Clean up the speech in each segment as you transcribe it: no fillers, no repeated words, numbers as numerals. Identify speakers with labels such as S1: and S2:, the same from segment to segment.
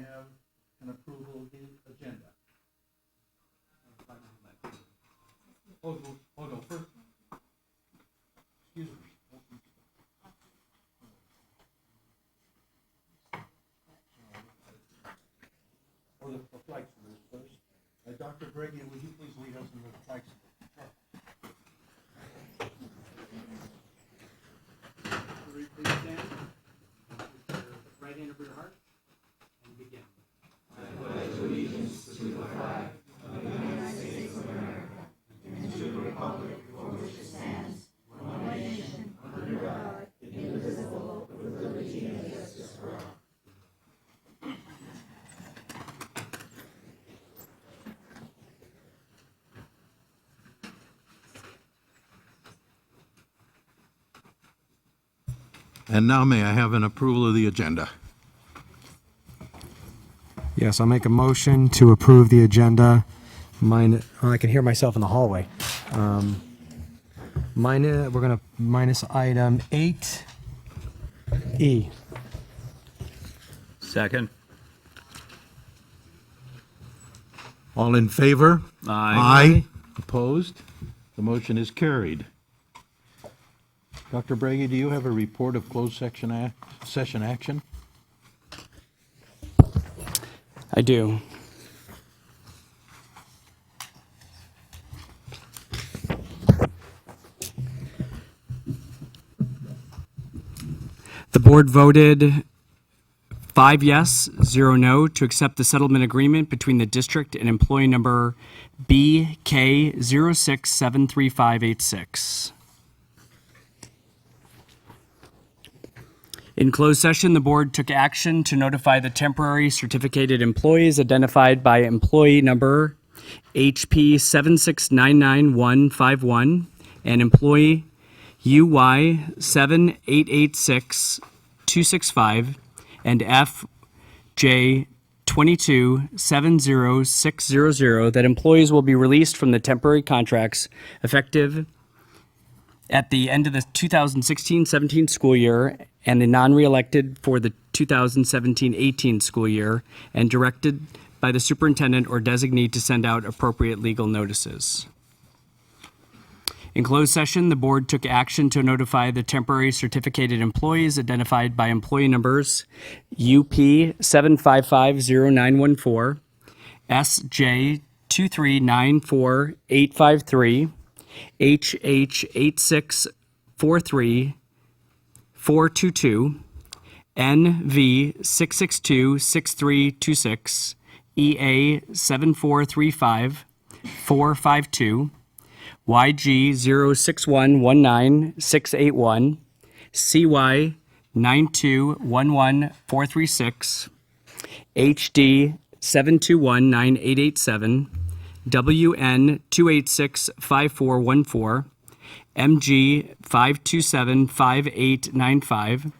S1: have an approval of the agenda? Oh, no, first. Excuse me. Oh, the flag salute first. Dr. Brady, would you please lead us in the flag salute?
S2: Please stand. Put your right hand over your heart and begin.
S3: I pledge allegiance to the flag of the United States of America and to the republic for which it stands, one nation, under God, indivisible, with liberty and justice for all.
S1: And now may I have an approval of the agenda?
S4: Yes, I'll make a motion to approve the agenda. I can hear myself in the hallway. We're going to minus item 8E.
S5: Second.
S1: All in favor?
S5: Aye.
S1: Opposed? The motion is carried. Dr. Brady, do you have a report of closed session action?
S4: I do. The board voted 5 yes, 0 no to accept the settlement agreement between the district and employee number BK067356. In closed session, the board took action to notify the temporary certificated employees identified by employee number HP 7699151 and employee UY 7886265 and FJ 2270600 that employees will be released from the temporary contracts effective at the end of the 2016-17 school year and the non-reelected for the 2017-18 school year, and directed by the superintendent or designee to send out appropriate legal notices. In closed session, the board took action to notify the temporary certificated employees identified by employee numbers UP 7550914, SJ 2394853, HH 8643422, NV 6626326, EA 7435452, YG 0611961, CY 9211436, HD 7219887, WN 2865414, MG 5275895,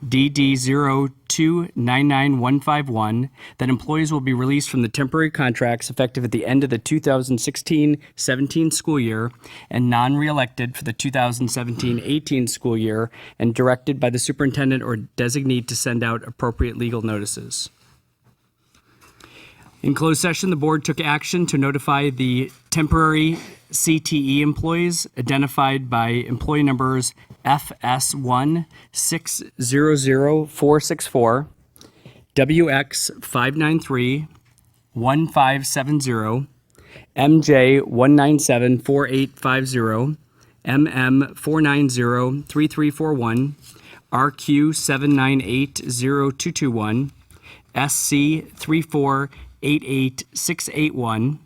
S4: DD 0299151, that employees will be released from the temporary contracts effective at the end of the 2016-17 school year and non-reelected for the 2017-18 school year, and directed by the superintendent or designee to send out appropriate legal notices. In closed session, the board took action to notify the temporary CTE employees identified by employee numbers FS1 600464, WX 593 1570, MJ 1974850, MM 4903341, RQ 7980221, SC 3488681,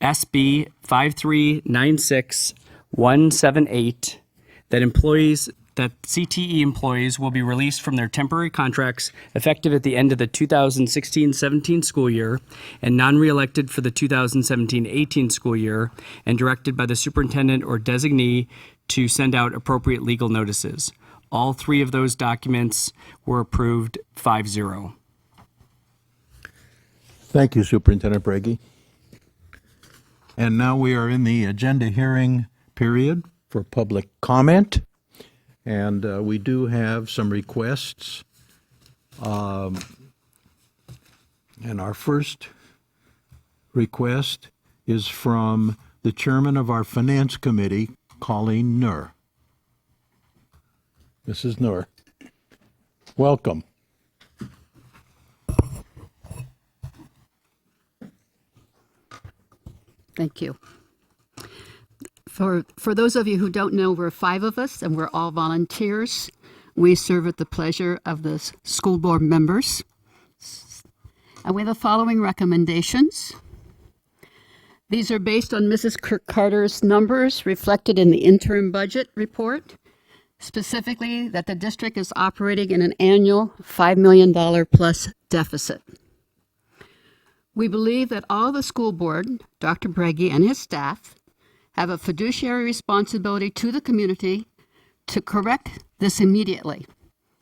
S4: SB 5396178, that CTE employees will be released from their temporary contracts effective at the end of the 2016-17 school year and non-reelected for the 2017-18 school year, and directed by the superintendent or designee to send out appropriate legal notices. All 3 of those documents were approved 5-0.
S1: Thank you, Superintendent Brady. And now we are in the agenda hearing period for public comment. And we do have some requests. And our first request is from the chairman of our finance committee, Colleen Nur. Mrs. Nur, welcome.
S5: Thank you. For those of you who don't know, we're 5 of us, and we're all volunteers. We serve at the pleasure of the school board members. And we have the following recommendations. These are based on Mrs. Carter's numbers reflected in the interim budget report, specifically that the district is operating in an annual $5 million plus deficit. We believe that all the school board, Dr. Breggy and his staff, have a fiduciary responsibility to the community to correct this immediately,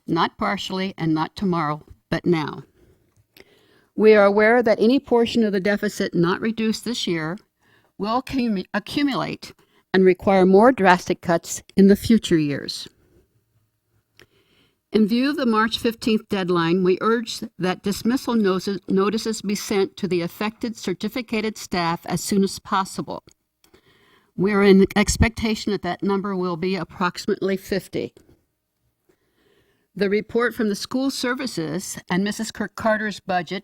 S5: not partially and not tomorrow, but now. We are aware that any portion of the deficit not reduced this year will accumulate and require more drastic cuts in the future years. In view of the March 15th deadline, we urge that dismissal notices be sent to the affected certificated staff as soon as possible. We are in expectation that that number will be approximately 50. The report from the school services and Mrs. Carter's budget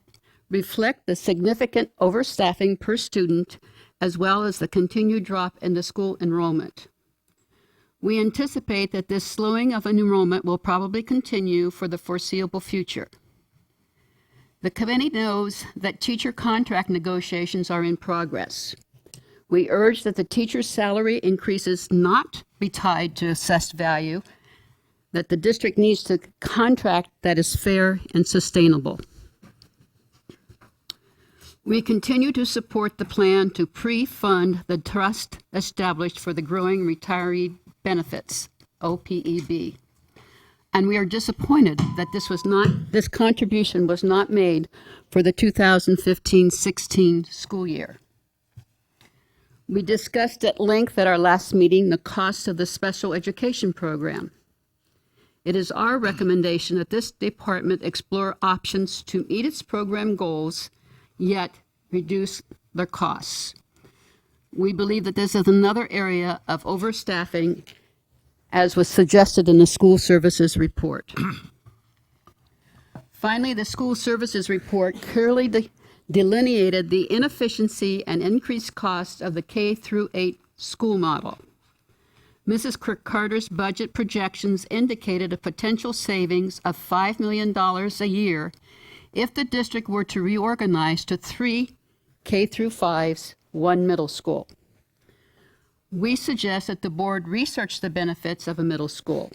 S5: reflect the significant overstaffing per student, as well as the continued drop in the school enrollment. We anticipate that this slowing of enrollment will probably continue for the foreseeable future. The committee knows that teacher contract negotiations are in progress. We urge that the teacher's salary increases not be tied to assessed value, that the district needs to contract that is fair and sustainable. We continue to support the plan to pre-fund the trust established for the growing retiree benefits, OPEB. And we are disappointed that this contribution was not made for the 2015-16 school year. We discussed at length at our last meeting the cost of the special education program. It is our recommendation that this department explore options to meet its program goals, yet reduce their costs. We believe that this is another area of overstaffing, as was suggested in the school services report. Finally, the school services report clearly delineated the inefficiency and increased costs of the K-8 school model. Mrs. Carter's budget projections indicated a potential savings of $5 million a year if the district were to reorganize to 3 K-5s, 1 middle school. We suggest that the board research the benefits of a middle school.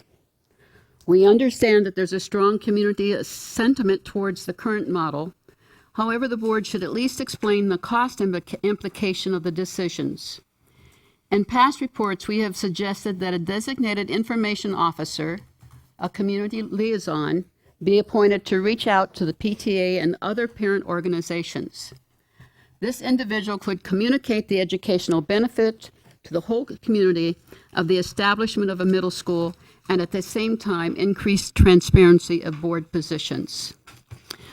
S5: We understand that there's a strong community sentiment towards the current model. However, the board should at least explain the cost implication of the decisions. In past reports, we have suggested that a designated information officer, a community liaison, be appointed to reach out to the PTA and other parent organizations. This individual could communicate the educational benefit to the whole community of the establishment of a middle school, and at the same time increase transparency of board positions.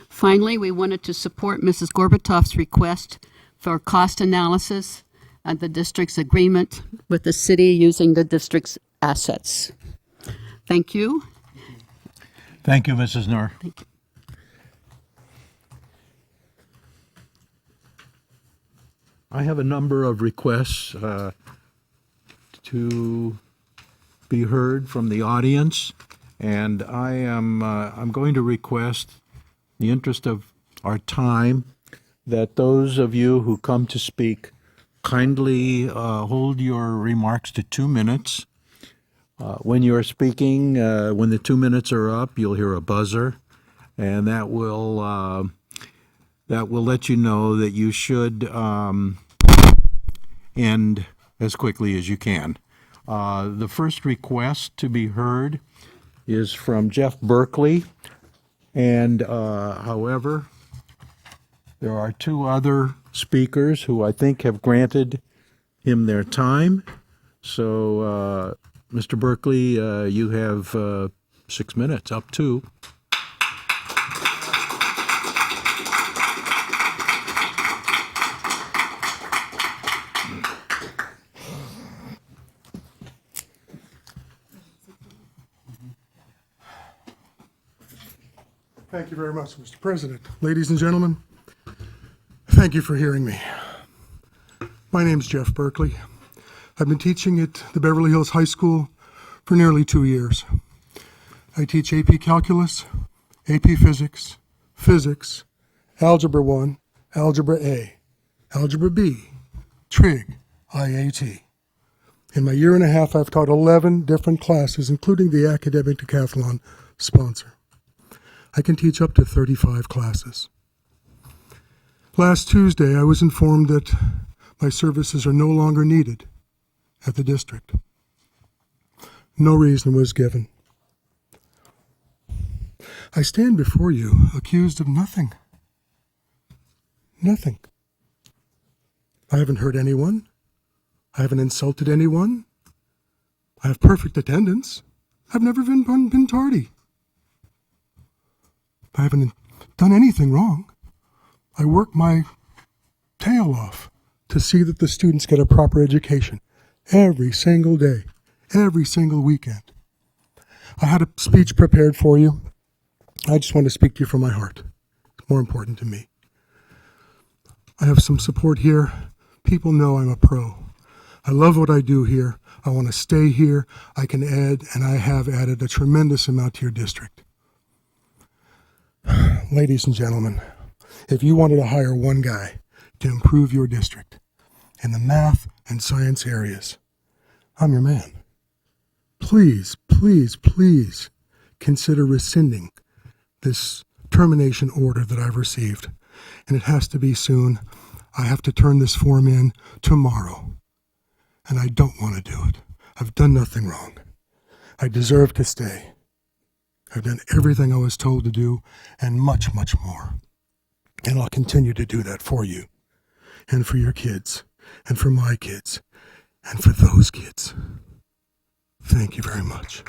S5: Finally, we wanted to support Mrs. Gorbatov's request for cost analysis and the district's agreement with the city using the district's assets. Thank you.
S1: Thank you, Mrs. Nur.
S5: Thank you.
S1: I have a number of requests to be heard from the audience, and I'm going to request, in the interest of our time, that those of you who come to speak kindly hold your remarks to 2 minutes. When you are speaking, when the 2 minutes are up, you'll hear a buzzer, and that will let you know that you should end as quickly as you can. The first request to be heard is from Jeff Berkeley, and however, there are 2 other speakers who I think have granted him their time. So, Mr. Berkeley, you have 6 minutes, up to.
S6: Thank you very much, Mr. President. Ladies and gentlemen, thank you for hearing me. My name's Jeff Berkeley. I've been teaching at the Beverly Hills High School for nearly 2 years. I teach AP Calculus, AP Physics, Physics, Algebra 1, Algebra A, Algebra B, Trig, IAT. In my year and a half, I've taught 11 different classes, including the academic decathlon sponsor. I can teach up to 35 classes. Last Tuesday, I was informed that my services are no longer needed at the district. No reason was given. I stand before you accused of nothing. Nothing. I haven't hurt anyone. I haven't insulted anyone. I have perfect attendance. I've never been tardy. I haven't done anything wrong. I work my tail off to see that the students get a proper education every single day, every single weekend. I had a speech prepared for you. I just want to speak to you from my heart. It's more important to me. I have some support here. People know I'm a pro. I love what I do here. I want to stay here. I can add, and I have added a tremendous amount to your district. Ladies and gentlemen, if you wanted to hire one guy to improve your district in the math and science areas, I'm your man. Please, please, please consider rescinding this termination order that I've received. And it has to be soon. I have to turn this form in tomorrow. And I don't want to do it. I've done nothing wrong. I deserve to stay. I've done everything I was told to do and much, much more. And I'll continue to do that for you and for your kids and for my kids and for those kids. Thank you very much.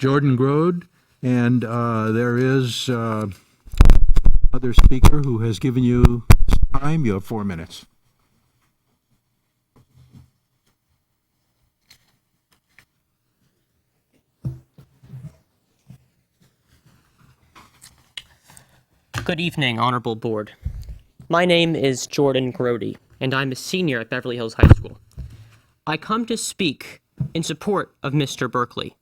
S1: Jordan Grode, and there is other speaker who has given you time. You have 4 minutes.
S7: Good evening, Honorable Board. My name is Jordan Grody, and I'm a senior at Beverly Hills High School. I come to speak in support of Mr. Berkeley.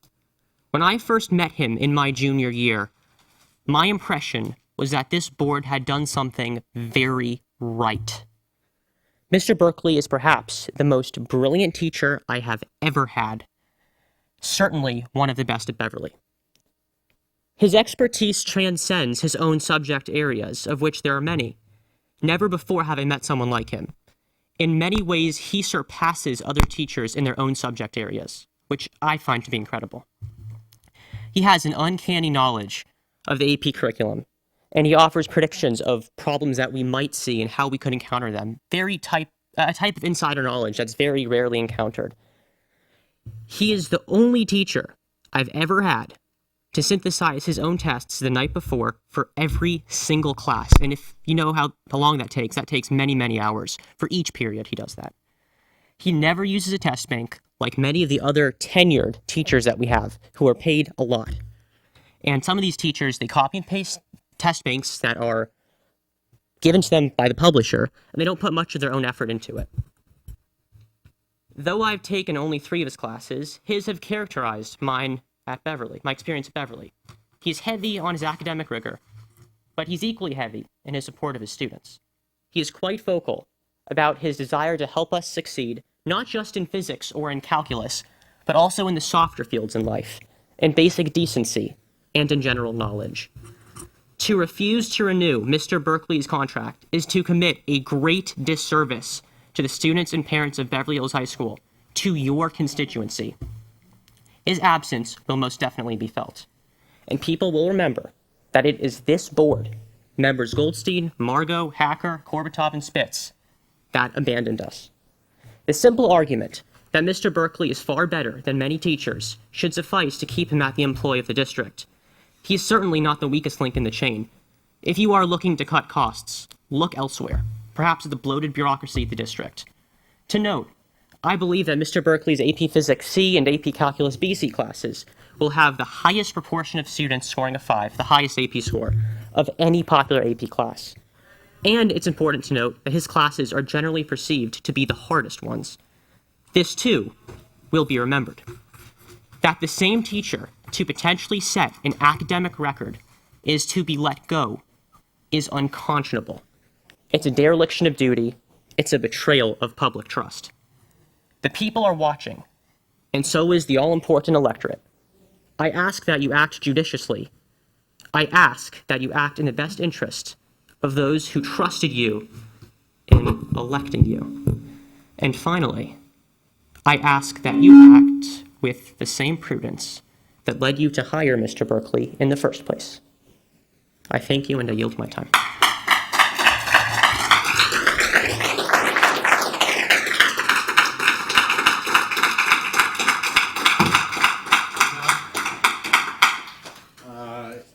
S7: When I first met him in my junior year, my impression was that this board had done something very right. Mr. Berkeley is perhaps the most brilliant teacher I have ever had. Certainly one of the best at Beverly. His expertise transcends his own subject areas, of which there are many. Never before have I met someone like him. In many ways, he surpasses other teachers in their own subject areas, which I find to be incredible. He has an uncanny knowledge of the AP curriculum, and he offers predictions of problems that we might see and how we could encounter them. A type of insider knowledge that's very rarely encountered. He is the only teacher I've ever had to synthesize his own tests the night before for every single class. And if you know how long that takes many, many hours. For each period, he does that. He never uses a test bank like many of the other tenured teachers that we have who are paid a lot. And some of these teachers, they copy and paste test banks that are given to them by the publisher, and they don't put much of their own effort into it. Though I've taken only 3 of his classes, his have characterized mine at Beverly, my experience at Beverly. He's heavy on his academic rigor, but he's equally heavy in his support of his students. He is quite vocal about his desire to help us succeed, not just in physics or in calculus, but also in the softer fields in life, in basic decency, and in general knowledge. To refuse to renew Mr. Berkeley's contract is to commit a great disservice to the students and parents of Beverly Hills High School, to your constituency. His absence will most definitely be felt, and people will remember that it is this board, members Goldstein, Margot, Hacker, Korbutov, and Spitz, that abandoned us. The simple argument that Mr. Berkeley is far better than many teachers should suffice to keep him at the employ of the district. He is certainly not the weakest link in the chain. If you are looking to cut costs, look elsewhere, perhaps at the bloated bureaucracy of the district. To note, I believe that Mr. Berkeley's AP Physics C and AP Calculus BC classes will have the highest proportion of students scoring a 5, the highest AP score, of any popular AP class. And it's important to note that his classes are generally perceived to be the hardest ones. This, too, will be remembered. That the same teacher to potentially set an academic record is to be let go is unconscionable. It's a dereliction of duty. It's a betrayal of public trust. The people are watching, and so is the all-important electorate. I ask that you act judiciously. I ask that you act in the best interest of those who trusted you in electing you. And finally, I ask that you act with the same prudence that led you to hire Mr. Berkeley in the first place. I thank you and I yield my time.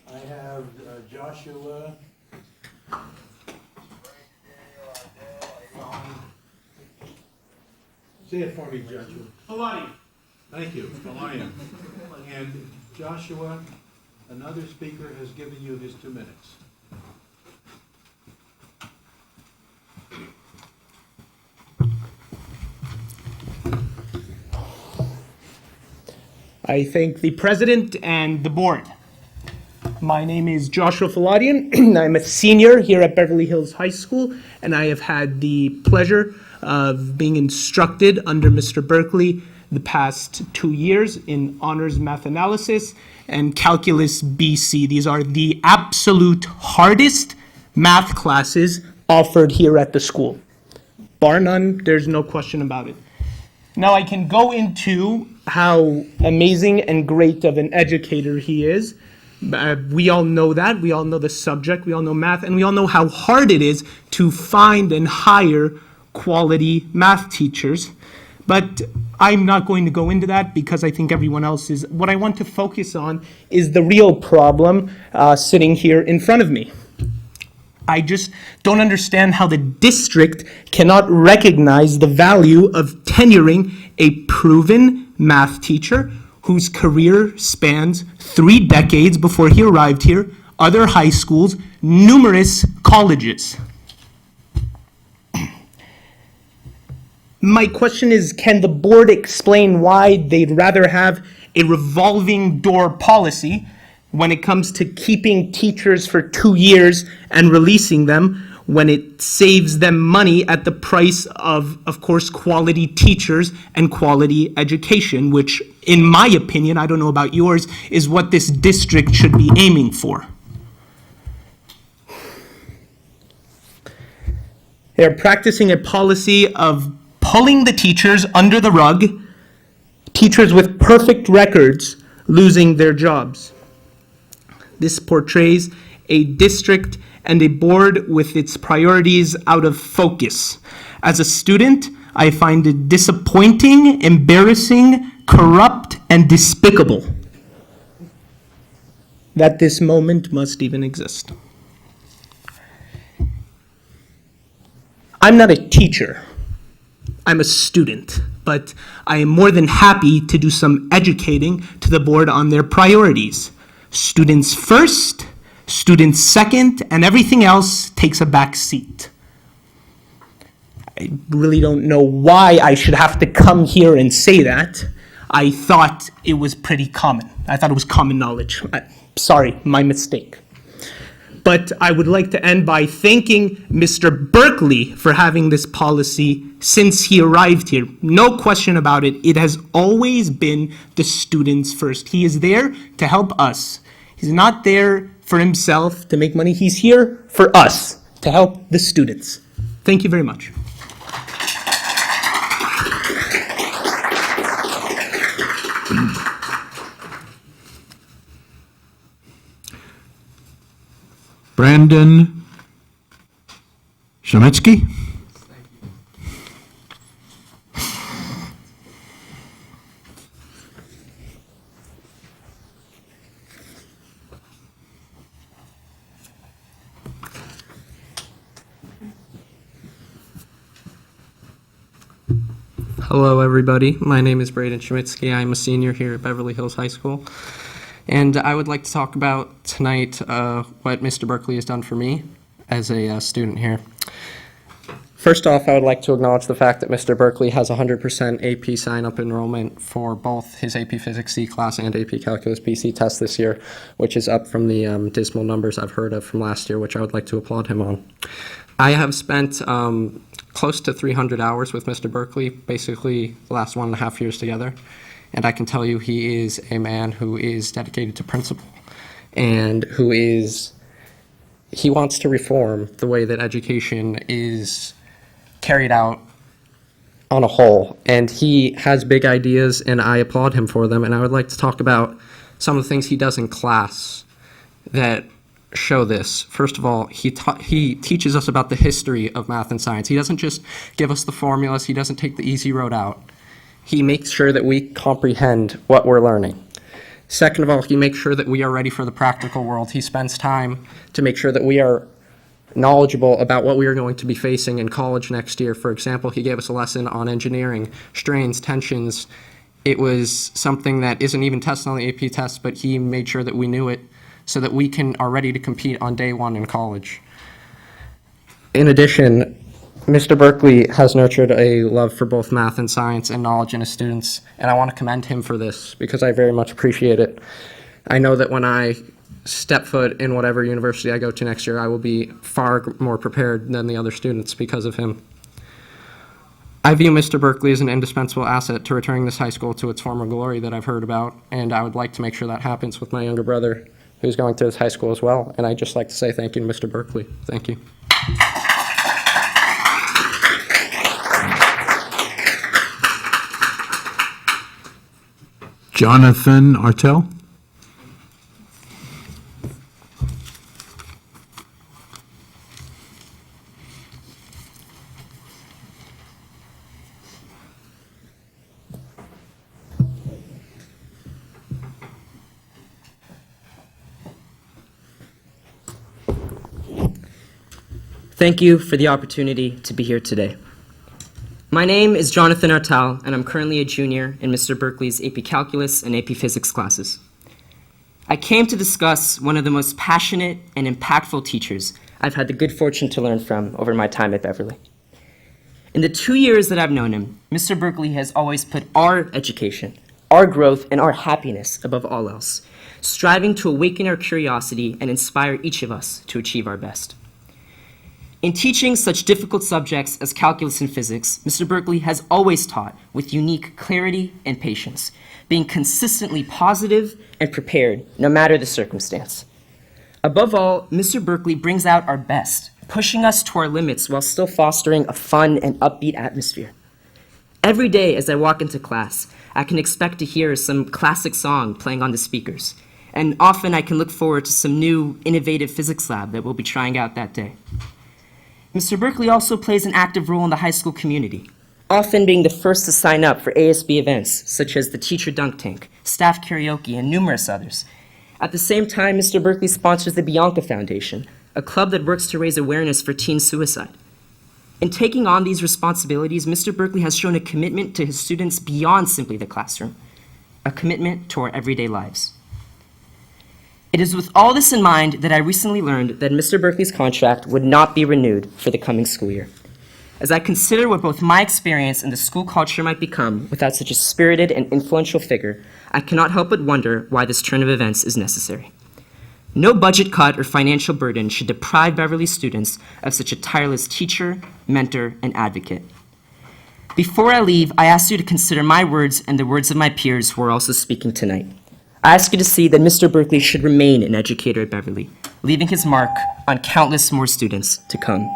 S1: I have Joshua. Say it for me, Joshua.
S2: Pilates.
S1: Thank you, Lion. And Joshua, another speaker has given you his 2 minutes.
S8: I thank the president and the board. My name is Joshua Faladian. I'm a senior here at Beverly Hills High School, and I have had the pleasure of being instructed under Mr. Berkeley the past 2 years in honors math analysis and calculus BC. These are the absolute hardest math classes offered here at the school. Bar none, there's no question about it. Now I can go into how amazing and great of an educator he is. We all know that. We all know the subject. We all know math. And we all know how hard it is to find and hire quality math teachers. But I'm not going to go into that because I think everyone else is. What I want to focus on is the real problem sitting here in front of me. I just don't understand how the district cannot recognize the value of tenuring a proven math teacher whose career spans 3 decades before he arrived here, other high schools, numerous colleges. My question is, can the board explain why they'd rather have a revolving door policy when it comes to keeping teachers for 2 years and releasing them, when it saves them money at the price of course, quality teachers and quality education, which, in my opinion, I don't know about yours, is what this district should be aiming for. They're practicing a policy of pulling the teachers under the rug, teachers with perfect records losing their jobs. This portrays a district and a board with its priorities out of focus. As a student, I find it disappointing, embarrassing, corrupt, and despicable that this moment must even exist. I'm not a teacher. I'm a student, but I am more than happy to do some educating to the board on their priorities. Students first, students second, and everything else takes a back seat. I really don't know why I should have to come here and say that. I thought it was pretty common. I thought it was common knowledge. Sorry, my mistake. But I would like to end by thanking Mr. Berkeley for having this policy since he arrived here. No question about it. It has always been the students first. He is there to help us. He's not there for himself to make money. He's here for us to help the students. Thank you very much.
S1: Brandon Shemetsky.
S7: Hello, everybody. My name is Braden Chemitsky. I'm a senior here at Beverly Hills High School. And I would like to talk about tonight what Mr. Berkeley has done for me as a student here. First off, I would like to acknowledge the fact that Mr. Berkeley has 100% AP sign-up enrollment for both his AP Physics C class and AP Calculus BC test this year, which is up from the dismal numbers I've heard of from last year, which I would like to applaud him on. I have spent close to 300 hours with Mr. Berkeley, basically the last 1.5 years together, and I can tell you he is a man who is dedicated to principle and he wants to reform the way that education is carried out on a whole, and he has big ideas, and I applaud him for them. And I would like to talk about some of the things he does in class that show this. First of all, he teaches us about the history of math and science. He doesn't just give us the formulas. He doesn't take the easy road out. He makes sure that we comprehend what we're learning. Second of all, he makes sure that we are ready for the practical world. He spends time to make sure that we are knowledgeable about what we are going to be facing in college next year. For example, he gave us a lesson on engineering, strains, tensions. It was something that isn't even tested on the AP test, but he made sure that we knew it so that we are ready to compete on day one in college. In addition, Mr. Berkeley has nurtured a love for both math and science and knowledge in his students, and I want to commend him for this because I very much appreciate it. I know that when I step foot in whatever university I go to next year, I will be far more prepared than the other students because of him. I view Mr. Berkeley as an indispensable asset to returning this high school to its former glory that I've heard about, and I would like to make sure that happens with my younger brother, who's going to this high school as well. And I'd just like to say thank you to Mr. Berkeley. Thank you.
S1: Jonathan Artel?
S9: Thank you for the opportunity to be here today. My name is Jonathan Artal, and I'm currently a junior in Mr. Berkeley's AP Calculus and AP Physics classes. I came to discuss one of the most passionate and impactful teachers I've had the good fortune to learn from over my time at Beverly. In the 2 years that I've known him, Mr. Berkeley has always put our education, our growth, and our happiness above all else, striving to awaken our curiosity and inspire each of us to achieve our best. In teaching such difficult subjects as calculus and physics, Mr. Berkeley has always taught with unique clarity and patience, being consistently positive and prepared no matter the circumstance. Above all, Mr. Berkeley brings out our best, pushing us to our limits while still fostering a fun and upbeat atmosphere. Every day as I walk into class, I can expect to hear some classic song playing on the speakers, and often I can look forward to some new innovative physics lab that we'll be trying out that day. Mr. Berkeley also plays an active role in the high school community, often being the first to sign up for ASB events such as the Teacher Dunk Tank, Staff Karaoke, and numerous others. At the same time, Mr. Berkeley sponsors the Bianca Foundation, a club that works to raise awareness for teen suicide. In taking on these responsibilities, Mr. Berkeley has shown a commitment to his students beyond simply the classroom, a commitment to our everyday lives. It is with all this in mind that I recently learned that Mr. Berkeley's contract would not be renewed for the coming school year. As I consider what both my experience and the school culture might become without such a spirited and influential figure, I cannot help but wonder why this turn of events is necessary. No budget cut or financial burden should deprive Beverly students of such a tireless teacher, mentor, and advocate. Before I leave, I ask you to consider my words and the words of my peers who are also speaking tonight. I ask you to see that Mr. Berkeley should remain an educator at Beverly, leaving his mark on countless more students to come.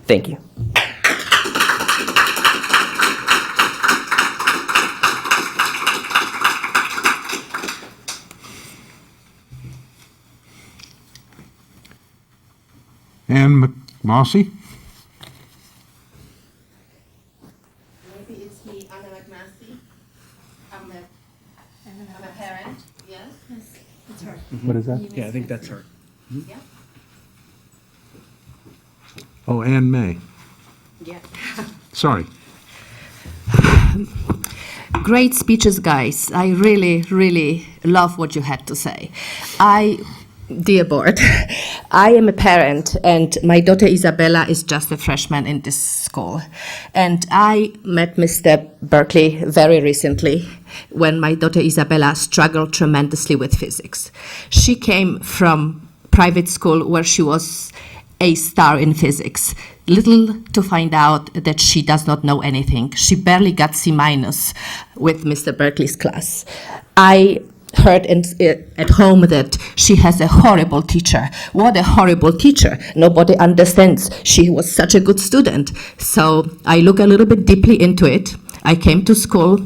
S9: Thank you.
S1: Ann Mossy?
S3: Maybe it's me, Anna McMassey. I'm a parent, yes? It's her.
S1: What is that?
S8: Yeah, I think that's her.
S3: Yeah?
S1: Oh, Ann May.
S3: Yeah.
S1: Sorry.
S3: Great speeches, guys. I really, really love what you had to say. Dear board, I am a parent, and my daughter Isabella is just a freshman in this school. And I met Mr. Berkeley very recently when my daughter Isabella struggled tremendously with physics. She came from private school where she was a star in physics. Little to find out that she does not know anything. She barely got C- with Mr. Berkeley's class. I heard at home that she has a horrible teacher. What a horrible teacher. Nobody understands. She was such a good student. So I look a little bit deeply into it. I came to school.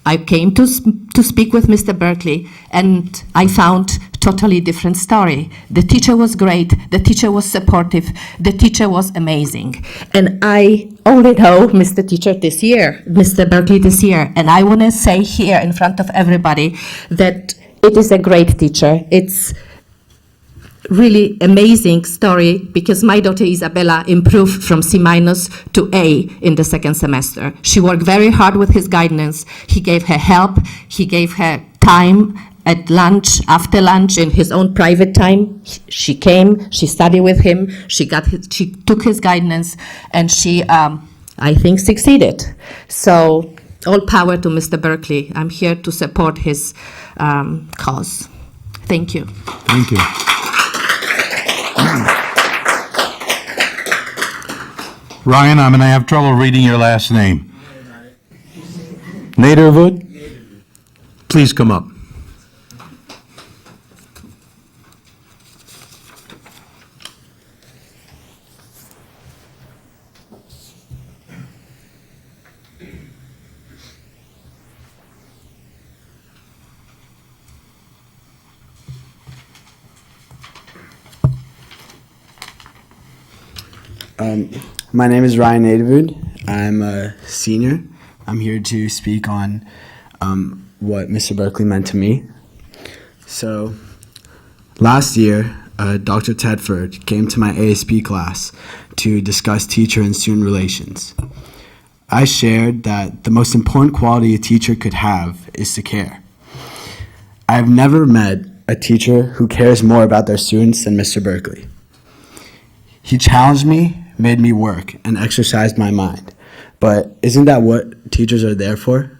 S3: I came to speak with Mr. Berkeley, and I found totally different story. The teacher was great. The teacher was supportive. The teacher was amazing. And I only know Mr. Berkeley this year. And I want to say here in front of everybody that it is a great teacher. It's really amazing story because my daughter Isabella improved from C- to A in the second semester. She worked very hard with his guidance. He gave her help. He gave her time at lunch, after lunch, in his own private time. She came, she studied with him, she took his guidance, and she, I think, succeeded. So all power to Mr. Berkeley. I'm here to support his cause. Thank you.
S1: Thank you. Ryan, I'm going to have trouble reading your last name. Naderwood? Please come up.
S10: My name is Ryan Naderwood. I'm a senior. I'm here to speak on what Mr. Berkeley meant to me. So, last year, Dr. Tedford came to my ASP class to discuss teacher and student relations. I shared that the most important quality a teacher could have is to care. I have never met a teacher who cares more about their students than Mr. Berkeley. He challenged me, made me work, and exercised my mind. But isn't that what teachers are there for?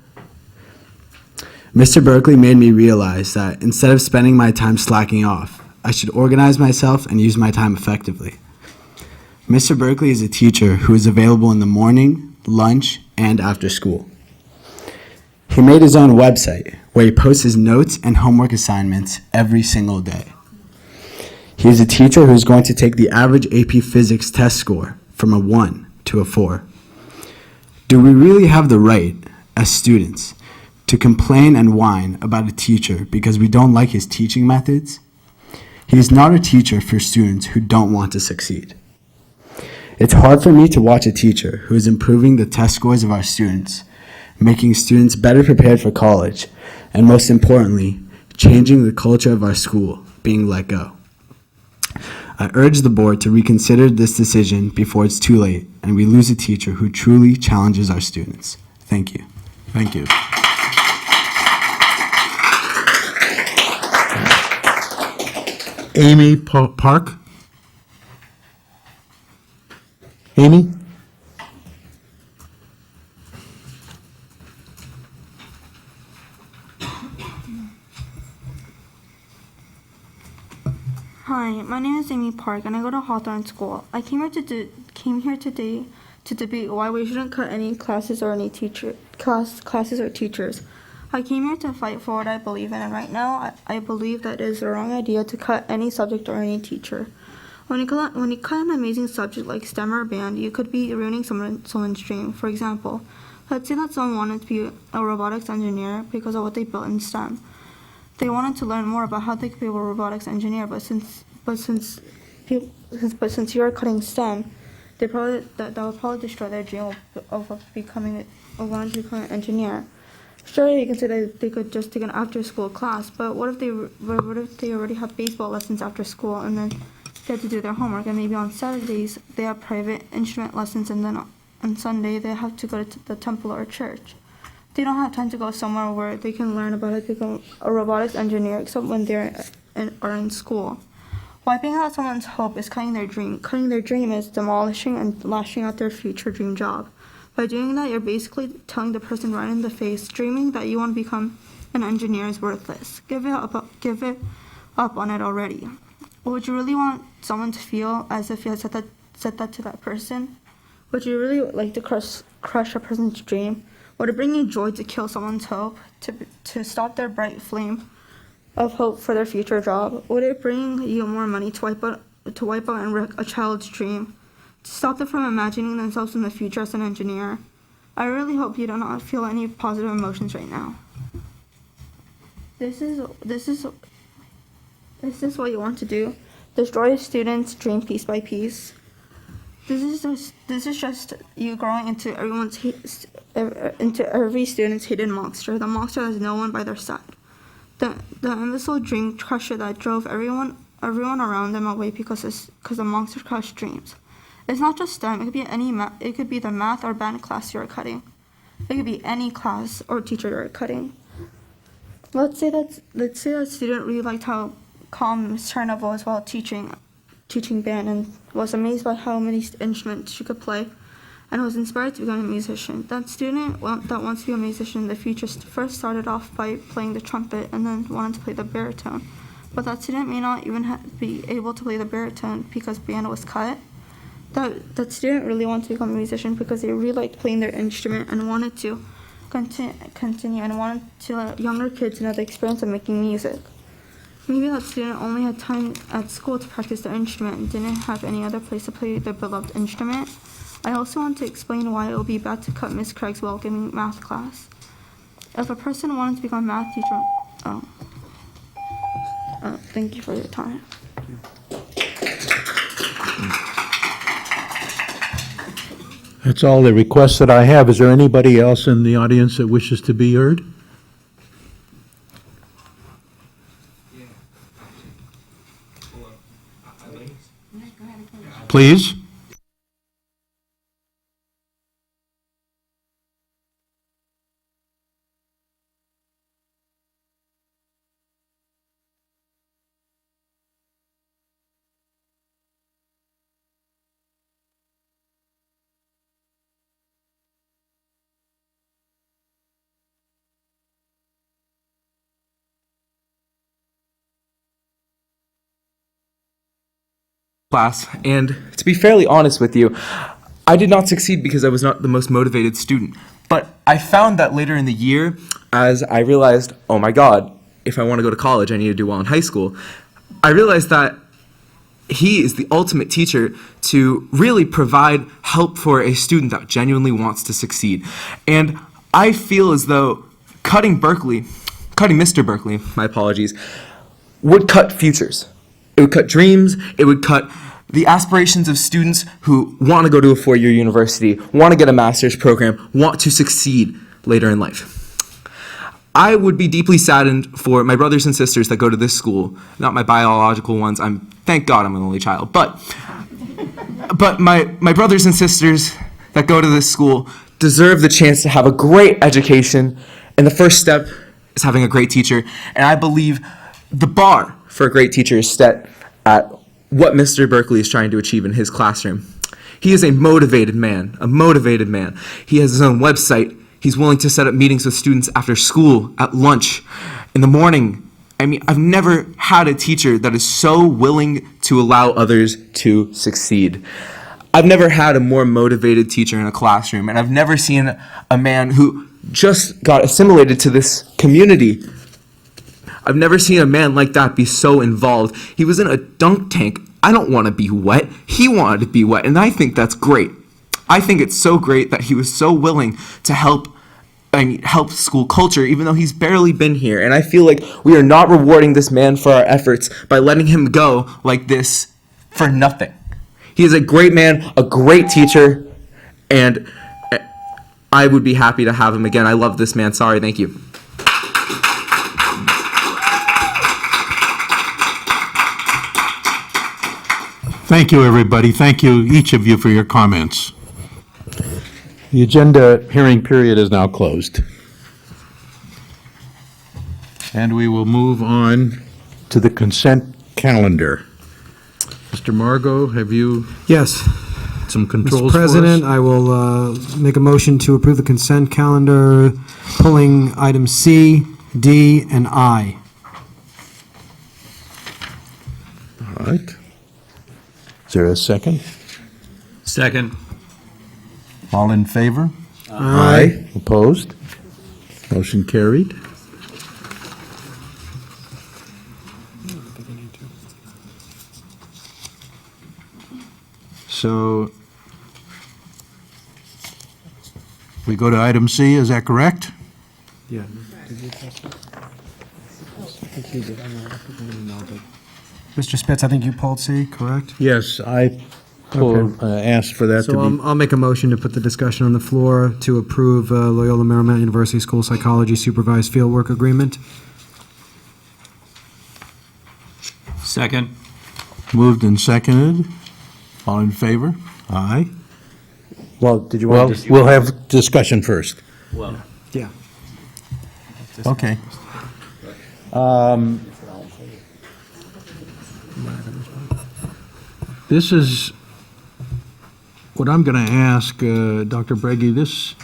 S10: Mr. Berkeley made me realize that instead of spending my time slacking off, I should organize myself and use my time effectively. Mr. Berkeley is a teacher who is available in the morning, lunch, and after school. He made his own website where he posts his notes and homework assignments every single day. He is a teacher who is going to take the average AP Physics test score from a 1 to a 4. Do we really have the right, as students, to complain and whine about a teacher because we don't like his teaching methods? He is not a teacher for students who don't want to succeed. It's hard for me to watch a teacher who is improving the test scores of our students, making students better prepared for college, and most importantly, changing the culture of our school being let go. I urge the board to reconsider this decision before it's too late and we lose a teacher who truly challenges our students. Thank you.
S1: Thank you. Amy Park? Amy?
S11: Hi, my name is Amy Park, and I go to Hawthorne School. I came here today to debate why we shouldn't cut any classes or any classes or teachers. I came here to fight for what I believe in, and right now I believe that it is the wrong idea to cut any subject or any teacher. When you cut an amazing subject like STEM or band, you could be ruining someone's dream. For example, let's say that someone wanted to be a robotics engineer because of what they built in STEM. They wanted to learn more about how they could be a robotics engineer, but since you are cutting STEM, that would probably destroy their dream of becoming an engineer. Sure, you can say that they could just take an after-school class, but what if they already have baseball lessons after school, and then they have to do their homework, and maybe on Saturdays they have private instrument lessons, and then on Sunday they have to go to the temple or church. they don't have time to go somewhere where they can learn about it, become a robotics engineer, except when are in school. Wiping out someone's hope is cutting their dream. Cutting their dream is demolishing and lashing out their future dream job. By doing that, you're basically telling the person right in the face, dreaming that you want to become an engineer is worthless. Give it up on it already. Would you really want someone to feel as if you had said that to that person? Would you really like to crush a person's dream? Would it bring you joy to kill someone's hope, to stop their bright flame of hope for their future job? Would it bring you more money to wipe out and wreck a child's dream, to stop them from imagining themselves in the future as an engineer? I really hope you do not feel any positive emotions right now. This is what you want to do. Destroy a student's dream piece by piece. This is just you growing into every student's hidden monster. The monster has no one by their side. The imbecile dream crusher that drove everyone around them away because the monster crushed dreams. It's not just STEM. It could be it could be the math or band class you're cutting. It could be any class or teacher you're cutting. Let's say that student really liked how calm Ms. Chernobyl was while teaching band and was amazed by how many instruments she could play and was inspired to become a musician. That student that wants to be a musician in the future first started off by playing the trumpet and then wanted to play the baritone. But that student may not even be able to play the baritone because piano was cut. That student really wanted to become a musician because they really liked playing their instrument and wanted to continue and wanted to let younger kids know the experience of making music. Maybe that student only had time at school to practice their instrument and didn't have any other place to play their beloved instrument. I also want to explain why it will be bad to cut Miss Craig's welcoming math class. If a person wanted to become a math teacher, thank you for your time.
S1: That's all the requests that I have. Is there anybody else in the audience that wishes to be heard? Please.
S12: Class, and to be fairly honest with you, I did not succeed because I was not the most motivated student. But I found that later in the year, as I realized, oh my God, if I want to go to college, I need to do well in high school, I realized that he is the ultimate teacher to really provide help for a student that genuinely wants to succeed. And I feel as though cutting Mr. Berkeley, my apologies, would cut futures. It would cut dreams, it would cut the aspirations of students who want to go to a four-year university, want to get a master's program, want to succeed later in life. I would be deeply saddened for my brothers and sisters that go to this school, not my biological ones. Thank God I'm an only child, but my brothers and sisters that go to this school deserve the chance to have a great education, and the first step is having a great teacher, and I believe the bar for a great teacher is set at what Mr. Berkeley is trying to achieve in his classroom. He is a motivated man. He has his own website. He's willing to set up meetings with students after school, at lunch, in the morning. I mean, I've never had a teacher that is so willing to allow others to succeed. I've never had a more motivated teacher in a classroom, and I've never seen a man who just got assimilated to this community. I've never seen a man like that be so involved. He was in a dunk tank. I don't want to be wet. He wanted to be wet, and I think that's great. I think it's so great that he was so willing to help school culture, even though he's barely been here. And I feel like we are not rewarding this man for our efforts by letting him go like this for nothing. He is a great man, a great teacher, and I would be happy to have him again. I love this man. Sorry, thank you.
S1: Thank you, everybody. Thank you, each of you, for your comments. The agenda hearing period is now closed. And we will move on to the consent calendar. Mr. Margot, have you
S13: Yes.
S1: some controls
S13: Mr.
S1: for us?
S13: President, I will make a motion to approve the consent calendar, pulling items C, D, and I.
S1: All right. Is there a second?
S4: Second.
S1: All in favor?
S13: Aye.
S1: Opposed? Motion carried. So we go to item C, is that correct?
S13: Yeah. Mr. Spitz, I think you pulled C, correct?
S1: Yes, I asked for that to
S13: So
S1: be.
S13: I'll make a motion to put the discussion on the floor to approve Loyola Marymount University School Psychology Supervised Fieldwork Agreement.
S4: Second.
S1: Moved and seconded. All in favor? Aye.
S13: Well, did you
S1: Well,
S13: want to?
S1: we'll have discussion first.
S13: Yeah.
S1: Okay. This is what I'm going to ask, Dr. Breggy. This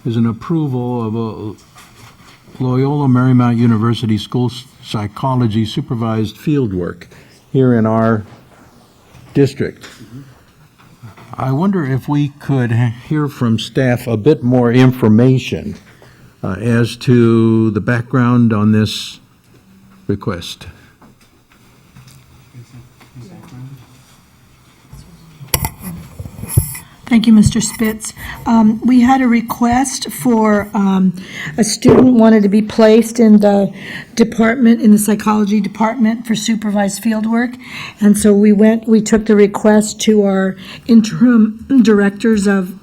S1: is an approval of a Loyola Marymount University School Psychology Supervised Fieldwork here in our district. I wonder if we could hear from staff a bit more information as to the background on this request.
S3: Thank you, Mr. Spitz. We had a request for a student wanted to be placed in the department, in the psychology department for supervised field work. And so we took the request to our interim directors of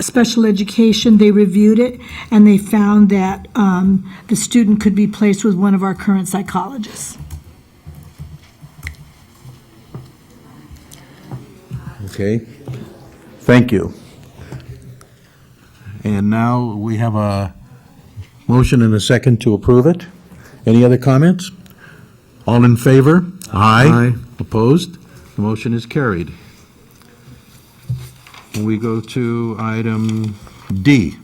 S3: special education. They reviewed it and they found that the student could be placed with one of our current psychologists.
S1: Okay, thank you. And now we have a motion and a second to approve it. Any other comments? All in favor? Aye. Opposed? The motion is carried. We go to item D.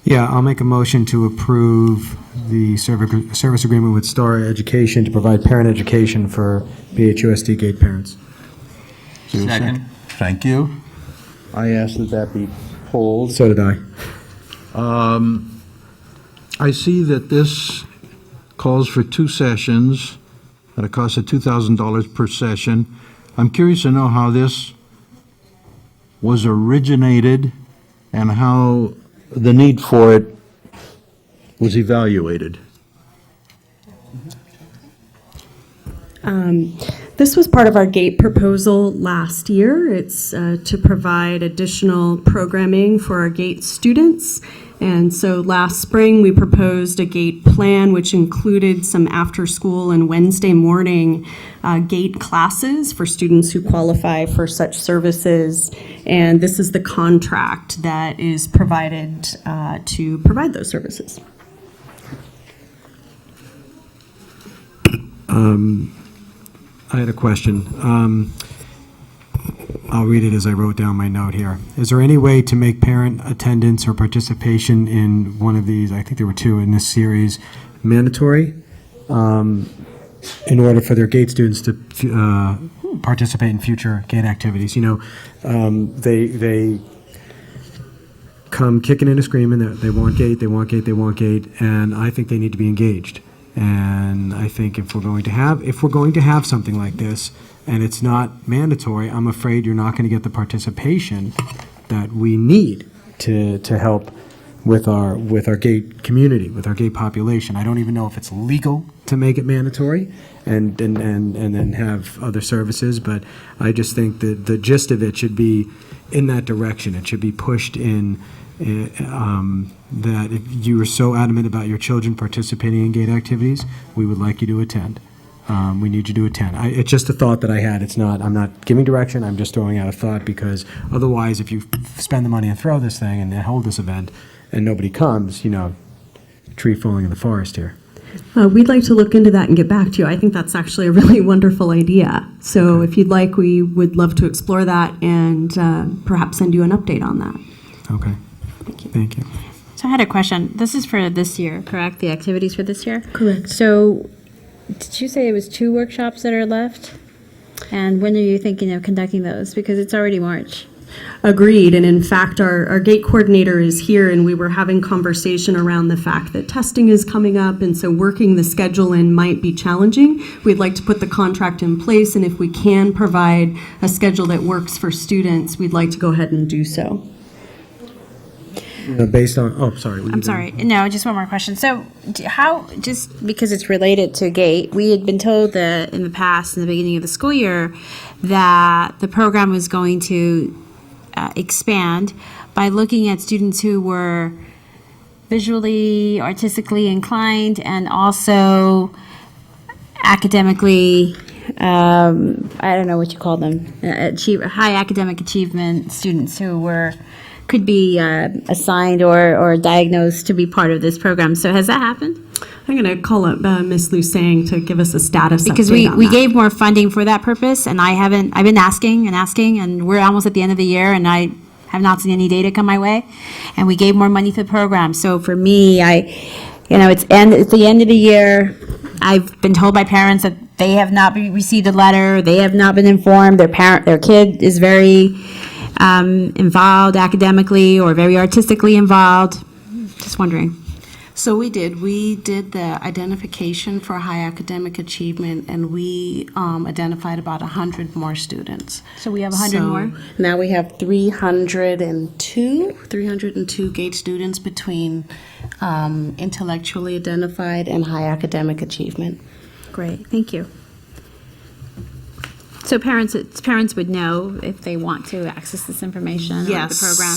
S13: Yeah, I'll make a motion to approve the service agreement with Star Education to provide parent education for BHUSD gate parents.
S1: Is there a
S4: Second.
S1: Thank you. I asked that that be pulled.
S13: So did I.
S1: I see that this calls for 2 sessions at a cost of $2,000 per session. I'm curious to know how this was originated and how the need for it was evaluated.
S14: This was part of our GATE proposal last year. It's to provide additional programming for our GATE students. And so last spring, we proposed a GATE plan, which included some after-school and Wednesday morning GATE classes for students who qualify for such services. And this is the contract that is provided to provide those services.
S13: I had a question. I'll read it as I wrote down my note here. Is there any way to make parent attendance or participation in one of these, I think there were 2 in this series, mandatory in order for their GATE students to participate in future GATE activities? You know, they come kicking and screaming that they want GATE, they want GATE, they want GATE, and I think they need to be engaged. And I think if we're going to have something like this, and it's not mandatory, I'm afraid you're not going to get the participation that we need to help with our GATE community, with our GATE population. I don't even know if it's legal to make it mandatory and then have other services, but I just think that the gist of it should be in that direction. It should be pushed in. That if you are so adamant about your children participating in GATE activities, we would like you to attend. We need you to attend. It's just a thought that I had. I'm not giving direction. I'm just throwing out a thought because otherwise, if you spend the money and throw this thing and hold this event and nobody comes, you know, tree falling in the forest here.
S14: We'd like to look into that and get back to you. I think that's actually a really wonderful idea. So if you'd like, we would love to explore that and perhaps send you an update on that.
S13: Okay. Thank you.
S3: So I had a question. This is for this year, correct? The activities for this year?
S14: Correct.
S3: So did you say it was 2 workshops that are left? And when are you thinking of conducting those? Because it's already March.
S14: Agreed. And in fact, our gate coordinator is here, and we were having conversation around the fact that testing is coming up, and so working the schedule in might be challenging. We'd like to put the contract in place, and if we can provide a schedule that works for students, we'd like to go ahead and do so.
S13: Based on, oh, sorry.
S3: I'm sorry. No, just one more question. So how, just because it's related to GATE, we had been told that in the past, in the beginning of the school year, that the program was going to expand by looking at students who were visually, artistically inclined, and also academically, I don't know what you call them, high academic achievement students who could be assigned or diagnosed to be part of this program. So has that happened?
S14: I'm going to call up Ms. Lusang to give us a status
S3: Because
S14: update on
S3: we
S14: that.
S3: gave more funding for that purpose, and I've been asking, and we're almost at the end of the year, and I have not seen any data come my way, and we gave more money to the program. So for me, it's the end of the year. I've been told by parents that they have not received a letter, they have not been informed, their kid is very involved academically or very artistically involved. Just wondering.
S15: So we did the identification for high academic achievement, and we identified about 100 more students.
S3: So we have 100 more?
S15: Now we have 302 GATE students between intellectually identified and high academic achievement.
S3: Great, thank you. So parents would know if they want to access this information or the program?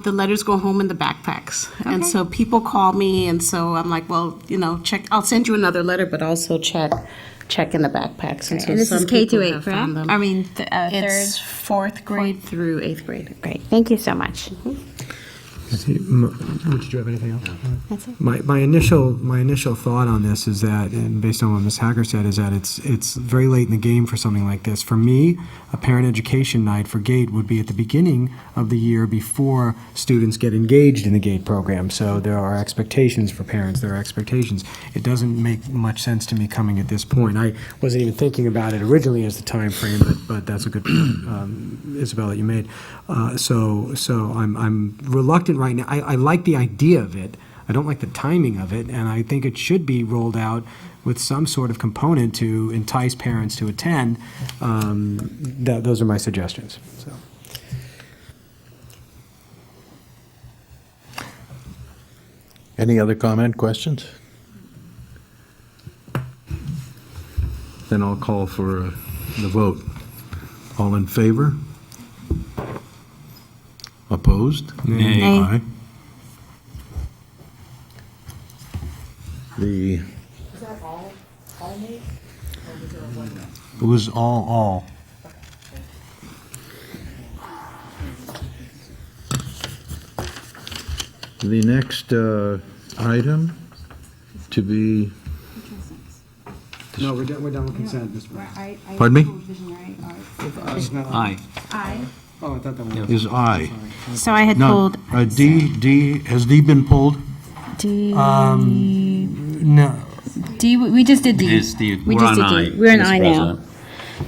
S15: The letters go home in the backpacks. And
S3: Okay.
S15: so people call me, and so I'm like, well, check, I'll send you another letter, but also check in the backpacks. And so
S3: And this
S15: some
S3: is K
S15: people
S3: to 8,
S15: have
S3: correct?
S15: found them.
S3: I mean,
S15: It's
S3: third?
S15: 4th grade through 8th grade.
S3: Great, thank you so much.
S13: Did you have anything else?
S3: That's it.
S13: My initial thought on this is that, and based on what Ms. Hacker said, is that it's very late in the game for something like this. For me, a parent education night for GATE would be at the beginning of the year before students get engaged in the GATE program. So there are expectations for parents, there are expectations. It doesn't make much sense to me coming at this point. I wasn't even thinking about it originally as the time frame, but that's a good point, Isabel, that you made. So I'm reluctant right now. I like the idea of it. I don't like the timing of it, and I think it should be rolled out with some sort of component to entice parents to attend. Those are my suggestions. So.
S1: Any other comment, questions? Then I'll call for the vote. All in favor? Opposed?
S3: Nay.
S1: Aye. The.
S2: Is that all nay? Or was there a one no?
S1: It was all. The next item to be,
S13: No, we're done with consent, Mr. President.
S1: pardon me,
S4: Aye.
S3: Aye.
S13: Oh, I thought that was.
S1: is aye.
S3: So I had
S1: No,
S3: pulled
S1: has D been pulled?
S3: D.
S13: No.
S3: D, we just did D.
S16: It is D.
S3: We
S16: We're
S3: just
S16: on
S3: did D.
S16: I,
S3: We're on
S16: Mr.
S3: I now.
S16: President.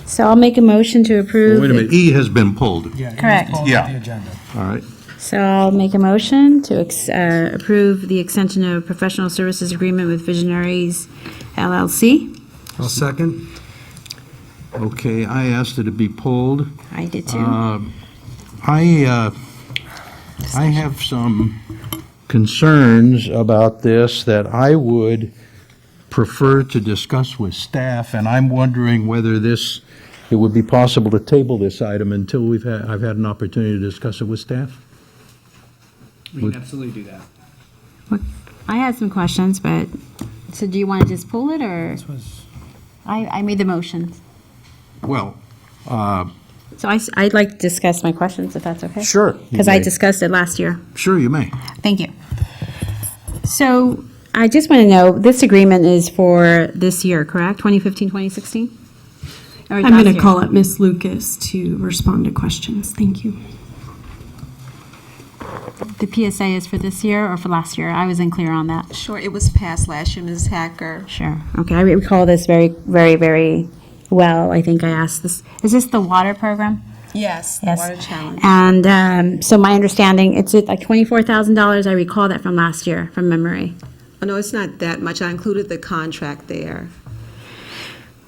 S3: So I'll make a motion to approve.
S1: Wait a minute, E has been pulled.
S13: Yeah.
S3: Correct.
S1: Yeah.
S13: The agenda.
S1: All right.
S3: So I'll make a motion to approve the extension of professional services agreement with Visionaries LLC.
S13: I'll second.
S1: Okay, I asked it to be pulled.
S3: I did too.
S1: I have some concerns about this that I would prefer to discuss with staff, and I'm wondering whether it would be possible to table this item until I've had an opportunity to discuss it with staff.
S8: We can absolutely do that.
S3: I had some questions, but, so do you want to just pull it, or? I made the motion.
S1: Well,
S3: So I'd like to discuss my questions, if that's okay?
S1: Sure, you
S3: Because I
S1: may.
S3: discussed it last year.
S1: Sure, you may.
S3: Thank you. So I just want to know, this agreement is for this year, correct? 2015, 2016? Or
S14: I'm
S3: last
S14: going to
S3: year?
S14: call up Ms. Lucas to respond to questions. Thank you.
S3: The PSA is for this year or for last year? I wasn't clear on that.
S15: Sure, it was passed last year, Ms. Hacker.
S3: Sure. Okay, I recall this very, very, very well. I think I asked this. Is this the water program?
S15: Yes, the
S3: Yes.
S15: water challenge.
S3: And so my understanding, it's like $24,000. I recall that from last year, from memory.
S15: Oh, no, it's not that much. I included the contract there.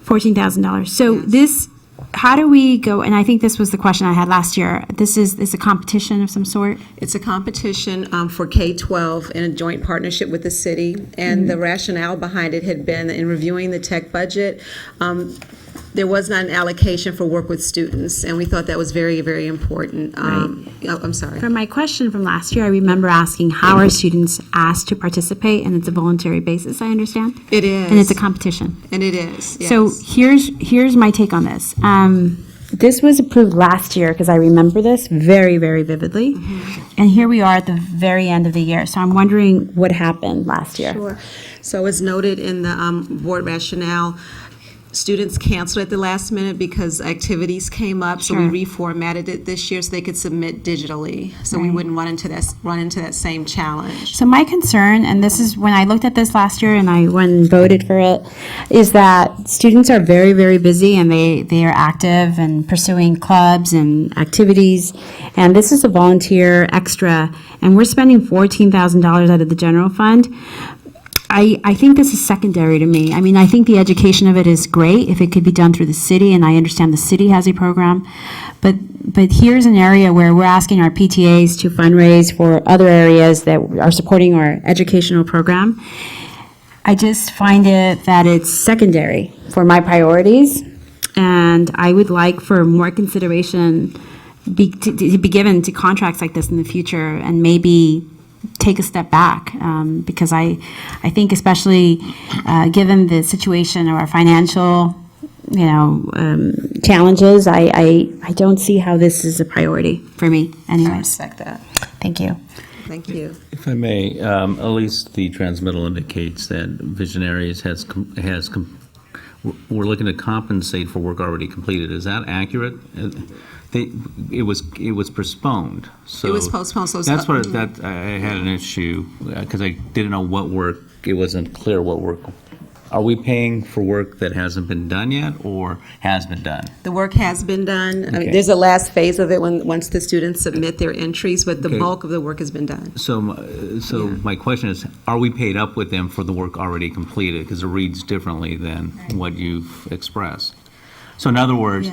S3: $14,000. So
S15: Yes.
S3: this, how do we go, and I think this was the question I had last year. This is a competition of some sort?
S15: It's a competition for K-12 in a joint partnership with the city, and the rationale behind it had been in reviewing the tech budget. There was not an allocation for work with students, and we thought that was very, very important. I'm sorry.
S3: From my question from last year, I remember asking, how are students asked to participate? And it's a voluntary basis, I understand?
S15: It is.
S3: And it's a competition.
S15: And it is, yes.
S3: So here's my take on this. This was approved last year, because I remember this very, very vividly. And here we are at the very end of the year. So I'm wondering what happened last year.
S15: Sure. So as noted in the board rationale, students canceled at the last minute because activities came up, so we reformatted it this year so they could submit digitally, so we wouldn't run into that same challenge.
S3: So my concern, and this is when I looked at this last year and I went and voted for it, is that students are very, very busy and they are active and pursuing clubs and activities, and this is a volunteer extra, and we're spending $14,000 out of the general fund. I think this is secondary to me. I mean, I think the education of it is great if it could be done through the city, and I understand the city has a program. But here's an area where we're asking our PTAs to fundraise for other areas that are supporting our educational program. I just find it that it's secondary for my priorities, and I would like for more consideration to be given to contracts like this in the future, and maybe take a step back, because I think especially given the situation of our financial, challenges, I don't see how this is a priority for me anyways.
S15: I respect that.
S3: Thank you.
S15: Thank you.
S16: If I may, at least the transmittal indicates that Visionaries we're looking to compensate for work already completed. Is that accurate? It was postponed. So
S15: It was postponed, so it's
S16: that's
S15: up-
S16: that I had an issue because I didn't know what work. It wasn't clear what work. Are we paying for work that hasn't been done yet, or has been done?
S15: The work has been done. I mean,
S16: Okay.
S15: there's a last phase of it once the students submit their entries, but the
S16: Okay.
S15: bulk of the work has been done.
S16: So my question is, are we paid up with them for the work already completed? Because it reads differently than what you've expressed. So in other words,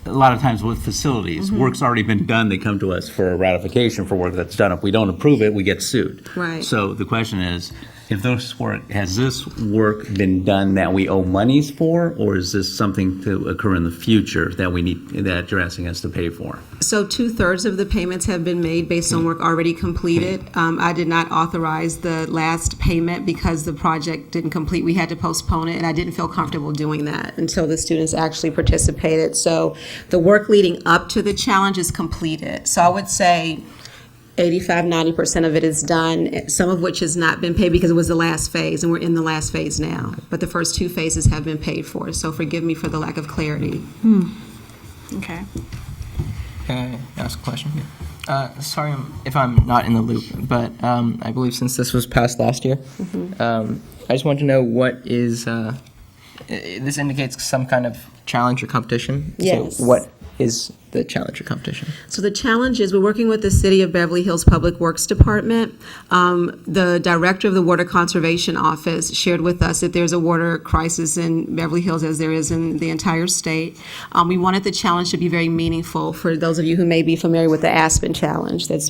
S16: a lot of times with facilities, work's already been done, they come to us for a ratification for work that's done. If we don't approve it, we get sued.
S15: Right.
S16: So the question is, has this work been done that we owe monies for, or is this something to occur in the future that you're asking us to pay for?
S15: So 2/3 of the payments have been made based on work already completed. I did not authorize the last payment because the project didn't complete. We had to postpone it, and I didn't feel comfortable doing that until the students actually participated. So the work leading up to the challenge is completed. So I would say 85–90% of it is done, some of which has not been paid because it was the last phase, and we're in the last phase now. But the first two phases have been paid for, so forgive me for the lack of clarity.
S3: Okay.
S7: Can I ask a question? Sorry if I'm not in the loop, but I believe since this was passed last year, I just want to know what is, this indicates some kind of challenge or competition?
S15: Yes.
S7: So what is the challenge or competition?
S15: So the challenge is we're working with the City of Beverly Hills Public Works Department. The director of the Water Conservation Office shared with us that there's a water crisis in Beverly Hills as there is in the entire state. We wanted the challenge to be very meaningful for those of you who may be familiar with the Aspen Challenge that's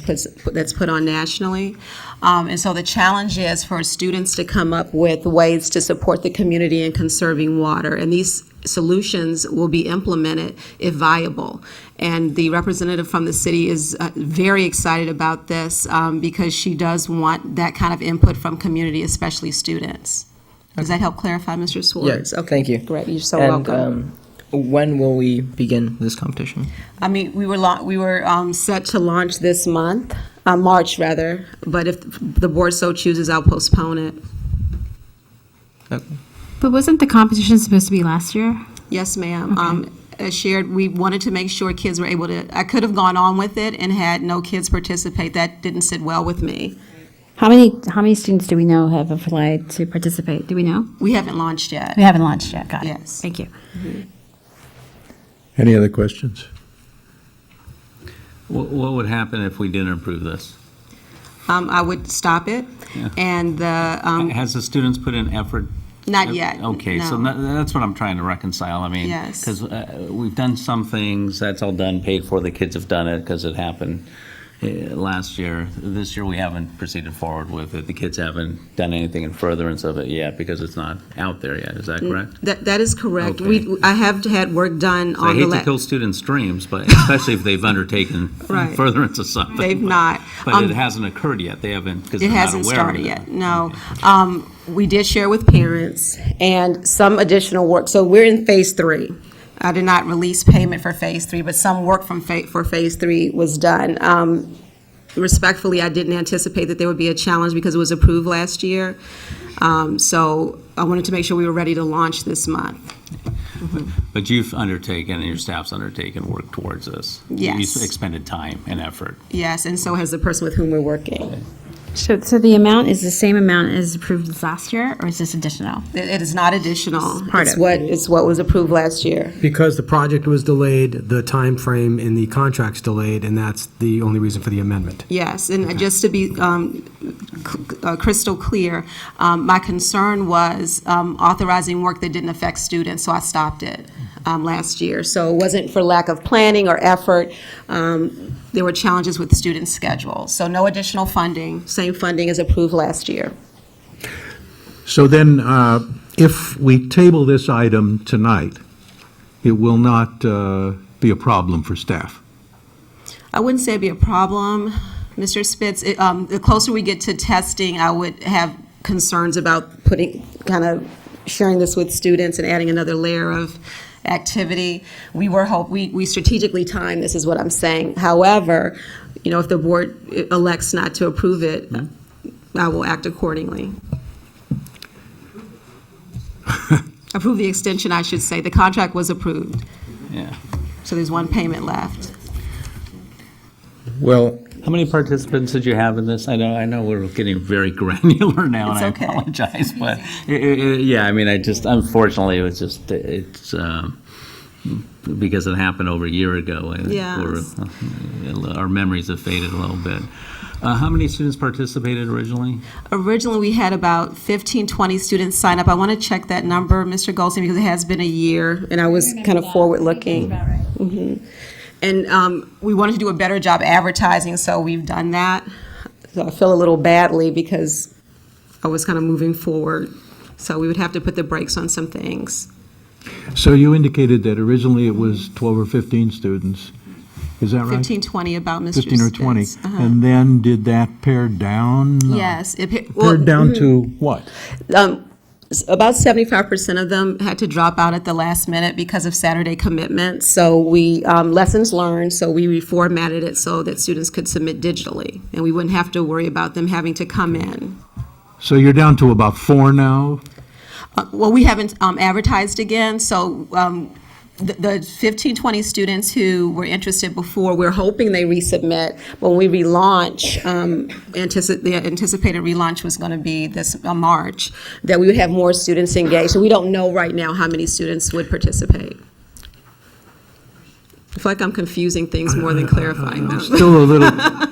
S15: put on nationally. And so the challenge is for students to come up with ways to support the community in conserving water. And these solutions will be implemented if viable. And the representative from the city is very excited about this because she does want that kind of input from community, especially students. Does that help clarify, Mr. Swartz?
S7: Yeah, thank you.
S15: Great, you're so welcome.
S7: When will we begin this competition?
S15: I mean, we were set to launch this month, March rather, but if the board so chooses, I'll postpone it.
S3: But wasn't the competition supposed to be last year?
S15: Yes, ma'am. As shared, we wanted to make sure kids were able to, I could have gone on with it and had no kids participate. That didn't sit well with me.
S3: How many students do we know have applied to participate? Do we know?
S15: We haven't launched yet.
S3: We haven't launched yet. Got it.
S15: Yes.
S3: Thank you.
S1: Any other questions?
S16: What would happen if we didn't approve this?
S15: I would stop it,
S16: Yeah.
S15: and
S16: Has the students put in effort?
S15: not yet.
S16: Okay, so
S15: no.
S16: that's what I'm trying to reconcile. I mean,
S15: Yes.
S16: because we've done some things, that's all done, paid for, the kids have done it because it happened last year. This year, we haven't proceeded forward with it. The kids haven't done anything in furtherance of it yet because it's not out there yet. Is that correct?
S15: That is correct.
S16: Okay.
S15: I have had work done
S16: So I
S15: on
S16: hate
S15: the
S16: to kill students' dreams, but especially if they've undertaken
S15: Right.
S16: furtherance of something.
S15: They've not.
S16: But it hasn't occurred yet. They haven't, because
S15: It
S16: they're not
S15: hasn't
S16: aware
S15: started
S16: of it.
S15: yet, no. We did share with parents and some additional work. So we're in phase 3. I did not release payment for phase 3, but some work for phase 3 was done. Respectfully, I didn't anticipate that there would be a challenge because it was approved last year. So I wanted to make sure we were ready to launch this month.
S16: But you've undertaken, and your staff's undertaken work towards this.
S15: Yes.
S16: You've expended time and effort.
S15: Yes, and so has the person with whom we're working.
S3: So the amount is the same amount as approved as last year, or is this additional?
S15: It is not additional.
S3: Part
S15: It's
S3: of
S15: it's what was approved last year.
S13: Because the project was delayed, the time frame in the contract's delayed, and that's the only reason for the amendment.
S15: Yes, and just to be crystal clear, my concern was authorizing work that didn't affect students, so I stopped it last year. So it wasn't for lack of planning or effort. There were challenges with student schedules. So no additional funding, same funding as approved last year.
S1: So then, if we table this item tonight, it will not be a problem for staff?
S15: I wouldn't say it'd be a problem, Mr. Spitz. The closer we get to testing, I would have concerns about sharing this with students and adding another layer of activity. We strategically timed this, is what I'm saying. However, if the board elects not to approve it, I will act accordingly. Approve the extension, I should say. The contract was approved.
S16: Yeah.
S15: So there's one payment left.
S1: Well,
S16: how many participants did you have in this? I know we're getting very granular now,
S15: It's
S16: and
S15: okay.
S16: I apologize, but yeah, I mean, unfortunately, it's because it happened over a year ago, and
S15: Yes.
S16: our memories have faded a little bit. How many students participated originally?
S15: Originally, we had about 15, 20 students sign up. I want to check that number, Mr. Goldstein, because it has been a year, and I was kind of forward-looking. Mhm. And we wanted to do a better job advertising, so we've done that. So I feel a little badly because I was kind of moving forward. So we would have to put the brakes on some things.
S1: so you indicated that originally it was 12 or 15 students. Is that right?
S15: 15, 20 about Mr.
S1: 15 or 20.
S15: Spitz. Uh-huh.
S1: And then did that pare down?
S15: Yes.
S1: Pared down to what?
S15: About 75% of them had to drop out at the last minute because of Saturday commitments. So we, lessons learned, so we reformatted it so that students could submit digitally, and we wouldn't have to worry about them having to come in.
S1: So you're down to about 4 now?
S15: Well, we haven't advertised again, so the 15, 20 students who were interested before, we're hoping they resubmit. When we relaunch, the anticipated relaunch was going to be this March, that we would have more students engaged. So we don't know right now how many students would participate. I feel like I'm confusing things more than clarifying them.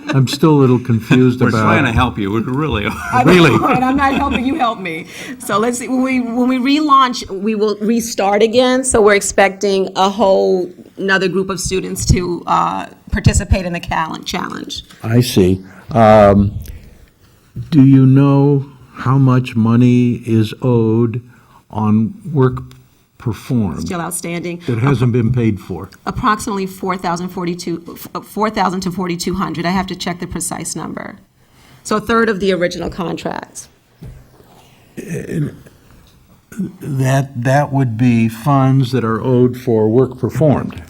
S1: I'm still a little confused
S16: We're
S1: about.
S16: trying to help you. We really are.
S1: Really?
S15: And I'm not helping you help me. So let's see, when we relaunch, we will restart again. So we're expecting another group of students to participate in the challenge.
S1: I see. Do you know how much money is owed on work performed
S15: Still outstanding.
S1: that hasn't been paid for?
S15: Approximately 4,000 to 4,200. I have to check the precise number. So a third of the original contracts.
S1: That would be funds that are owed for work performed.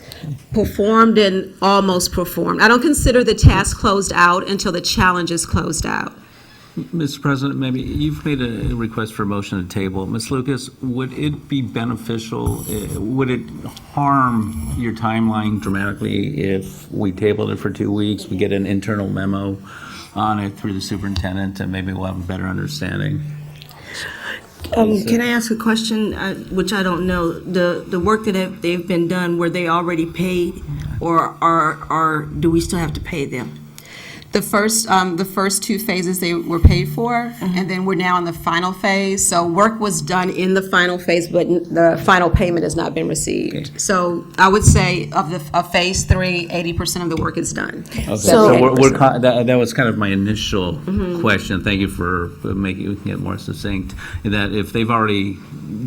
S15: Performed and almost performed. I don't consider the task closed out until the challenge is closed out.
S16: Mr. President, maybe you've made a request for a motion to table. Ms. Lucas, would it be beneficial, would it harm your timeline dramatically if we tabled it for 2 weeks, we get an internal memo on it through the superintendent, and maybe we'll have a better understanding?
S3: Can I ask a question, which I don't know? The work that they've been done, were they already paid, or do we still have to pay them?
S15: The first two phases they were paid for, and then we're now in the final phase. So work was done in the final phase, but the final payment has not been received.
S16: Okay.
S15: So I would say of phase 3, 80% of the work is done.
S16: Okay, so that was kind of my initial question. Thank you for making it more succinct. That if they've already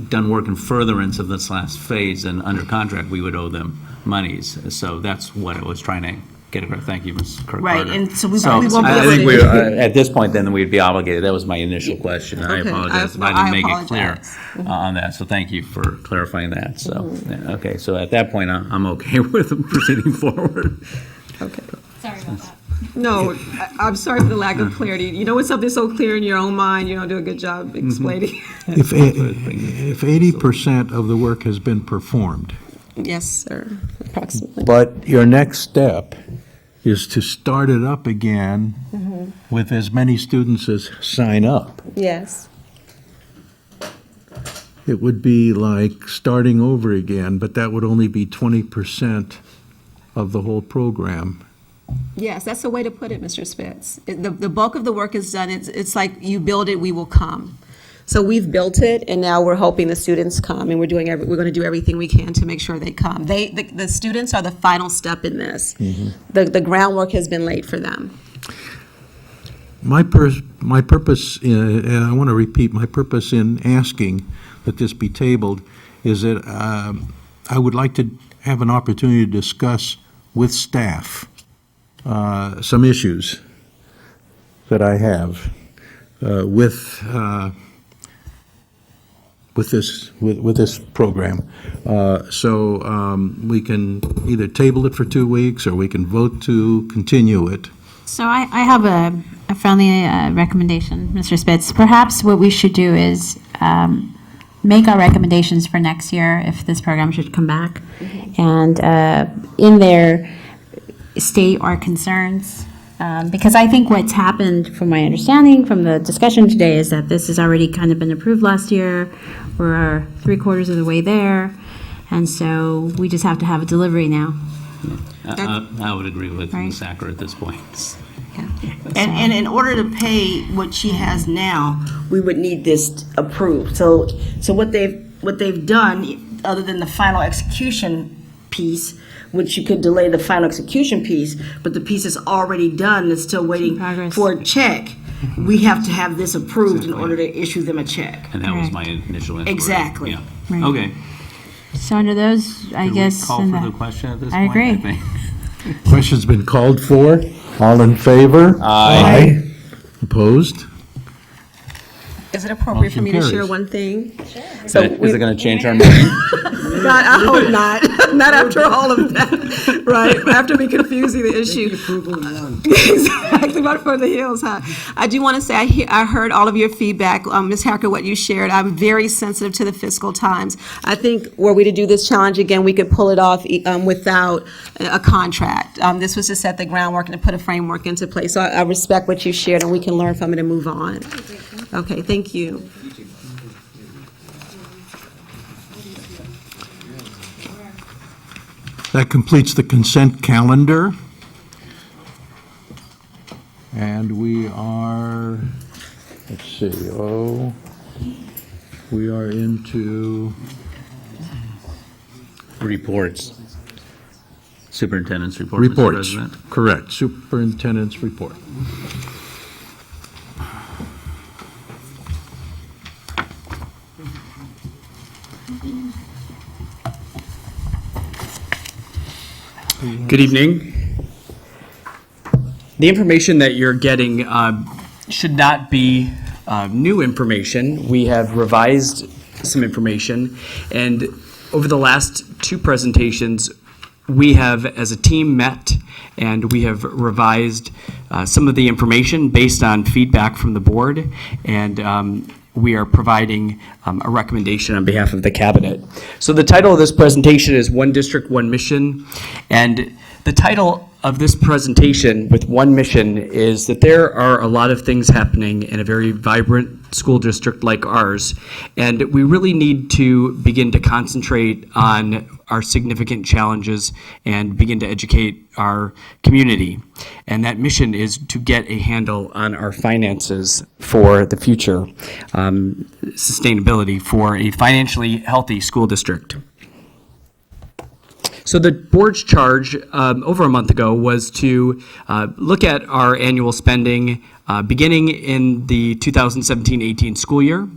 S16: done work in furtherance of this last phase and under contract, we would owe them monies. So that's what I was trying to get across. Thank you, Ms. Kirk.
S3: Right, and so we
S16: So
S3: won't be able
S16: I think
S3: to-
S16: at this point, then, we'd be obligated. That was my initial question. I
S15: Okay.
S16: apologize if I
S15: I
S16: didn't make it clear
S15: apologize.
S16: on that. So thank you for clarifying that. So, yeah, okay, so at that point, I'm okay with proceeding forward.
S15: Okay.
S17: Sorry about that.
S15: No, I'm sorry for the lack of clarity. You know when something's so clear in your own mind, you don't do a good job explaining.
S1: If 80% of the work has been performed,
S15: Yes, sir, approximately.
S1: but your next step is to start it up again with as many students as sign up.
S15: Yes.
S1: It would be like starting over again, but that would only be 20% of the whole program.
S15: Yes, that's the way to put it, Mr. Spitz. The bulk of the work is done. It's like you build it, we will come. So we've built it, and now we're hoping the students come, and we're going to do everything we can to make sure they come. The students are the final step in this. The groundwork has been laid for them.
S1: My purpose, and I want to repeat, my purpose in asking that this be tabled is that I would like to have an opportunity to discuss with staff some issues that I have with this program. So we can either table it for 2 weeks, or we can vote to continue it.
S17: So I have a friendly recommendation, Mr. Spitz. Perhaps what we should do is make our recommendations for next year if this program should come back, and in there state our concerns. Because I think what's happened, from my understanding from the discussion today, is that this has already kind of been approved last year. We're 3/4 of the way there, and so we just have to have a delivery now.
S16: I would agree with
S17: Right.
S16: Ms. Sacker at this point.
S3: And in order to pay what she has now, we would need this approved. So what they've done, other than the final execution piece, which you could delay the final execution piece, but the piece is already done, it's still waiting
S17: Progress.
S3: for a check. We have to have this approved in order to issue them a check.
S16: And that was
S17: Correct.
S16: my initial inquiry.
S3: Exactly.
S16: Yeah.
S17: Right.
S16: Okay.
S17: So under those, I
S16: Can we
S17: guess.
S16: call
S17: in
S16: for
S17: the-
S16: the question at this
S17: I
S16: point?
S17: agree.
S16: think.
S1: Question's been called for. All in favor?
S16: Aye.
S1: Opposed?
S15: Is it appropriate for
S1: Motion
S15: me to share
S1: carries.
S15: one thing?
S16: Is it going to change our meeting?
S15: God, I hope not. Not after all of that, right? After me confusing the issue. Exactly, right for the hills, huh? I do want to say, I heard all of your feedback, Ms. Hacker, what you shared. I'm very sensitive to the fiscal times. I think were we to do this challenge again, we could pull it off without a contract. This was to set the groundwork and to put a framework into place. So I respect what you shared, and we can learn from it and move on. Okay, thank you.
S1: That completes the consent calendar. And we are, let's see, we are into
S16: Reports. Superintendent's report, Mr.
S1: reports.
S16: President.
S1: Correct, superintendent's report.
S4: Good evening. The information that you're getting should not be new information. We have revised some information, and over the last two presentations, we have, as a team, met and we have revised some of the information based on feedback from the board, and we are providing a recommendation on behalf of the cabinet. So the title of this presentation is One District, One Mission, and the title of this presentation with one mission is that there are a lot of things happening in a very vibrant school district like ours, and we really need to begin to concentrate on our significant challenges and begin to educate our community. And that mission is to get a handle on our finances for the future, sustainability for a financially healthy school district. So the board's charge over a month ago was to look at our annual spending beginning in the 2017-18 school year.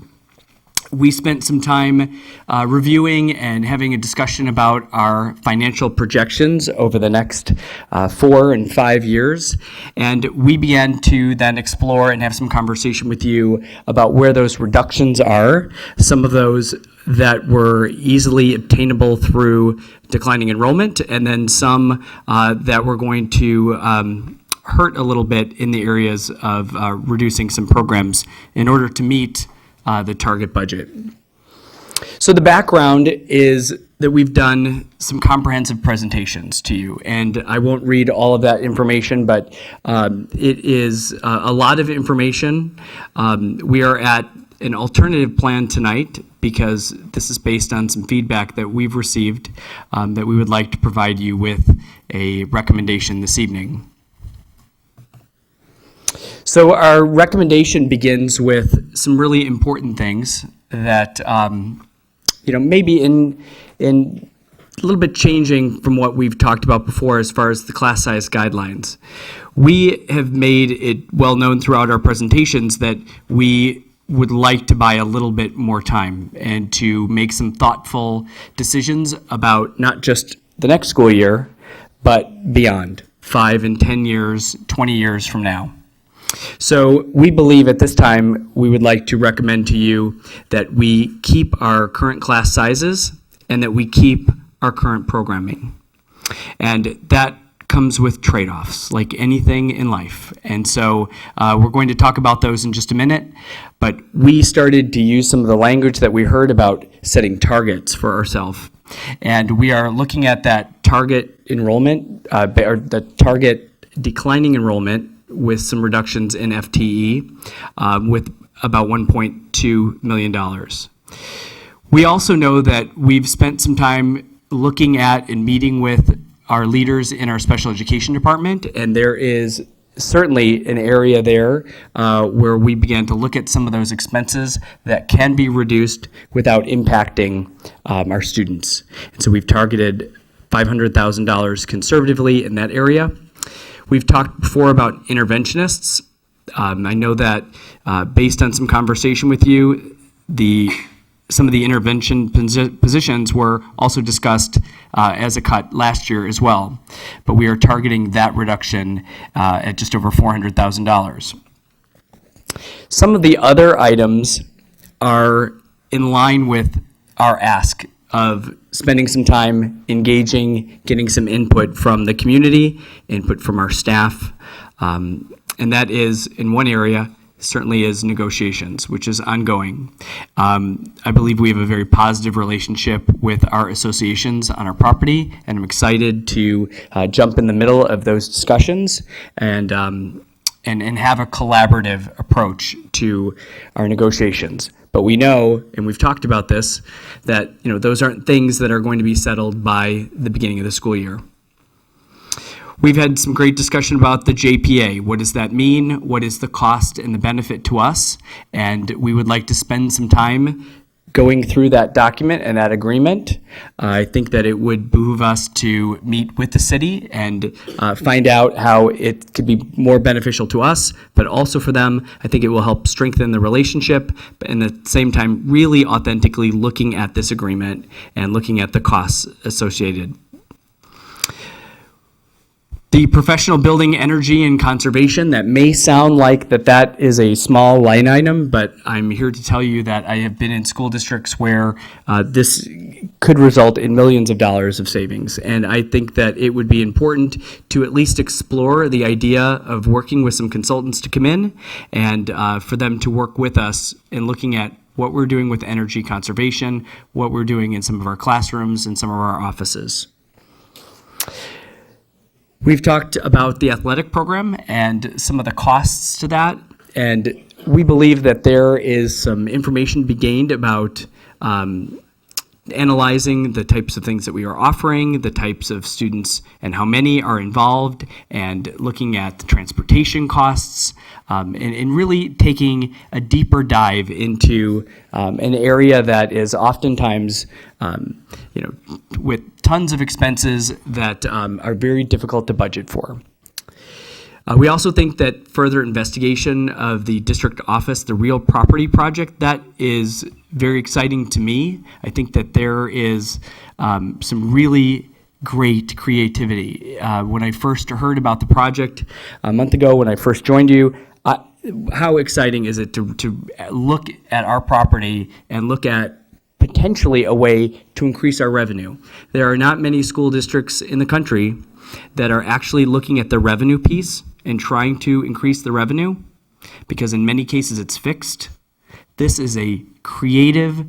S4: We spent some time reviewing and having a discussion about our financial projections over the next 4 and 5 years. And we began to then explore and have some conversation with you about where those reductions are, some of those that were easily obtainable through declining enrollment, and then some that were going to hurt a little bit in the areas of reducing some programs in order to meet the target budget. So the background is that we've done some comprehensive presentations to you, and I won't read all of that information, but it is a lot of information. We are at an alternative plan tonight because this is based on some feedback that we've received that we would like to provide you with a recommendation this evening. So our recommendation begins with some really important things that, maybe in a little bit changing from what we've talked about before as far as the class size guidelines. We have made it well known throughout our presentations that we would like to buy a little bit more time and to make some thoughtful decisions about not just the next school year, but beyond 5 and 10 years, 20 years from now. So we believe at this time we would like to recommend to you that we keep our current class sizes and that we keep our current programming. And that comes with trade-offs, like anything in life. And so we're going to talk about those in just a minute, but we started to use some of the language that we heard about setting targets for ourselves. And we are looking at that target enrollment, or the target declining enrollment with some reductions in FTE with about $1.2 million. We also know that we've spent some time looking at and meeting with our leaders in our special education department, and there is certainly an area there where we began to look at some of those expenses that can be reduced without impacting our students. And so we've targeted $500,000 conservatively in that area. We've talked before about interventionists. I know that based on some conversation with you, some of the intervention positions were also discussed as a cut last year as well. But we are targeting that reduction at just over $400,000. Some of the other items are in line with our ask of spending some time engaging, getting some input from the community, input from our staff, and that is, in one area, certainly is negotiations, which is ongoing. I believe we have a very positive relationship with our associations on our property, and I'm excited to jump in the middle of those discussions and have a collaborative approach to our negotiations. But we know, and we've talked about this, that those aren't things that are going to be settled by the beginning of the school year. We've had some great discussion about the JPA. What does that mean? What is the cost and the benefit to us? And we would like to spend some time going through that document and that agreement. I think that it would behoove us to meet with the city and find out how it could be more beneficial to us, but also for them. I think it will help strengthen the relationship, but at the same time, really authentically looking at this agreement and looking at the costs associated. The professional building, energy, and conservation, that may sound like that is a small line item, but I'm here to tell you that I have been in school districts where this could result in millions of dollars of savings. And I think that it would be important to at least explore the idea of working with some consultants to come in and for them to work with us in looking at what we're doing with energy conservation, what we're doing in some of our classrooms and some of our offices. We've talked about the athletic program and some of the costs to that, and we believe that there is some information to be gained about analyzing the types of things that we are offering, the types of students and how many are involved, and looking at the transportation costs, and really taking a deeper dive into an area that is oftentimes, with tons of expenses that are very difficult to budget for. We also think that further investigation of the district office, the real property project, that is very exciting to me. I think that there is some really great creativity. When I first heard about the project a month ago, when I first joined you, how exciting is it to look at our property and look at potentially a way to increase our revenue. There are not many school districts in the country that are actually looking at the revenue piece and trying to increase the revenue, because in many cases it's fixed. This is a creative,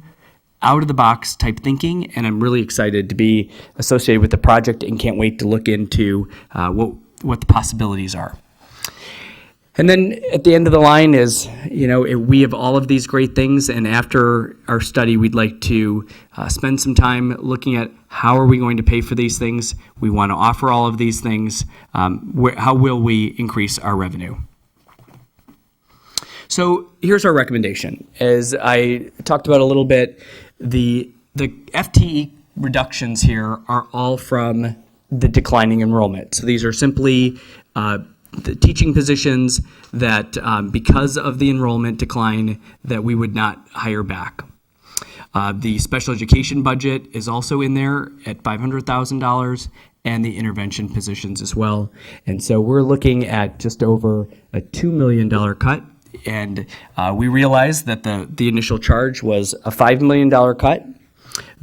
S4: out-of-the-box type thinking, and I'm really excited to be associated with the project and can't wait to look into what the possibilities are. And then at the end of the line is, we have all of these great things, and after our study, we'd like to spend some time looking at how are we going to pay for these things. We want to offer all of these things. How will we increase our revenue? So here's our recommendation. As I talked about a little bit, the FTE reductions here are all from the declining enrollment. So these are simply the teaching positions that because of the enrollment decline that we would not hire back. The special education budget is also in there at $500,000, and the intervention positions as well. And so we're looking at just over a $2 million cut. And we realized that the initial charge was a $5 million cut,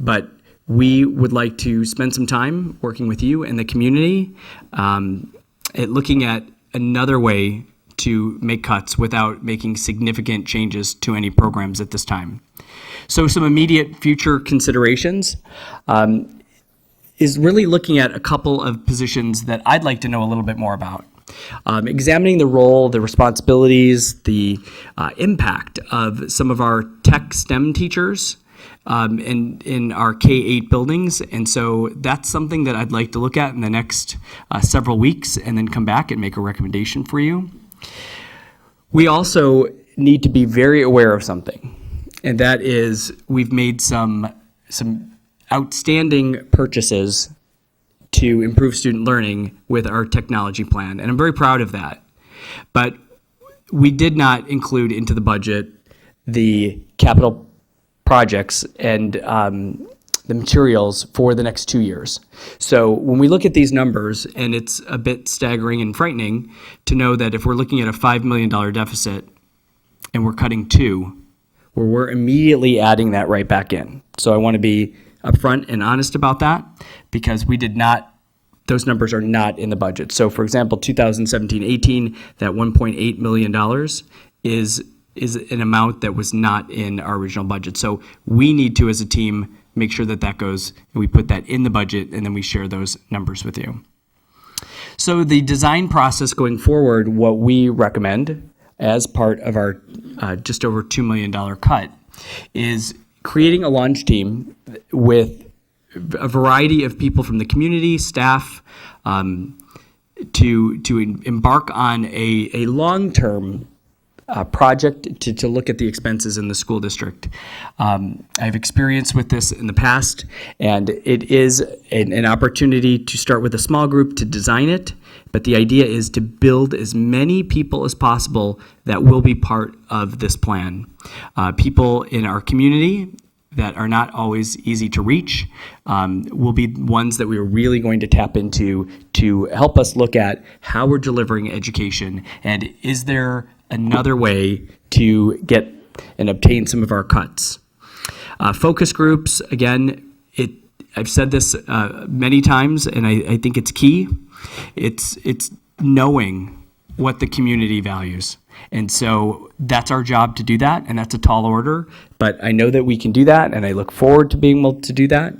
S4: but we would like to spend some time working with you and the community at looking at another way to make cuts without making significant changes to any programs at this time. So some immediate future considerations is really looking at a couple of positions that I'd like to know a little bit more about. Examining the role, the responsibilities, the impact of some of our tech STEM teachers in our K-8 buildings. And so that's something that I'd like to look at in the next several weeks and then come back and make a recommendation for you. We also need to be very aware of something, and that is we've made some outstanding purchases to improve student learning with our technology plan, and I'm very proud of that. But we did not include into the budget the capital projects and the materials for the next 2 years. So when we look at these numbers, and it's a bit staggering and frightening to know that if we're looking at a $5 million deficit and we're cutting $2 million, where we're immediately adding that right back in. So I want to be upfront and honest about that, because we did not, those numbers are not in the budget. So for example, 2017-18, that $1.8 million is an amount that was not in our original budget. So we need to, as a team, make sure that that goes, and we put that in the budget, and then we share those numbers with you. So the design process going forward, what we recommend as part of our just over $2 million cut is creating a launch team with a variety of people from the community, staff, to embark on a long-term project to look at the expenses in the school district. I have experience with this in the past, and it is an opportunity to start with a small group to design it, but the idea is to build as many people as possible that will be part of this plan. People in our community that are not always easy to reach will be ones that we are really going to tap into to help us look at how we're delivering education, and is there another way to get and obtain some of our cuts. Focus groups, again, I've said this many times, and I think it's key. It's knowing what the community values. And so that's our job to do that, and that's a tall order. But I know that we can do that, and I look forward to being able to do that.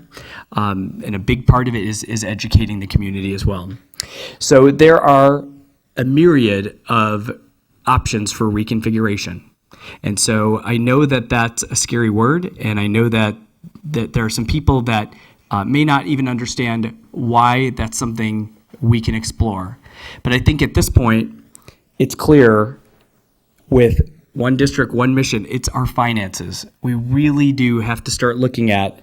S4: And a big part of it is educating the community as well. So there are a myriad of options for reconfiguration. And so I know that that's a scary word, and I know that there are some people that may not even understand why that's something we can explore. But I think at this point, it's clear with one district, one mission, it's our finances. We really do have to start looking at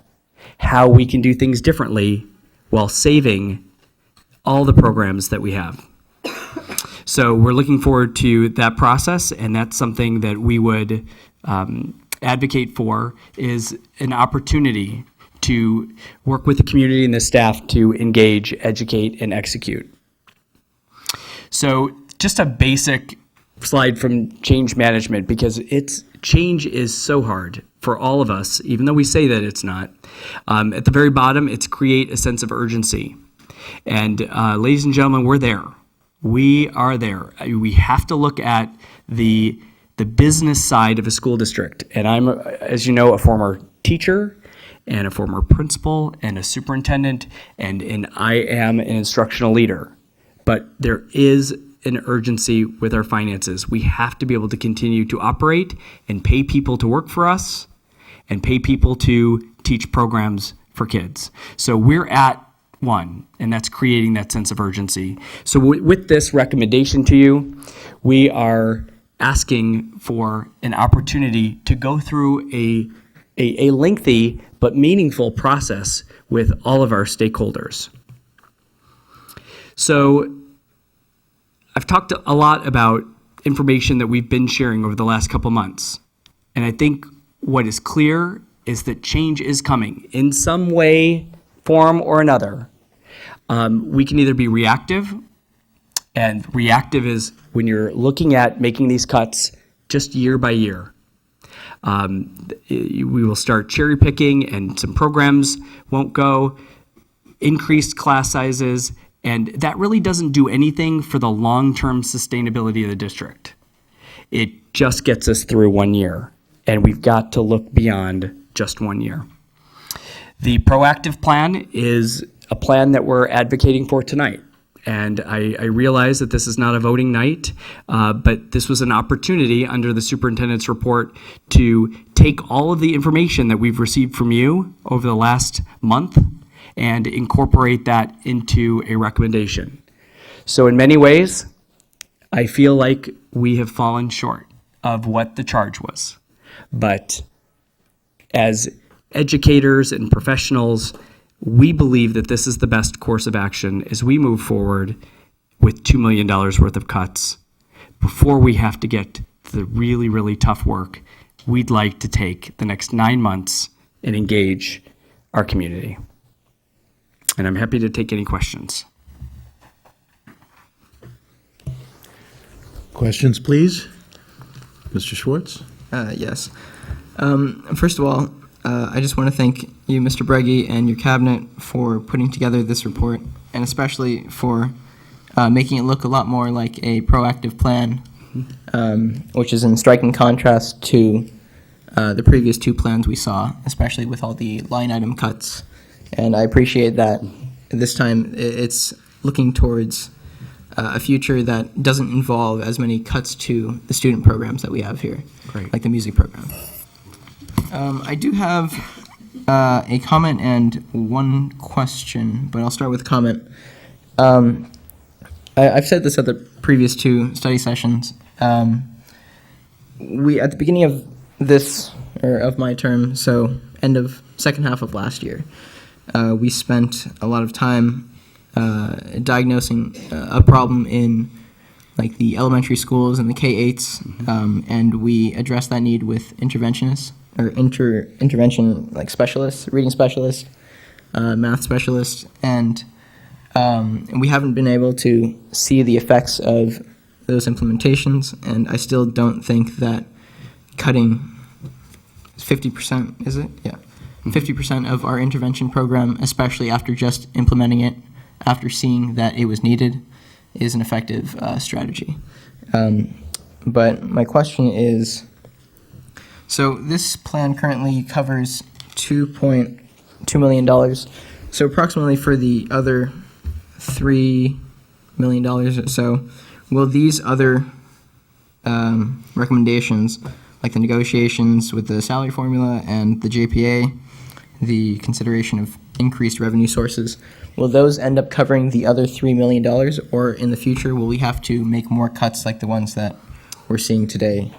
S4: how we can do things differently while saving all the programs that we have. So we're looking forward to that process, and that's something that we would advocate for, is an opportunity to work with the community and the staff to engage, educate, and execute. So just a basic slide from change management, because change is so hard for all of us, even though we say that it's not. At the very bottom, it's create a sense of urgency. And ladies and gentlemen, we're there. We are there. We have to look at the business side of a school district. And I'm, as you know, a former teacher and a former principal and a superintendent, and I am an instructional leader. But there is an urgency with our finances. We have to be able to continue to operate and pay people to work for us and pay people to teach programs for kids. So we're at one, and that's creating that sense of urgency. So with this recommendation to you, we are asking for an opportunity to go through a lengthy but meaningful process with all of our stakeholders. So I've talked a lot about information that we've been sharing over the last couple months. And I think what is clear is that change is coming in some way, form, or another. We can either be reactive, and reactive is when you're looking at making these cuts just year by year. We will start cherry picking, and some programs won't go, increased class sizes, and that really doesn't do anything for the long-term sustainability of the district. It just gets us through 1 year, and we've got to look beyond just 1 year. The proactive plan is a plan that we're advocating for tonight. And I realize that this is not a voting night, but this was an opportunity under the superintendent's report to take all of the information that we've received from you over the last month and incorporate that into a recommendation. So in many ways, I feel like we have fallen short of what the charge was. But as educators and professionals, we believe that this is the best course of action as we move forward with $2 million worth of cuts. Before we have to get to the really, really tough work, we'd like to take the next 9 months and engage our community. And I'm happy to take any questions.
S1: Questions, please? Mr. Schwartz?
S18: Yes. First of all, I just want to thank you, Mr. Breggy, and your cabinet for putting together this report, and especially for making it look a lot more like a proactive plan, which is in striking contrast to the previous two plans we saw, especially with all the line item cuts. And I appreciate that this time it's looking towards a future that doesn't involve as many cuts to the student programs that we have here, like the music program. I do have a comment and one question, but I'll start with a comment. I've said this at the previous two study sessions. We, at the beginning of this, or of my term, so end of second half of last year, we spent a lot of time diagnosing a problem in like the elementary schools and the K-8s, and we addressed that need with interventionists, or intervention like specialists, reading specialists, math specialists, and we haven't been able to see the effects of those implementations, and I still don't think that cutting 50%, is it? Yeah. 50% of our intervention program, especially after just implementing it, after seeing that it was needed, is an effective strategy. But my question is, so this plan currently covers $2.2 million. So approximately for the other $3 million or so, will these other recommendations, like the negotiations with the salary formula and the JPA, the consideration of increased revenue sources, will those end up covering the other $3 million, or in the future will we have to make more cuts like the ones that we're seeing today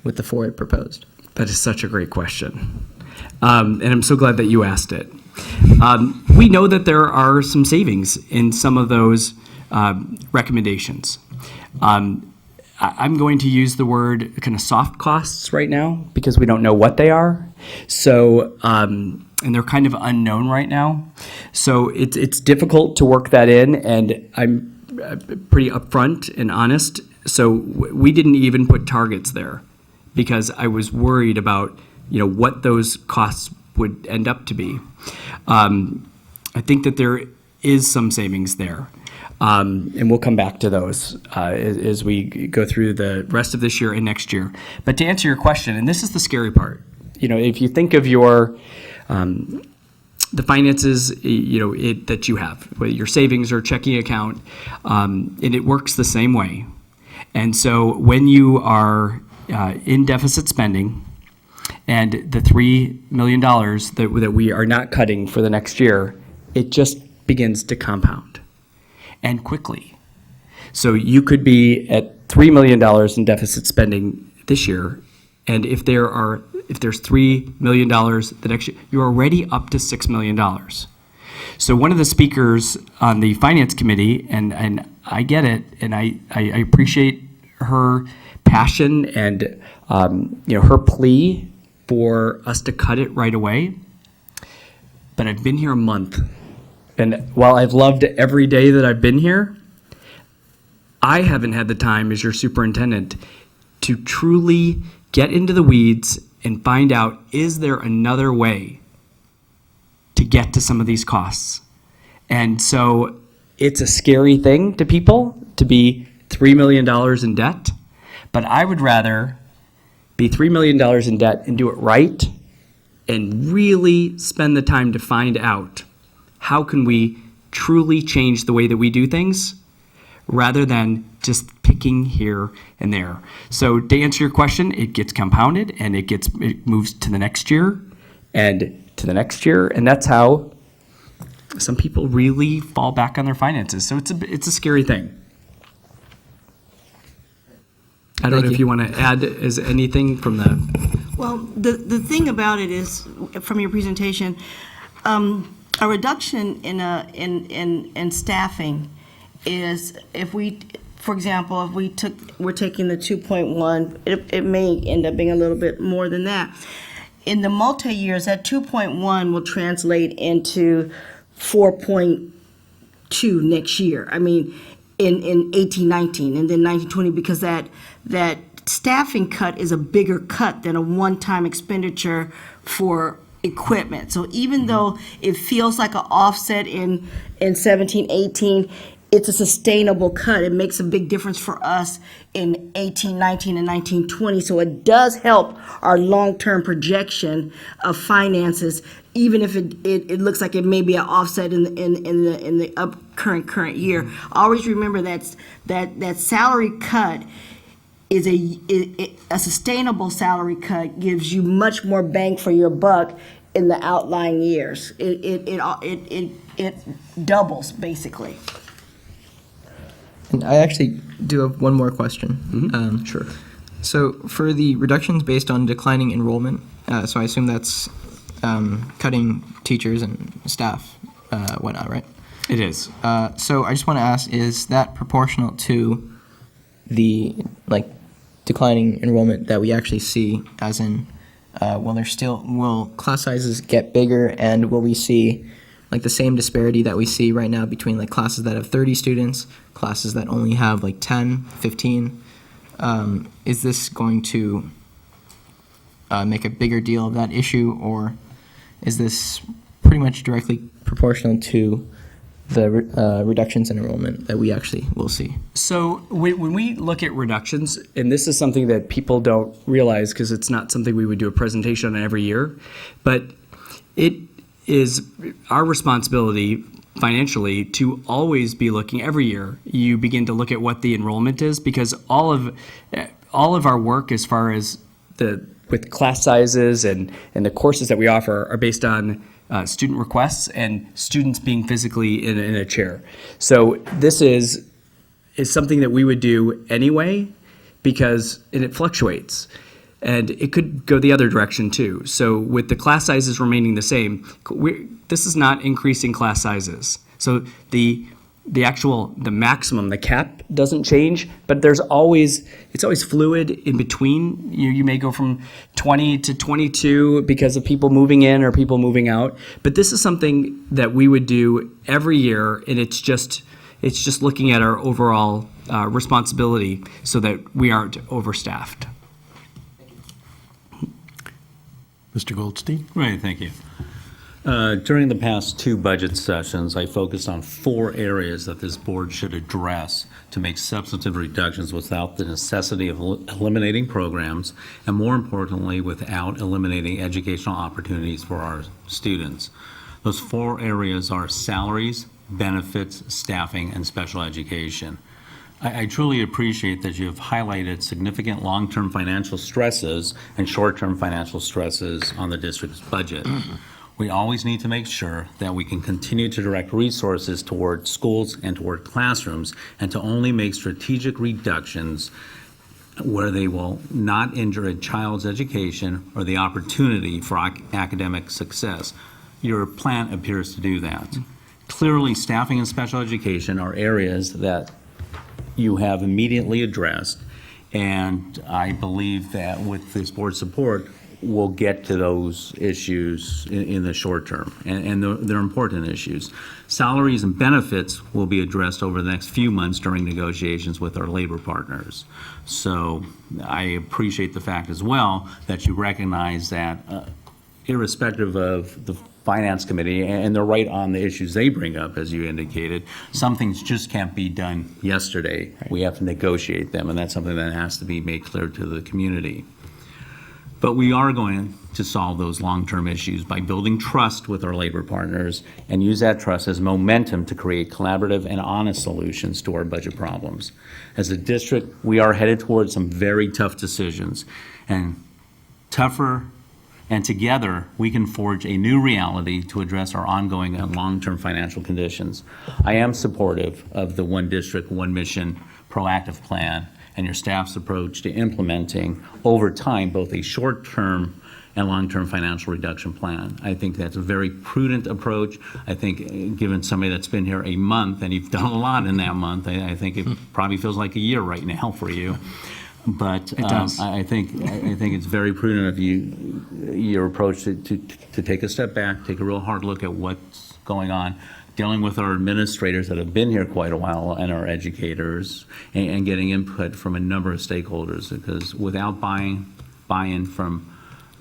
S18: with the four proposed?
S4: That is such a great question. And I'm so glad that you asked it. We know that there are some savings in some of those recommendations. I'm going to use the word kind of soft costs right now because we don't know what they are. So, and they're kind of unknown right now. So it's difficult to work that in, and I'm pretty upfront and honest. So we didn't even put targets there because I was worried about, what those costs would end up to be. I think that there is some savings there. And we'll come back to those as we go through the rest of this year and next year. But to answer your question, and this is the scary part, if you think of your the finances, that you have, whether your savings or checking account, and it works the same way. And so when you are in deficit spending, and the $3 million that we are not cutting for the next year, it just begins to compound. And quickly. So you could be at $3 million in deficit spending this year, and if there's $3 million the next year, you're already up to $6 million. So one of the speakers on the finance committee, and I get it, and I appreciate her passion and her plea for us to cut it right away. But I've been here a month. And while I've loved every day that I've been here, I haven't had the time as your superintendent to truly get into the weeds and find out, is there another way to get to some of these costs? And so it's a scary thing to people to be $3 million in debt, but I would rather be $3 million in debt and do it right and really spend the time to find out how can we truly change the way that we do things rather than just picking here and there. So to answer your question, it gets compounded and it moves to the next year and to the next year, and that's how some people really fall back on their finances. So it's a scary thing. I don't know if you want to add as anything from the...
S3: Well, the thing about it is, from your presentation, a reduction in staffing is, if we, for example, if we're taking the 2.1, it may end up being a little bit more than that. In the multi-years, that 2.1 will translate into 4.2 next year. I mean, in 18-19 and then 19-20, because that staffing cut is a bigger cut than a one-time expenditure for equipment. So even though it feels like an offset in 17-18, it's a sustainable cut. It makes a big difference for us in 18-19 and 19-20. So it does help our long-term projection of finances, even if it looks like it may be an offset in the current year. Always remember that salary cut is a sustainable salary cut gives you much more bang for your buck in the outlying years. It doubles basically.
S18: And I actually do have one more question.
S4: Mm-hmm. Sure.
S18: So for the reductions based on declining enrollment, so I assume that's cutting teachers and staff, whatnot, right?
S4: It is.
S18: So I just want to ask, is that proportional to the declining enrollment that we actually see, as in will class sizes get bigger, and will we see the same disparity that we see right now between classes that have 30 students, classes that only have 10, 15? Is this going to make a bigger deal of that issue, or is this pretty much directly proportional to the reductions in enrollment that we actually will see?
S4: So when we look at reductions, and this is something that people don't realize because it's not something we would do a presentation on every year, but it is our responsibility financially to always be looking every year. You begin to look at what the enrollment is, because all of our work as far as with class sizes and the courses that we offer are based on student requests and students being physically in a chair. So this is something that we would do anyway, because it fluctuates. And it could go the other direction too. So with the class sizes remaining the same, this is not increasing class sizes. So the maximum, the cap doesn't change, but it's always fluid in between. You may go from 20 to 22 because of people moving in or people moving out. But this is something that we would do every year, and it's just looking at our overall responsibility so that we aren't overstaffed.
S1: Mr. Goldstein?
S16: Right, thank you. During the past 2 budget sessions, I focused on 4 areas that this board should address to make substantive reductions without the necessity of eliminating programs, and more importantly, without eliminating educational opportunities for our students. Those 4 areas are salaries, benefits, staffing, and special education. I truly appreciate that you have highlighted significant long-term financial stresses and short-term financial stresses on the district's budget. We always need to make sure that we can continue to direct resources toward schools and toward classrooms, and to only make strategic reductions where they will not injure a child's education or the opportunity for academic success. Your plan appears to do that. Clearly, staffing and special education are areas that you have immediately addressed, and I believe that with this board's support, we'll get to those issues in the short term, and they're important issues. Salaries and benefits will be addressed over the next few months during negotiations with our labor partners. So I appreciate the fact as well that you recognize that irrespective of the Finance Committee, and they're right on the issues they bring up, as you indicated, some things just can't be done yesterday. Right. We have to negotiate them, and that's something that has to be made clear to the community. But we are going to solve those long-term issues by building trust with our labor partners and use that trust as momentum to create collaborative and honest solutions to our budget problems. As a district, we are headed towards some very tough decisions, and together we can forge a new reality to address our ongoing and long-term financial conditions. I am supportive of the One District, One Mission proactive plan and your staff's approach to implementing over time both a short-term and long-term financial reduction plan. I think that's a very prudent approach. I think given somebody that's been here a month, and you've done a lot in that month, I think it probably feels like a year right now for you. But I think it's very prudent of your approach to take a step back, take a real hard look at what's going on, dealing with our administrators that have been here quite a while and our educators, and getting input from a number of stakeholders, because without buy-in from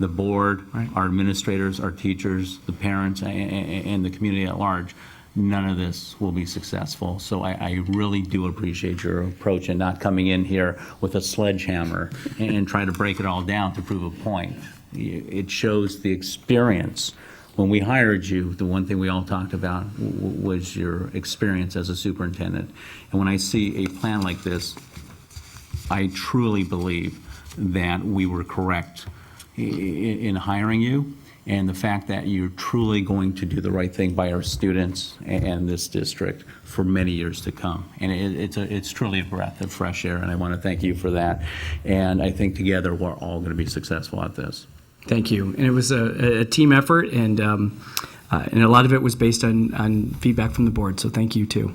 S16: the board, right, our administrators, our teachers, the parents, and the community at large, none of this will be successful. So I really do appreciate your approach and not coming in here with a sledgehammer and trying to break it all down to prove a point. It shows the experience. When we hired you, the one thing we all talked about was your experience as a superintendent. And when I see a plan like this, I truly believe that we were correct in hiring you, and the fact that you're truly going to do the right thing by our students and this district for many years to come. And it's truly a breath of fresh air, and I want to thank you for that. And I think together we're all going to be successful at this.
S4: Thank you. And it was a team effort, and a lot of it was based on feedback from the board, so thank you too.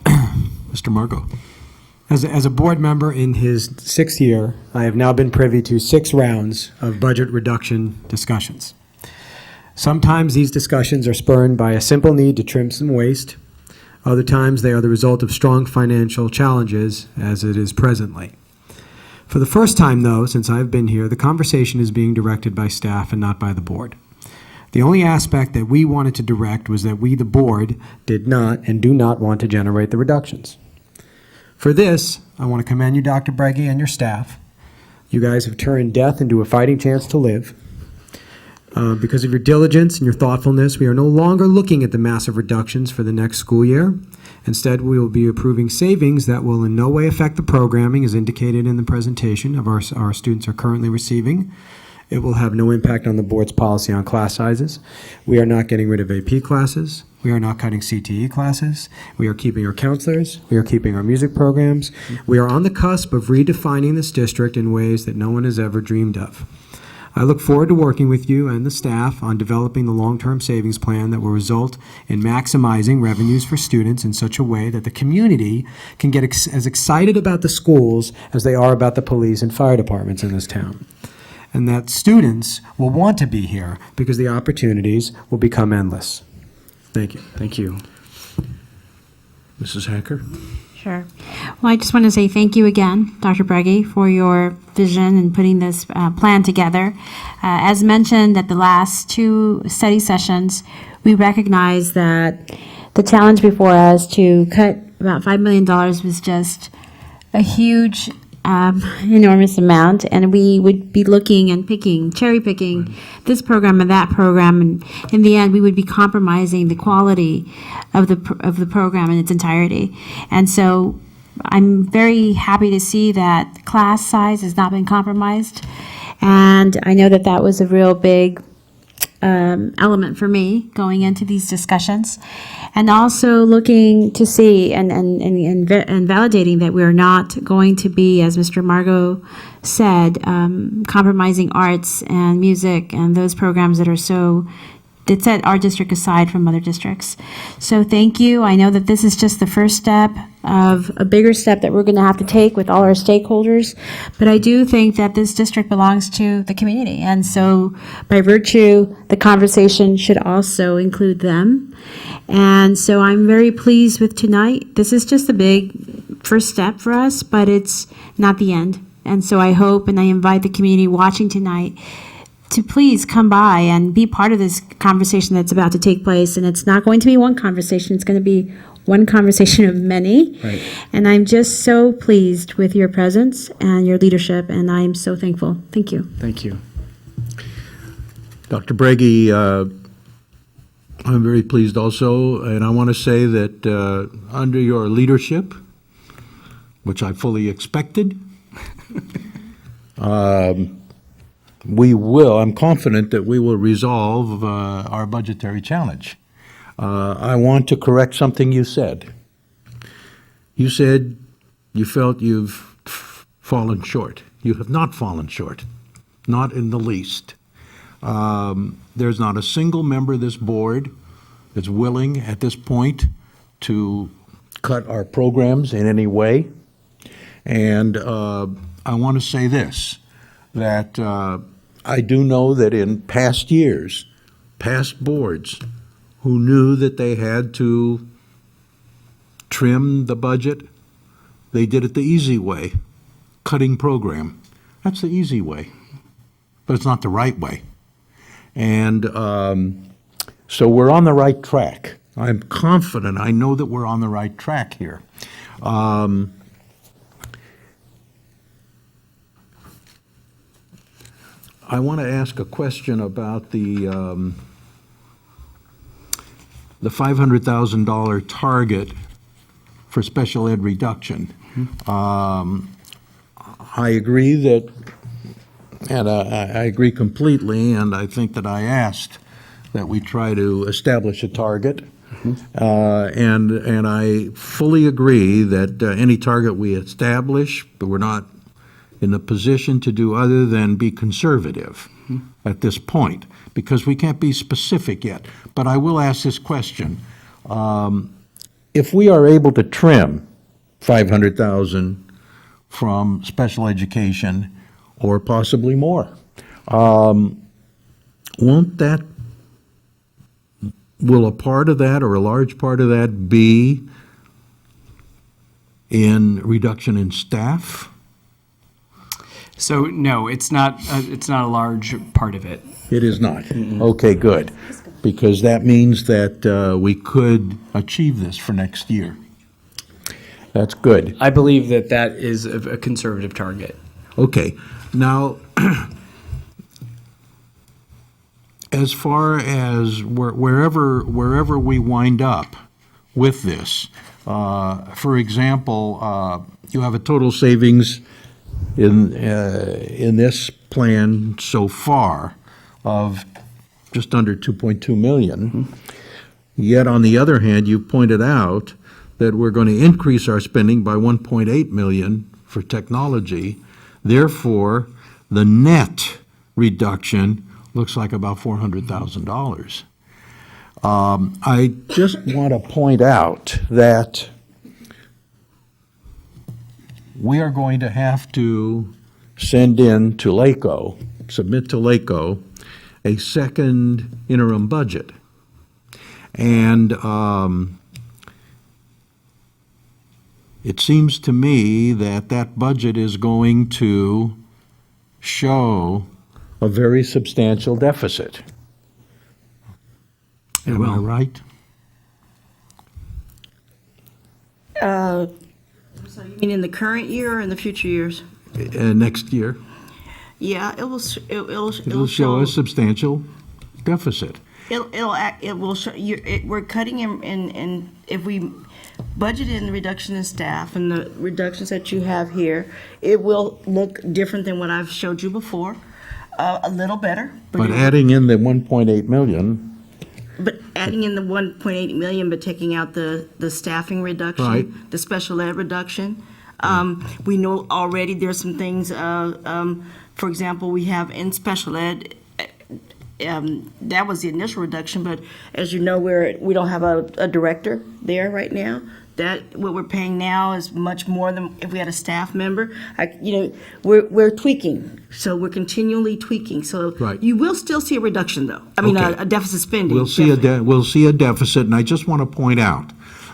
S13: Mr. Margot. As a board member in his 6th year, I have now been privy to 6 rounds of budget reduction discussions. Sometimes these discussions are spurred by a simple need to trim some waste. Other times they are the result of strong financial challenges, as it is presently. For the first time, though, since I've been here, the conversation is being directed by staff and not by the board. The only aspect that we wanted to direct was that we, the board, did not and do not want to generate the reductions. For this, I want to commend you, Dr. Breggy, and your staff. You guys have turned death into a fighting chance to live. Because of your diligence and your thoughtfulness, we are no longer looking at the massive reductions for the next school year. Instead, we will be approving savings that will in no way affect the programming as indicated in the presentation of our students are currently receiving. It will have no impact on the board's policy on class sizes. We are not getting rid of AP classes. We are not cutting CTE classes. We are keeping our counselors. We are keeping our music programs. We are on the cusp of redefining this district in ways that no one has ever dreamed of. I look forward to working with you and the staff on developing the long-term savings plan that will result in maximizing revenues for students in such a way that the community can get as excited about the schools as they are about the police and fire departments in this town. And that students will want to be here because the opportunities will become endless. Thank you.
S4: Thank you.
S1: Mrs. Hacker?
S17: Sure. Well, I just want to say thank you again, Dr. Breggy, for your vision and putting this plan together. As mentioned at the last two study sessions, we recognize that the challenge before us to cut about $5 million was just a huge, enormous amount, and we would be looking and cherry picking this program and that program, and in the end, we would be compromising the quality of the program in its entirety. And so I'm very happy to see that class size has not been compromised, and I know that that was a real big element for me going into these discussions, and also looking to see and validating that we're not going to be, as Mr. Margot said, compromising arts and music and those programs that are that set our district aside from other districts. So thank you. I know that this is just the first step of a bigger step that we're going to have to take with all our stakeholders, but I do think that this district belongs to the community, and so by virtue, the conversation should also include them. And so I'm very pleased with tonight. This is just a big first step for us, but it's not the end. And so I hope and I invite the community watching tonight to please come by and be part of this conversation that's about to take place. And it's not going to be one conversation, it's going to be one conversation of many.
S4: Right.
S17: And I'm just so pleased with your presence and your leadership, and I'm so thankful. Thank you.
S4: Thank you.
S1: Dr. Breggy, I'm very pleased also, and I want to say that under your leadership, which I fully expected, I'm confident that we will resolve our budgetary challenge. I want to correct something you said. You said you felt you've fallen short. You have not fallen short, not in the least. There's not a single member of this board that's willing at this point to cut our programs in any way. And I want to say this, that I do know that in past years, past boards who knew that they had to trim the budget, they did it the easy way, cutting program. That's the easy way, but it's not the right way. And so we're on the right track. I'm confident, I know that we're on the right track here. I want to ask a question about the $500,000 target for special ed reduction. I agree that, and I agree completely, and I think that I asked that we try to establish a target. And I fully agree that any target we establish, but we're not in a position to do other than be conservative at this point, because we can't be specific yet. But I will ask this question. If we are able to trim $500,000 from special education, or possibly more, will a part of that, or a large part of that, be in reduction in staff?
S4: So no, it's not a large part of it.
S1: It is not? Okay, good. Because that means that we could achieve this for next year. That's good.
S4: I believe that is a conservative target.
S1: Okay, now, as far as wherever we wind up with this, for example, you have a total savings in this plan so far of just under 2.2 million. Yet, on the other hand, you pointed out that we're going to increase our spending by 1.8 million for technology. Therefore, the net reduction looks like about $400,000. I just want to point out that we are going to have to send in to LACO, submit to LACO, a second interim budget. And it seems to me that that budget is going to show a very substantial deficit. Am I right?
S3: So you mean in the current year or in the future years?
S1: Next year,
S3: Yeah,
S1: it'll show a substantial deficit.
S3: It will show, we're cutting in, if we budget in the reduction in staff and the reductions that you have here, it will look different than what I've showed you before, a little better.
S1: But adding in the 1.8 million,
S3: But adding in the 1.8 million, but taking out the staffing reduction.
S1: Right.
S3: The special ed reduction. We know already there's some things, for example, we have in special ed, that was the initial reduction, but as you know, we don't have a director there right now. That, what we're paying now is much more than if we had a staff member. We're tweaking, so we're continually tweaking. So
S1: Right.
S3: you will still see a reduction, though. I mean,
S1: Okay.
S3: a deficit spending.
S1: we'll see a deficit, and I just want to point out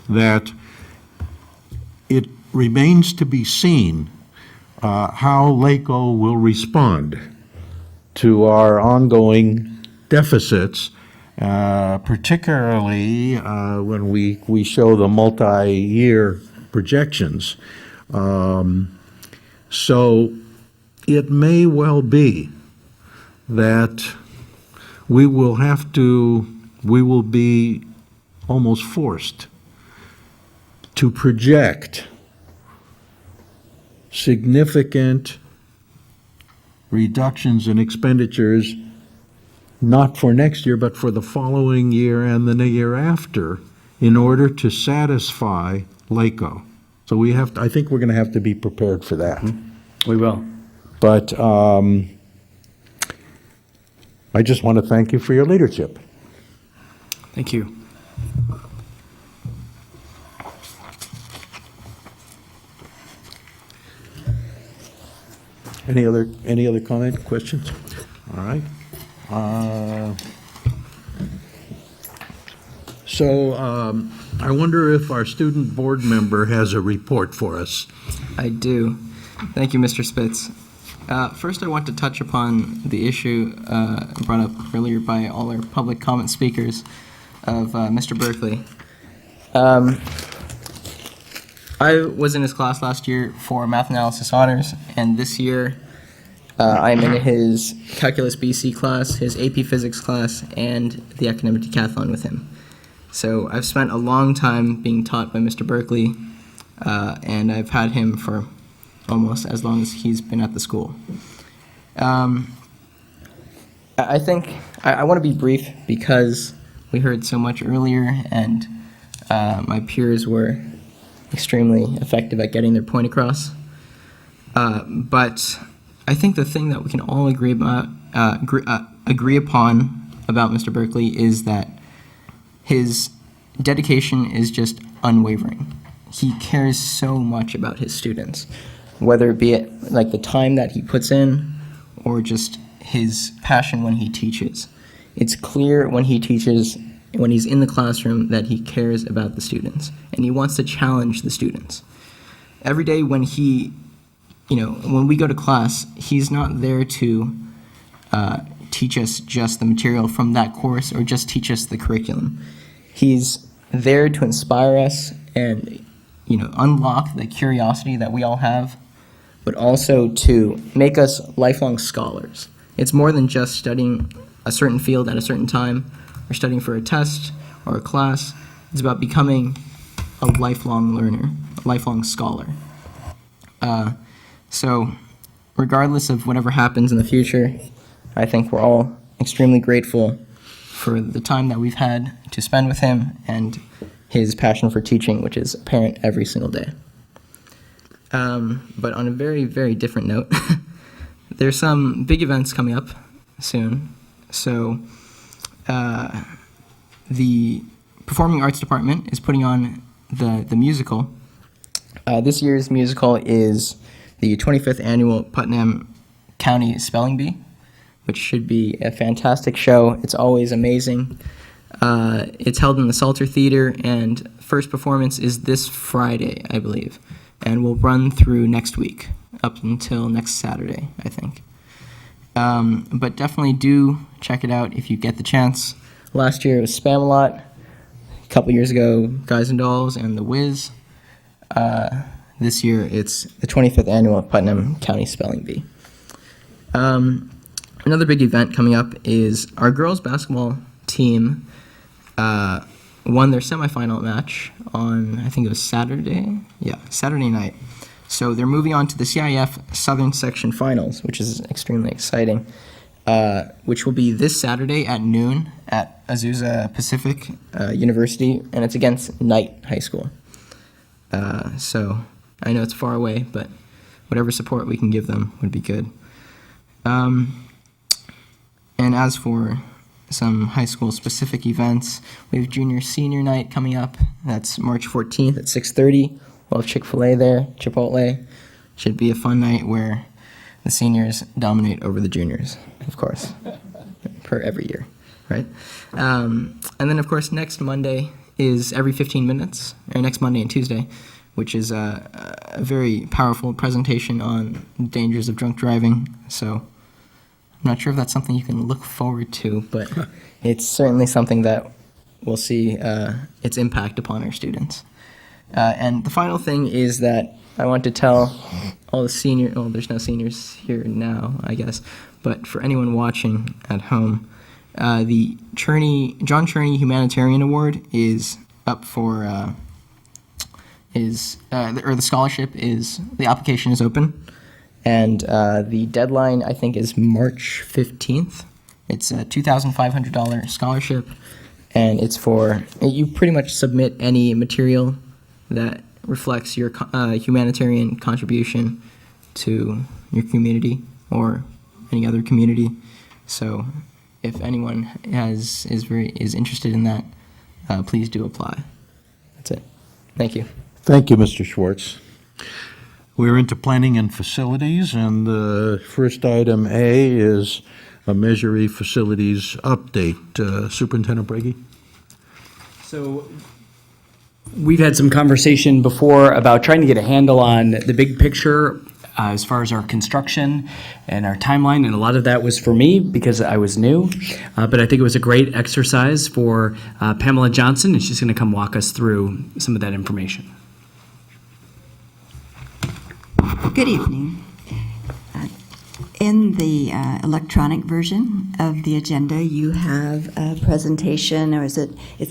S1: that it remains to be seen how LACO will respond to our ongoing deficits, particularly when we show the multi-year projections. So it may well be that we will be almost forced to project significant reductions in expenditures, not for next year, but for the following year and the year after, in order to satisfy LACO. So I think we're going to have to be prepared for that.
S4: We will.
S1: But I just want to thank you for your leadership.
S4: Thank you.
S1: Any other comment, questions? All right. So I wonder if our student board member has a report for us.
S18: I do. Thank you, Mr. Spitz. First, I want to touch upon the issue brought up earlier by all our public comment speakers of Mr. Berkeley. I was in his class last year for math analysis honors, and this year I'm in his calculus BC class, his AP physics class, and the academic decathlon with him. So I've spent a long time being taught by Mr. Berkeley, and I've had him for almost as long as he's been at the school. I think I want to be brief because we heard so much earlier, and my peers were extremely effective at getting their point across. But I think the thing that we can all agree upon about Mr. Berkeley is that his dedication is just unwavering. He cares so much about his students, whether it be like the time that he puts in or just his passion when he teaches. It's clear when he teaches, when he's in the classroom, that he cares about the students and he wants to challenge the students. Every day when he when we go to class, he's not there to teach us just the material from that course or just teach us the curriculum. He's there to inspire us and, unlock the curiosity that we all have, but also to make us lifelong scholars. It's more than just studying a certain field at a certain time or studying for a test or a class. It's about becoming a lifelong learner, a lifelong scholar. So regardless of whatever happens in the future, I think we're all extremely grateful for the time that we've had to spend with him and his passion for teaching, which is apparent every single day. But on a very, very different note, there's some big events coming up soon. So the Performing Arts Department is putting on the musical. This year's musical is the 25th Annual Putnam County Spelling Bee, which should be a fantastic show. It's always amazing. It's held in the Salter Theater, and first performance is this Friday, I believe, and will run through next week, up until next Saturday, I think. But definitely do check it out if you get the chance. Last year it was Spamalot. A couple years ago, Guys and Dolls and The Wiz. This year it's the 25th Annual Putnam County Spelling Bee. Another big event coming up is our girls basketball team won their semifinal match on, I think it was Saturday? Yeah, Saturday night. So they're moving on to the CIF Southern Section Finals, which is extremely exciting, which will be this Saturday at noon at Azusa Pacific University, and it's against Knight High School. So I know it's far away, but whatever support we can give them would be good. And as for some high school specific events, we have junior senior night coming up. That's March 14th at 6:30. We'll have Chick-fil-A there, Chipotle. Should be a fun night where the seniors dominate over the juniors, of course, per every year, right? And then, of course, next Monday is Every 15 Minutes, or next Monday and Tuesday, which is a very powerful presentation on dangers of drunk driving. So I'm not sure if that's something you can look forward to, but it's certainly something that we'll see its impact upon our students. And the final thing is that I want to tell all the there's no seniors here now, I guess, but for anyone watching at home, the John Cherney Humanitarian Award is up for, the scholarship the application is open, and the deadline, I think, is March 15th. It's a $2,500 scholarship, and it's you pretty much submit any material that reflects your humanitarian contribution to your community or any other community. So if anyone is interested in that, please do apply. That's it. Thank you.
S1: Thank you, Mr. Schwartz. We're into planning and facilities, and the first item A is a Measure E facilities update. Superintendent Brady?
S4: So we've had some conversation before about trying to get a handle on the big picture as far as our construction and our timeline, and a lot of that was for me because I was new, but I think it was a great exercise for Pamela Johnson, and she's going to come walk us through some of that information.
S3: Good evening. In the electronic version of the agenda, you have a presentation, or it's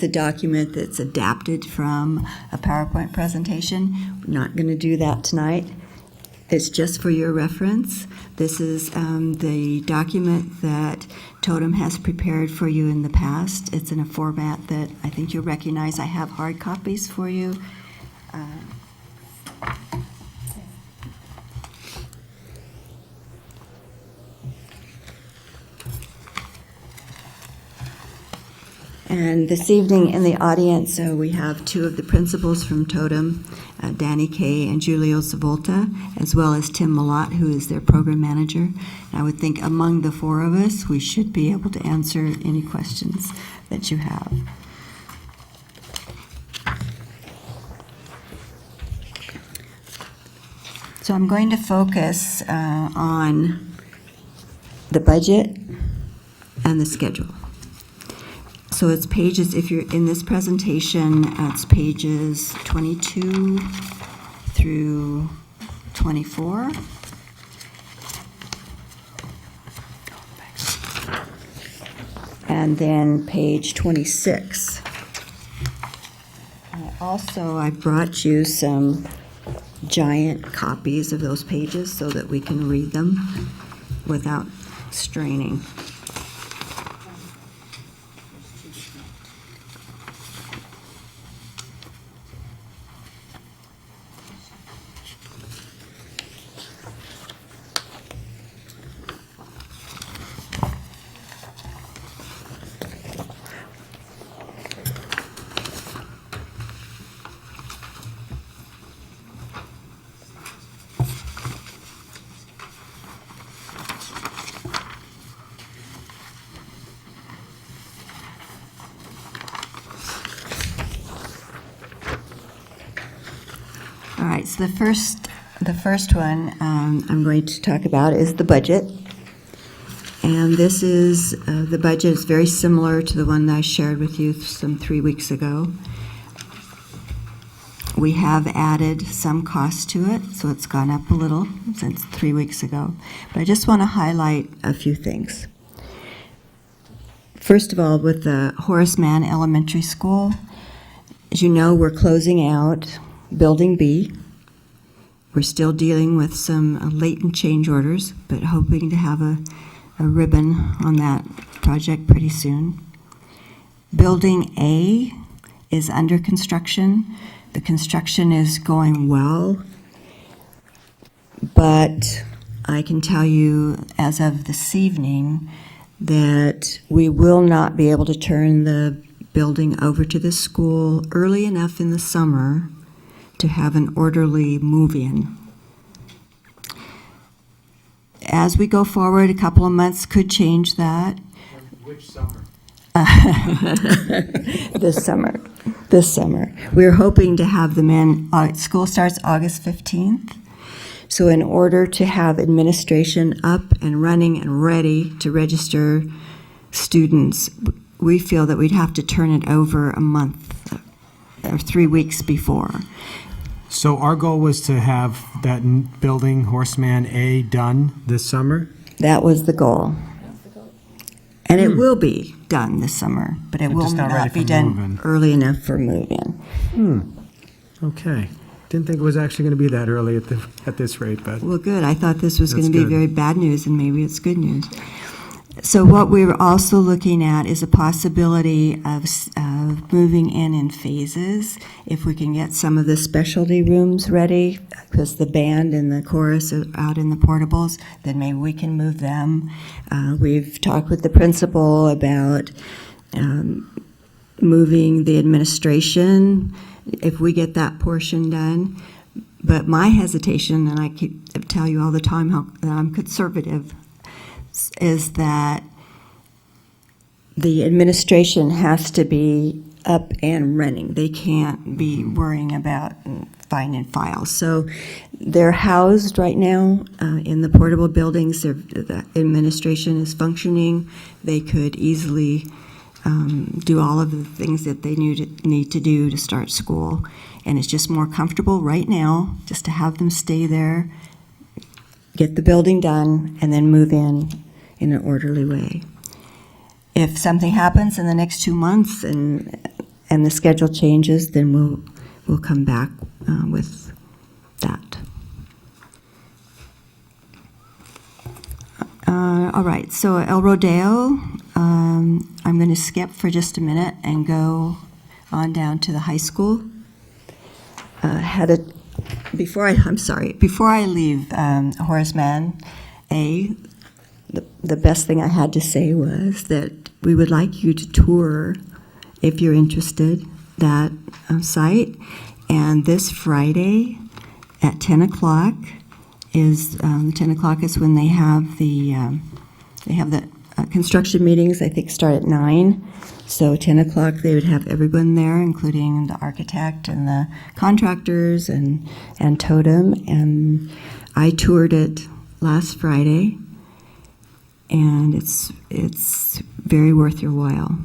S3: a document that's adapted from a PowerPoint presentation. We're not going to do that tonight. It's just for your reference. This is the document that Totem has prepared for you in the past. It's in a format that I think you'll recognize. I have hard copies for you. And this evening in the audience, we have two of the principals from Totem, Danny Kay and Julio Zavolta, as well as Tim Malott, who is their program manager. And I would think among the four of us, we should be able to answer any questions that you have. So I'm going to focus on the budget and the schedule. So it's pages, if you're in this presentation, it's pages 22 through 24. And then page 26. Also, I brought you some giant copies of those pages so that we can read them without straining. All right, so the first one I'm going to talk about is the budget. And this is, the budget is very similar to the one that I shared with you some 3 weeks ago. We have added some cost to it, so it's gone up a little since 3 weeks ago. But I just want to highlight a few things. First of all, with the Horace Mann Elementary School, as you know, we're closing out Building B. We're still dealing with some latent change orders, but hoping to have a ribbon on that project pretty soon. Building A is under construction. The construction is going well, but I can tell you as of this evening that we will not be able to turn the building over to the school early enough in the summer to have an orderly move-in. As we go forward, a couple of months could change that.
S2: Which summer?
S3: This summer. This summer. We're hoping to have them in, school starts August 15th. So in order to have administration up and running and ready to register students, we feel that we'd have to turn it over a month or 3 weeks before.
S13: So our goal was to have that building, Horseman A, done this summer?
S3: That was the goal. And it will be done this summer, but it will
S13: just not ready
S3: not be
S13: for
S3: done
S13: move-in.
S3: early enough for move-in.
S13: Okay. Didn't think it was actually going to be that early at this rate, but
S3: Well, good. I thought this was going to
S13: That's
S3: be
S13: good.
S3: very bad news, and maybe it's good news. So what we're also looking at is a possibility of moving in phases. If we can get some of the specialty rooms ready, because the band and the chorus are out in the portables, then maybe we can move them. We've talked with the principal about moving the administration, if we get that portion done. But my hesitation, and I tell you all the time how that I'm conservative, is that the administration has to be up and running. They can't be worrying about finding files. So they're housed right now in the portable buildings. The administration is functioning. They could easily do all of the things that they need to do to start school. And it's just more comfortable right now just to have them stay there, get the building done, and then move in an orderly way. If something happens in the next 2 months and the schedule changes, then we'll come back with that. All right, so El Rodeo, I'm going to skip for just a minute and go on down to the high school. Before I leave Horace Mann A, the best thing I had to say was that we would like you to tour, if you're interested, that site. And this Friday at 10 o'clock is 10 o'clock is when they have the
S19: construction meetings, I think, start at 9. So 10 o'clock, they would have everyone there, including the architect and the contractors and Totem. And I toured it last Friday, and it's very worth your while.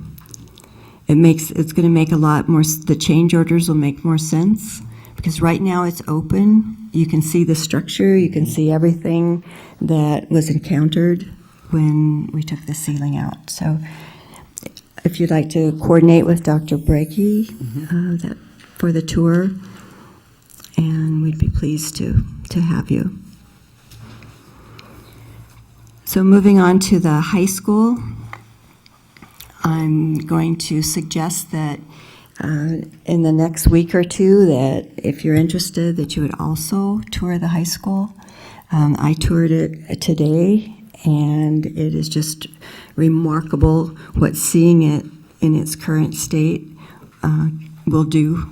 S19: It's going to make a lot more, the change orders will make more sense, because right now it's open. You can see the structure, you can see everything that was encountered when we took the ceiling out. So if you'd like to coordinate with Dr. Breggy for the tour, and we'd be pleased to have you. So moving on to the high school, I'm going to suggest that in the next week or two, that if you're interested, that you would also tour the high school. I toured it today, and it is just remarkable what seeing it in its current state will do.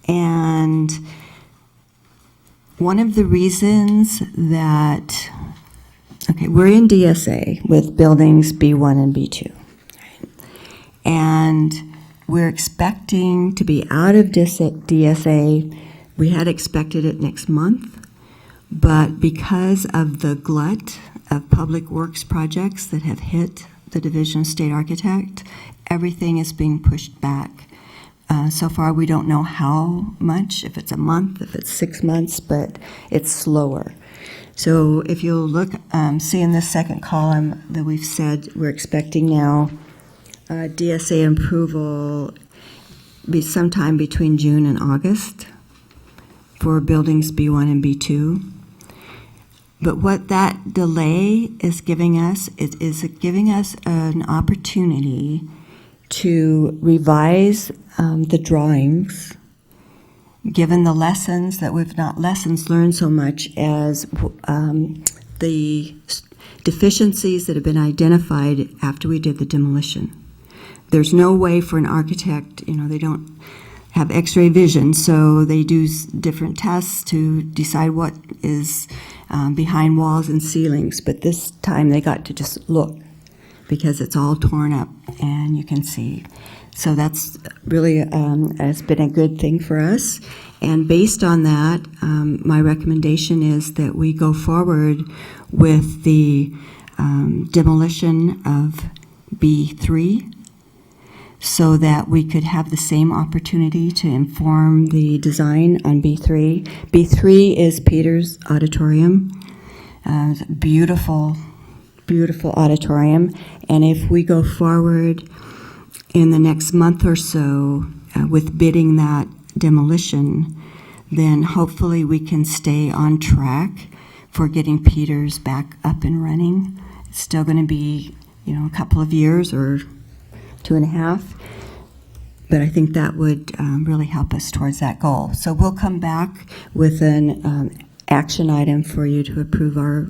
S19: And one of the reasons that, we're in DSA with buildings B1 and B2. Right? And we're expecting to be out of DSA. We had expected it next month, but because of the glut of public works projects that have hit the Division of State Architect, everything is being pushed back. So far, we don't know how much, if it's a month, if it's 6 months, but it's slower. So if you'll look, see in this second column that we've said we're expecting now DSA approval be sometime between June and August for buildings B1 and B2. But what that delay is giving us is giving us an opportunity to revise the drawings, given the lessons that we've not lessons learned so much as the deficiencies that have been identified after we did the demolition. There's no way for an architect, they don't have x-ray vision, so they do different tests to decide what is behind walls and ceilings. But this time they got to just look, because it's all torn up and you can see. So that's really has been a good thing for us. And based on that, my recommendation is that we go forward with the demolition of B3, so that we could have the same opportunity to inform the design on B3. B3 is Peter's Auditorium. Beautiful, beautiful auditorium. And if we go forward in the next month or so with bidding that demolition, then hopefully we can stay on track for getting Peter's back up and running. It's still going to be, a couple of years or 2.5, but I think that would really help us towards that goal. So we'll come back with an action item for you to approve our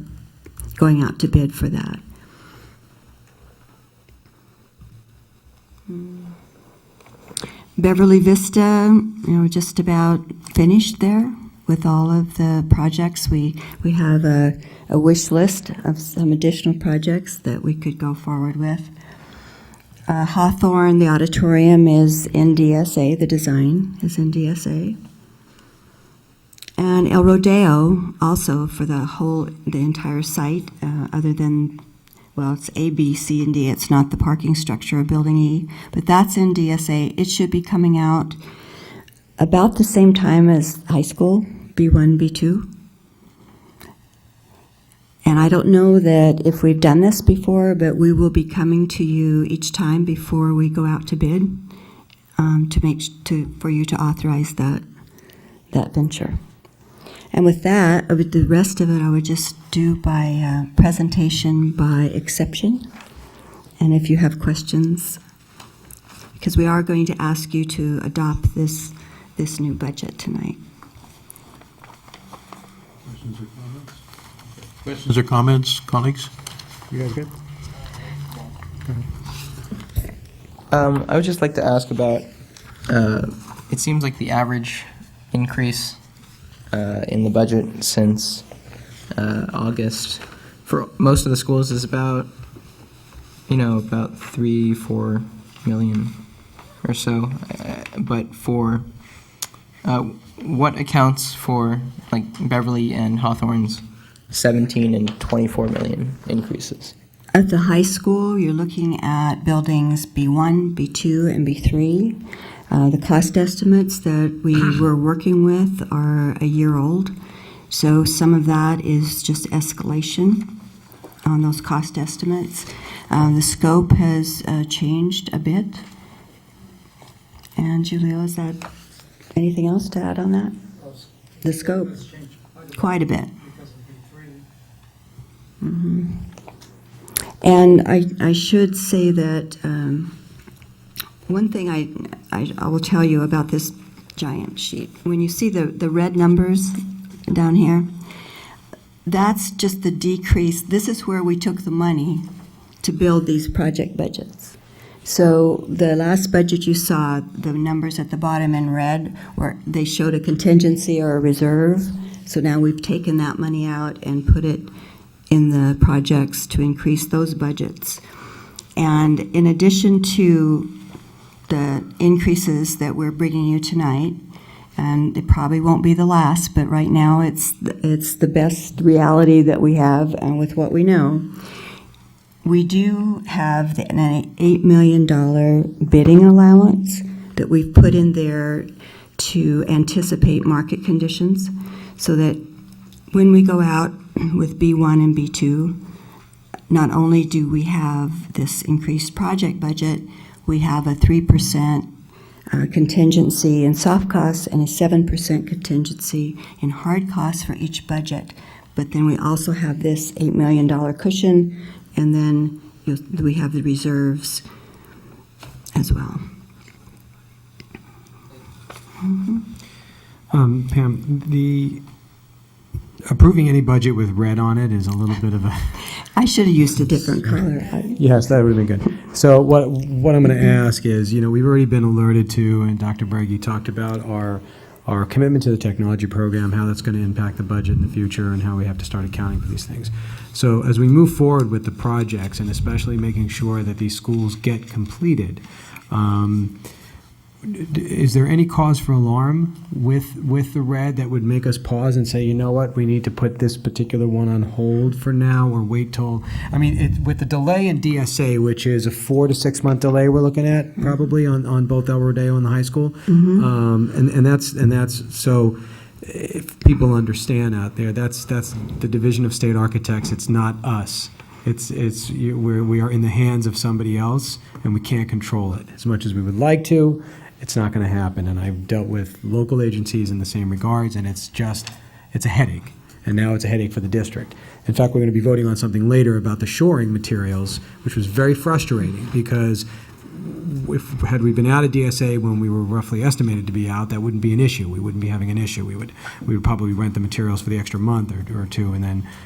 S19: going out to bid for that. Beverly Vista, just about finished there with all of the projects. We have a wish list of some additional projects that we could go forward with. Hawthorne, the auditorium is in DSA, the design is in DSA. And El Rodeo, also for the entire site, other than, it's A, B, C, and D. It's not the parking structure of Building E, but that's in DSA. It should be coming out about the same time as high school, B1, B2. And I don't know that if we've done this before, but we will be coming to you each time before we go out to bid for you to authorize that venture. And with that, the rest of it I would just do by presentation by exception. And if you have questions, because we are going to ask you to adopt this new budget tonight.
S1: Questions or comments? Questions or comments, colleagues?
S13: You guys good?
S18: I would just like to ask about, it seems like the average increase in the budget since August for most of the schools is about about 3-4 million or so. But for what accounts for like Beverly and Hawthorne's 17 and 24 million increases?
S19: At the high school, you're looking at buildings B1, B2, and B3. The cost estimates that we were working with are a year old, so some of that is just escalation on those cost estimates. The scope has changed a bit. And Julio, is that anything else to add on that? The scope, quite a bit. Mm-hmm. And I should say that one thing I will tell you about this giant sheet. When you see the red numbers down here, that's just the decrease. This is where we took the money to build these project budgets. So the last budget you saw, the numbers at the bottom in red, where they showed a contingency or a reserve. So now we've taken that money out and put it in the projects to increase those budgets. And in addition to the increases that we're bringing you tonight, and it probably won't be the last, but right now it's the best reality that we have with what we know. We do have an $8 million bidding allowance that we've put in there to anticipate market conditions, so that when we go out with B1 and B2, not only do we have this increased project budget, we have a 3% contingency in soft costs and a 7% contingency in hard costs for each budget. But then we also have this $8 million cushion, and then we have the reserves as well. Mm-hmm.
S13: Pam, the approving any budget with red on it is a little bit of a...
S19: I should have used a different color.
S13: Yes, that would have been good. So what I'm going to ask is, we've already been alerted to, and Dr. Breggy talked about our commitment to the technology program, how that's going to impact the budget in the future, and how we have to start accounting for these things. So as we move forward with the projects, and especially making sure that these schools get completed, is there any cause for alarm with the red that would make us pause and say, you know what, we need to put this particular one on hold for now, or wait till, with the delay in DSA, which is a 4 to 6 month delay we're looking at probably on both El Rodeo and the high school. Mm-hmm. And that's so if people understand out there, that's the Division of State Architects. It's not us. We are in the hands of somebody else, and we can't control it as much as we would like to. It's not going to happen, and I've dealt with local agencies in the same regards, and it's a headache, and now it's a headache for the district. In fact, we're going to be voting on something later about the shoring materials, which was very frustrating, because had we been out of DSA when we were roughly estimated to be out, that wouldn't be an issue. We wouldn't be having an issue. We would probably rent the materials for the extra month or two,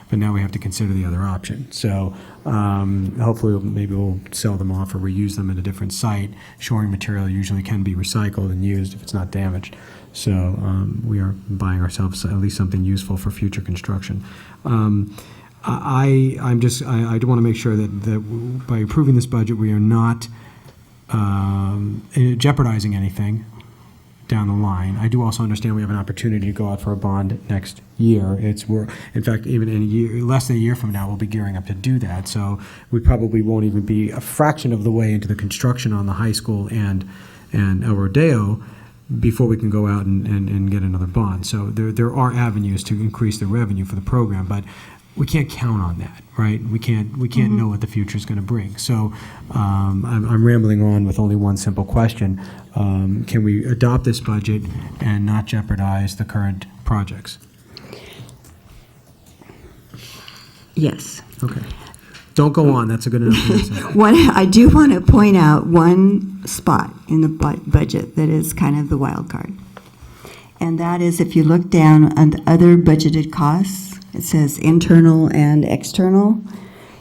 S13: but now we have to consider the other option. So hopefully maybe we'll sell them off or reuse them at a different site. Shoring material usually can be recycled and used if it's not damaged. So we are buying ourselves at least something useful for future construction. I do want to make sure that by approving this budget, we are not jeopardizing anything down the line. I do also understand we have an opportunity to go out for a bond next year. In fact, even in a year, less than a year from now, we'll be gearing up to do that. So we probably won't even be a fraction of the way into the construction on the high school and El Rodeo before we can go out and get another bond. So there are avenues to increase the revenue for the program, but we can't count on that, right? We can't mm-hmm. know what the future is going to bring. So I'm rambling on with only one simple question. Can we adopt this budget and not jeopardize the current projects?
S19: Yes.
S13: Okay. Don't go on. That's a good enough answer.
S19: I do want to point out one spot in the budget that is kind of the wild card. And that is, if you look down on the other budgeted costs, it says internal and external,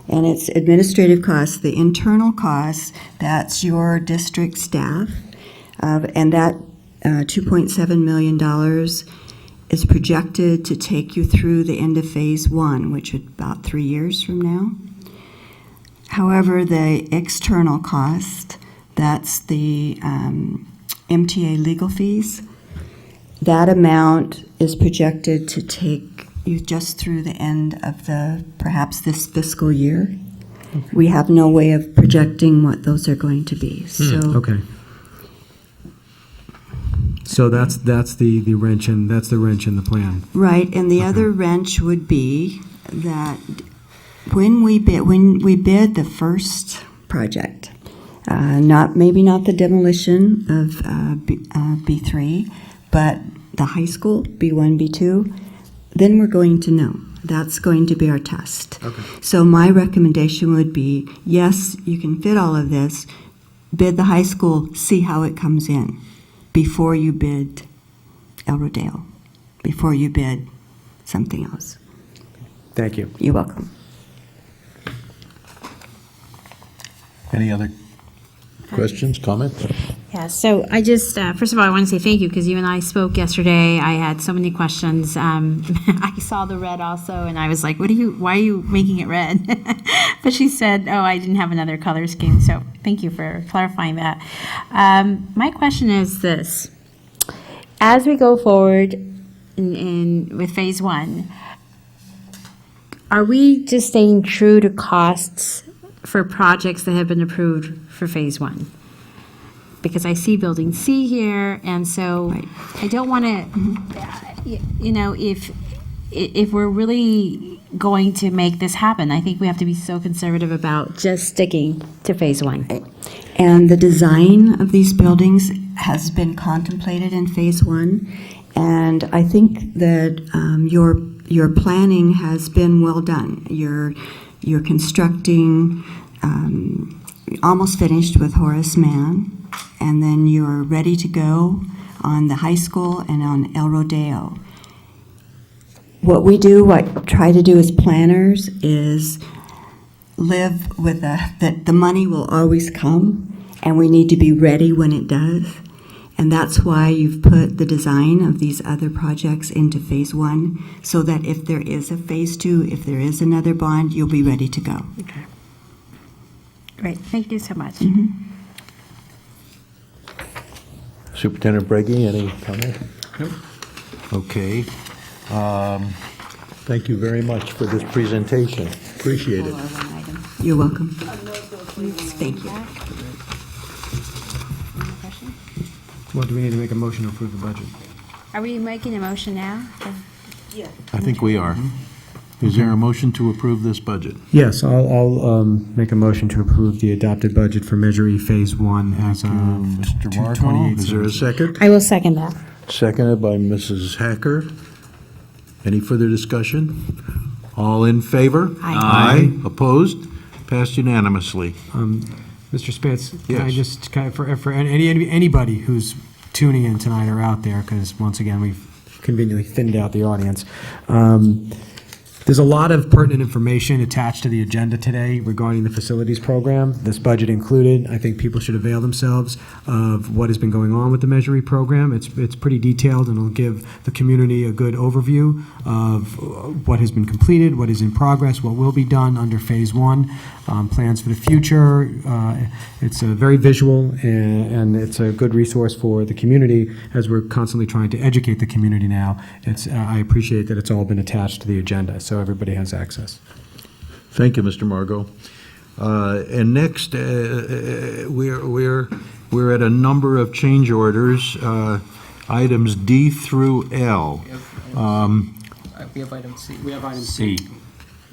S19: and it's administrative costs. The internal costs, that's your district staff, and that $2.7 million is projected to take you through the end of phase 1, which is about 3 years from now. However, the external cost, that's the MTA legal fees, that amount is projected to take you just through the end of perhaps this fiscal year. We have no way of projecting what those are going to be. So
S13: Okay. So that's the wrench in the plan.
S19: right, and the other wrench would be that when we bid the first project, maybe not the demolition of B3, but the high school, B1, B2, then we're going to know. That's going to be our test.
S13: Okay.
S19: So my recommendation would be, yes, you can fit all of this, bid the high school, see how it comes in before you bid El Rodeo, before you bid something else.
S13: Thank you.
S19: You're welcome.
S1: Any other questions, comments?
S17: Yeah, so I just, first of all, I want to say thank you because you and I spoke yesterday. I had so many questions. I saw the red also, and I was like, why are you making it red? But she said, oh, I didn't have another color scheme, so thank you for clarifying that. My question is this. As we go forward with phase one, are we just staying true to costs for projects that have been approved for phase one? Because I see building C here, and so I don't want to, if we're really going to make this happen, I think we have to be so conservative about just sticking to phase one.
S19: And the design of these buildings has been contemplated in phase one, and I think that your planning has been well done. You're constructing, almost finished with Horace Mann, and then you're ready to go on the high school and on El Rodeo. What try to do as planners is live with that the money will always come, and we need to be ready when it does. And that's why you've put the design of these other projects into phase one, so that if there is a phase two, if there is another bond, you'll be ready to go.
S17: Okay. Great, thank you so much.
S1: Superintendent Breggy, any comment?
S16: Nope.
S1: Okay. Thank you very much for this presentation. Appreciate it.
S19: You're welcome. Thank you.
S13: Well, do we need to make a motion to approve the budget?
S17: Are we making a motion now?
S1: I think we are. Is there a motion to approve this budget?
S13: Yes, I'll make a motion to approve the adopted budget for Measure E Phase 1 as of
S1: Mr. Marco, is there a second?
S17: I will second that.
S1: Seconded by Mrs. Hacker. Any further discussion? All in favor?
S17: Aye.
S1: Opposed? Passed unanimously.
S13: Mr. Spitz, can I
S1: Yes.
S13: just, for anybody who's tuning in tonight or out there, because once again, we've conveniently thinned out the audience, there's a lot of pertinent information attached to the agenda today regarding the facilities program, this budget included. I think people should avail themselves of what has been going on with the Measure E program. It's pretty detailed, and it'll give the community a good overview of what has been completed, what is in progress, what will be done under Phase 1, plans for the future. It's very visual, and it's a good resource for the community as we're constantly trying to educate the community now. I appreciate that it's all been attached to the agenda, so everybody has access.
S1: Thank you, Mr. Margot. And next, we're at a number of change orders, items D through L.
S7: We have item C.
S16: We have item C.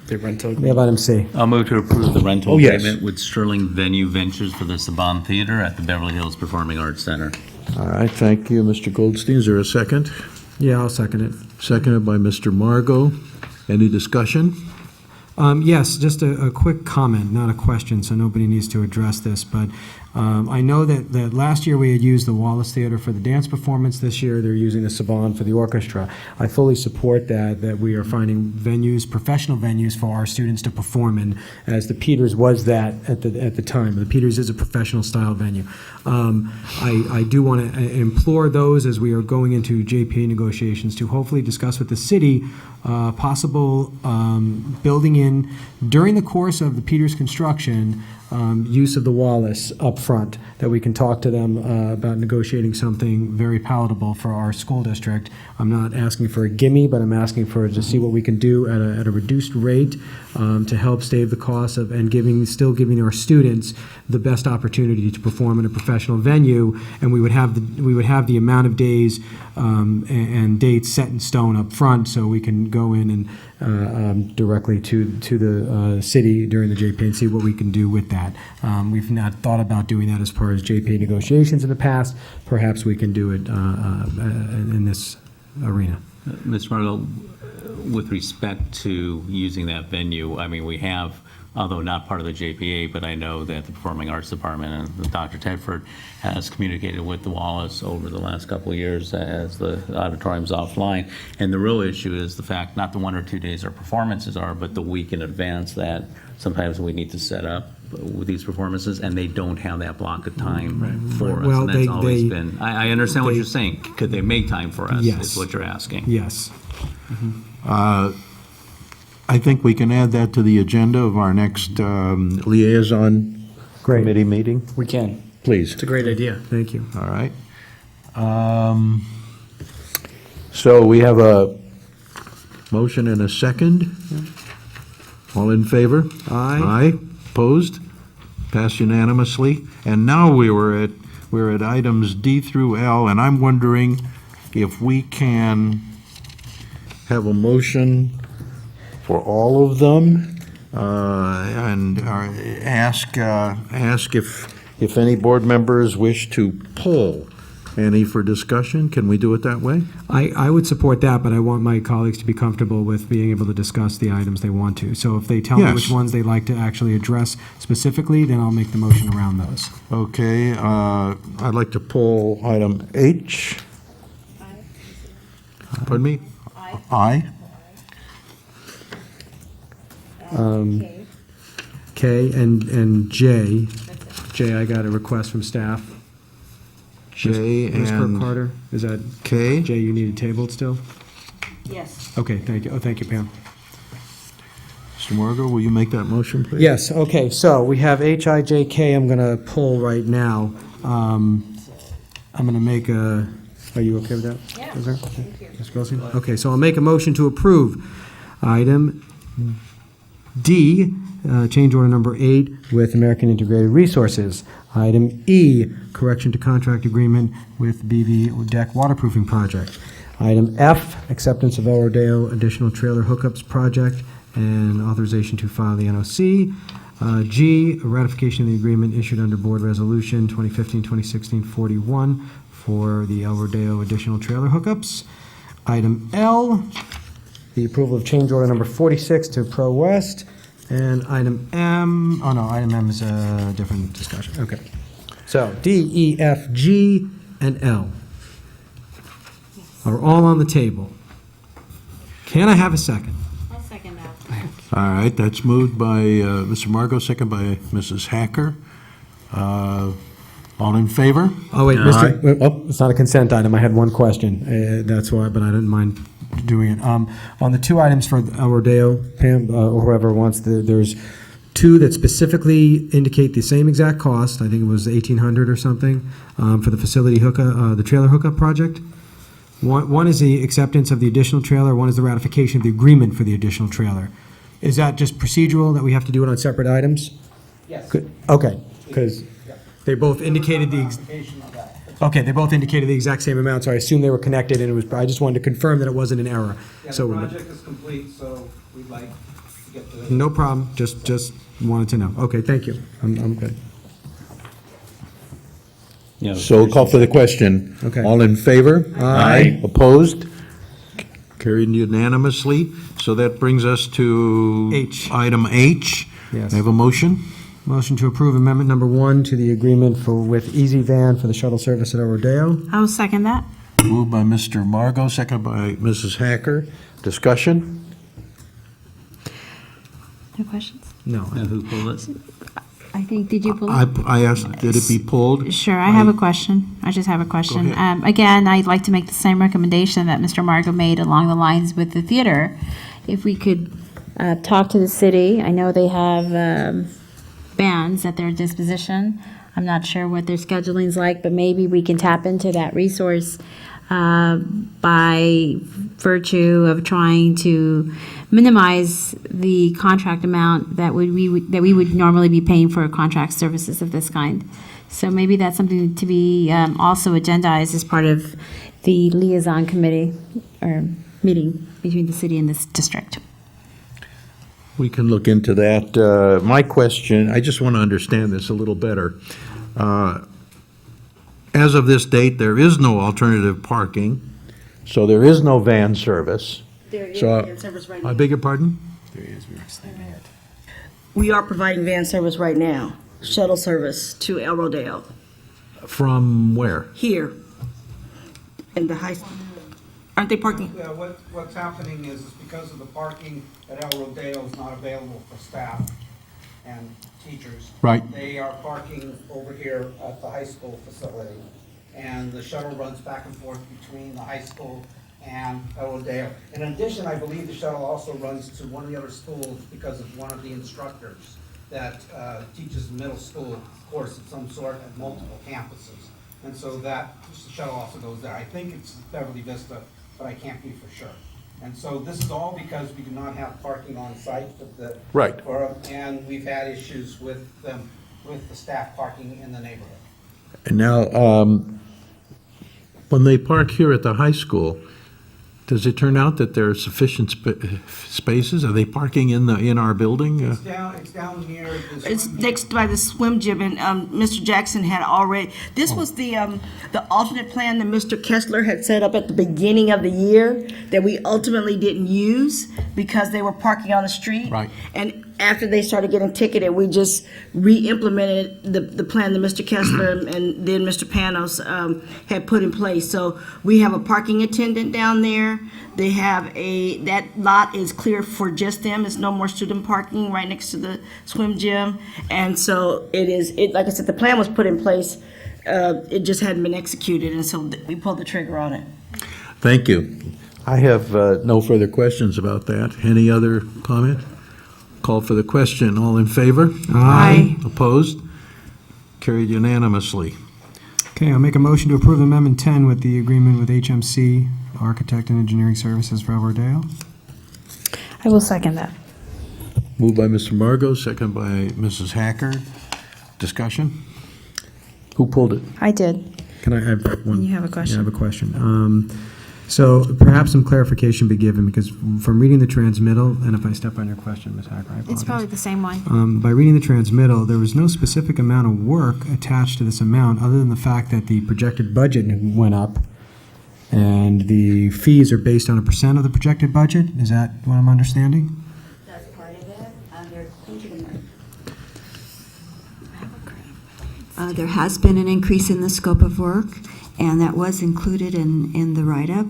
S4: The rental.
S13: We have item C.
S16: I'll move to approve the rental
S1: Oh, yes.
S16: agreement with Sterling Venue Ventures for the Saban Theater at the Beverly Hills Performing Arts Center.
S1: All right, thank you, Mr. Goldstein. Is there a second?
S13: Yeah, I'll second it.
S1: Seconded by Mr. Margot. Any discussion?
S13: Yes, just a quick comment, not a question, so nobody needs to address this, but I know that last year we had used the Wallace Theater for the dance performance. This year they're using the Saban for the orchestra. I fully support that we are finding venues, professional venues for our students to perform in, as the Peters was that at the time. The Peters is a professional style venue. I do want to implore those, as we are going into JPA negotiations, to hopefully discuss with the city possible building in, during the course of the Peters construction, use of the Wallace up front, that we can talk to them about negotiating something very palatable for our school district. I'm not asking for a gimme, but I'm asking to see what we can do at a reduced rate to help save the cost of, and still giving our students the best opportunity to perform in a professional venue. And we would have the amount of days and dates set in stone up front, so we can go in and directly to the city during the JPA and see what we can do with that. We've not thought about doing that as part of JPA negotiations in the past. Perhaps we can do it in this arena.
S16: Ms. Margot, with respect to using that venue, I mean, we have, although not part of the JPA, but I know that the Performing Arts Department and Dr. Tedford has communicated with the Wallace over the last couple of years as the auditorium's offline. And the real issue is the fact, not the 1 or 2 days our performances are, but the week in advance that sometimes we need to set up with these performances, and they don't have that block of time for us.
S13: Well,
S16: and that's always been, I understand what you're saying. Could they make time for us,
S13: Yes.
S16: is what you're asking.
S13: Yes.
S1: I think we can add that to the agenda of our next liaison committee meeting.
S4: We can.
S1: Please.
S4: It's a great idea.
S13: Thank you.
S1: All right. So we have a motion and a second. All in favor?
S13: Aye.
S1: Aye. Opposed? Passed unanimously. And now we're at items D through L, and I'm wondering if we can have a motion for all of them, and ask if any board members wish to pull any for discussion. Can we do it that way?
S13: I would support that, but I want my colleagues to be comfortable with being able to discuss the items they want to. So if they tell me
S1: Yes.
S13: which ones they'd like to actually address specifically, then I'll make the motion around those.
S1: Okay, I'd like to pull item H. Pardon me? I.
S13: K and J. J, I got a request from staff.
S1: J
S13: Ms.
S1: and
S13: Kirk Carter, is that
S1: K.
S13: J, you need it tabled still?
S11: Yes.
S13: Okay, thank you. Oh, thank you, Pam.
S1: Mr. Margot, will you make that motion, please?
S13: Yes, okay, so we have H, I, J, K, I'm going to pull right now. I'm going to make a, are you okay with that?
S11: Yeah,
S13: Thank you. Ms. Grossman? Okay, so I'll make a motion to approve item D, change order number 8 with American Integrated Resources. Item E, correction to contract agreement with BV Deck Waterproofing Project. Item F, acceptance of El Rodeo additional trailer hookups project and authorization to file the NOC. G, ratification of the agreement issued under Board Resolution 2015-2016-41 for the El Rodeo additional trailer hookups. Item L, the approval of change order number 46 to Pro West. And item M, oh no, item M is a different discussion. Okay. So D, E, F, G, and L are all on the table. Can I have a second?
S17: I'll second that.
S1: All right, that's moved by Mr. Margot, second by Mrs. Hacker. All in favor?
S13: Oh, wait,
S1: Aye.
S13: oh, it's not a consent item. I had one question. That's why, but I didn't mind doing it. On the two items for El Rodeo, Pam, or whoever wants, there's two that specifically indicate the same exact cost. I think it was $1,800 or something for the facility hookup, the trailer hookup project. One is the acceptance of the additional trailer. One is the ratification of the agreement for the additional trailer. Is that just procedural that we have to do it on separate items?
S8: Yes.
S13: Good. Okay, because they both indicated Okay, they both indicated the exact same amount, so I assume they were connected, and I just wanted to confirm that it wasn't an error.
S2: Yeah,
S13: So
S2: the project is complete, so we'd like to get the.
S13: no problem, just wanted to know. Okay, thank you. I'm good.
S16: Yeah,
S1: So call for the question.
S13: Okay.
S1: All in favor?
S13: Aye.
S1: Opposed? Carried unanimously. So that brings us to
S13: H.
S1: Item H.
S13: Yes.
S1: I have a motion.
S13: Motion to approve amendment number 1 to the agreement with Easy Van for the shuttle service at El Rodeo.
S17: I will second that.
S1: Moved by Mr. Margot, second by Mrs. Hacker. Discussion?
S17: No questions?
S13: No.
S16: Who pulled it?
S17: I think, did you pull it?
S1: I asked, did it be pulled?
S17: Sure, I have a question. I just have a question.
S1: ahead.
S17: Again, I'd like to make the same recommendation that Mr. Margot made along the lines with the theater. If we could talk to the city, I know they have bands at their disposition. I'm not sure what their scheduling's like, but maybe we can tap into that resource by virtue of trying to minimize the contract amount that we would normally be paying for contract services of this kind. So maybe that's something to be also agendized as part of the liaison committee or meeting between the city and this district.
S1: We can look into that. My question, I just want to understand this a little better. As of this date, there is no alternative parking, so there is no van service.
S3: There is
S1: So,
S3: van service right
S1: I
S3: now.
S1: beg your pardon?
S3: We are providing van service right now, shuttle service to El Rodeo,
S1: From where?
S3: here in the high, aren't they parking?
S2: Yeah, what's happening is because of the parking at El Rodeo is not available for staff and teachers.
S1: Right.
S2: They are parking over here at the high school facility. And the shuttle runs back and forth between the high school and El Rodeo. In addition, I believe the shuttle also runs to one of the other schools because of one of the instructors that teaches middle school course of some sort at multiple campuses. And so that the shuttle also goes there. I think it's Beverly Vista, but I can't be for sure. And so this is all because we do not have parking on site with the.
S1: Right.
S2: And we've had issues with them, with the staff parking in the neighborhood.
S1: And now, when they park here at the high school, does it turn out that there are sufficient spaces? Are they parking in our building?
S2: It's down near this.
S3: It's next by the swim gym, and Mr. Jackson had already, this was the alternate plan that Mr. Kessler had set up at the beginning of the year that we ultimately didn't use because they were parking on the street.
S1: Right.
S3: And after they started getting ticketed, we just re-implemented the plan that Mr. Kessler and then Mr. Panos had put in place. So we have a parking attendant down there. They have that lot is clear for just them. It's no more student parking right next to the swim gym. And so like I said, the plan was put in place. It just hadn't been executed, and so we pulled the trigger on it.
S1: Thank you. I have no further questions about that. Any other comment? Call for the question. All in favor?
S13: Aye.
S1: Opposed? Carried unanimously.
S13: Okay, I'll make a motion to approve Amendment 10 with the agreement with HMC, Architect and Engineering Services for El Rodeo.
S17: I will second that.
S1: Moved by Mr. Margot, second by Mrs. Hacker. Discussion? Who pulled it?
S17: I did.
S13: Can I have one?
S17: You have a question?
S13: Yeah, I have a question. So perhaps some clarification be given, because from reading the transmittal, and if I step on your question, Ms. Hacker, I apologize.
S17: It's probably the same one.
S13: By reading the transmittal, there was no specific amount of work attached to this amount, other than the fact that the projected budget went up, and the fees are based on a % of the projected budget. Is that what I'm understanding?
S19: That's part of it. There has been an increase in the scope of work, and that was included in the write-up.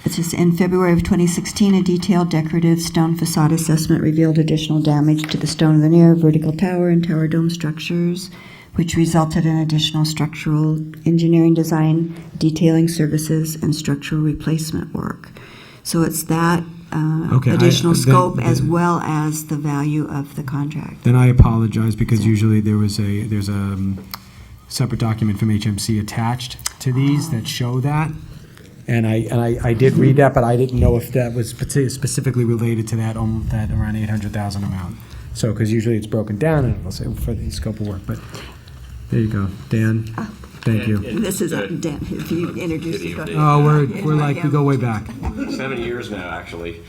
S19: It's just in February of 2016, a detailed decorative stone facade assessment revealed additional damage to the stone veneer, vertical tower, and tower dome structures, which resulted in additional structural engineering design, detailing services, and structural replacement work. So it's that additional scope as well as the value of the contract.
S13: Then I apologize, because usually there's a separate document from HMC attached to these that show that. And I did read that, but I didn't know if that was specifically related to that around 800,000 amount. So, because usually it's broken down and it'll say for the scope of work, but there you go. Dan, thank you.
S19: This is Dan, if you introduce yourself.
S13: Oh, we're like, we go way back.
S20: 7 years now, actually.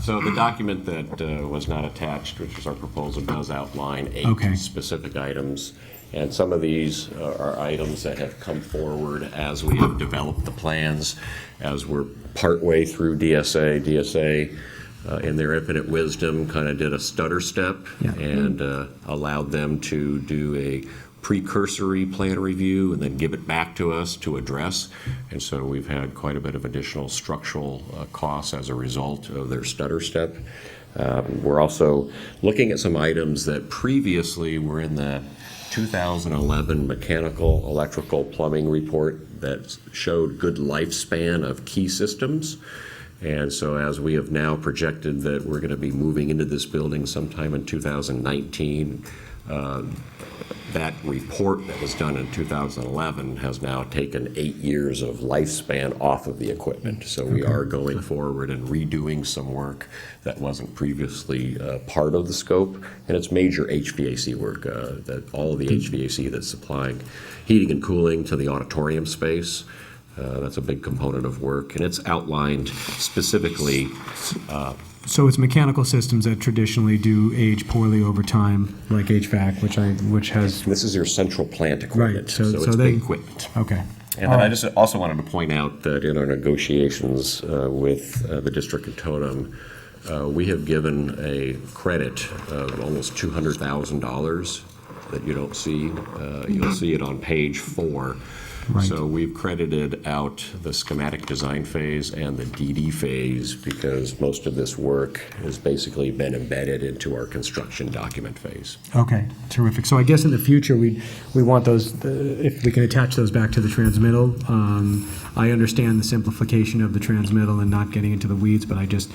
S20: So the document that was not attached, which is our proposal, does outline 8 specific items. And some of these are items that have come forward as we have developed the plans, as we're partway through DSA. DSA in their infinite wisdom, kind of did a stutter step and allowed them to do a precursory plan review and then give it back to us to address. And so we've had quite a bit of additional structural costs as a result of their stutter step. We're also looking at some items that previously were in the 2011 mechanical, electrical, plumbing report that showed good lifespan of key systems. And so as we have now projected that we're going to be moving into this building sometime in 2019, that report that was done in 2011 has now taken 8 years of lifespan off of the equipment. So we are going forward and redoing some work that wasn't previously part of the scope. And it's major HVAC work, that all of the HVAC that's supplying heating and cooling to the auditorium space. That's a big component of work, and it's outlined specifically.
S13: So it's mechanical systems that traditionally do age poorly over time, like HVAC, which has.
S20: This is your central plant equipment,
S13: right? So
S20: it's
S13: they,
S20: big equipment.
S13: Okay.
S20: And then I just also wanted to point out that in our negotiations with the District of Totem, we have given a credit of almost $200,000 that you don't see. You'll see it on page 4. Right. So we've credited out the schematic design phase and the DD phase because most of this work has basically been embedded into our construction document phase.
S13: Okay, terrific. So I guess in the future, we want those, if we can attach those back to the transmittal. I understand the simplification of the transmittal and not getting into the weeds, but I just,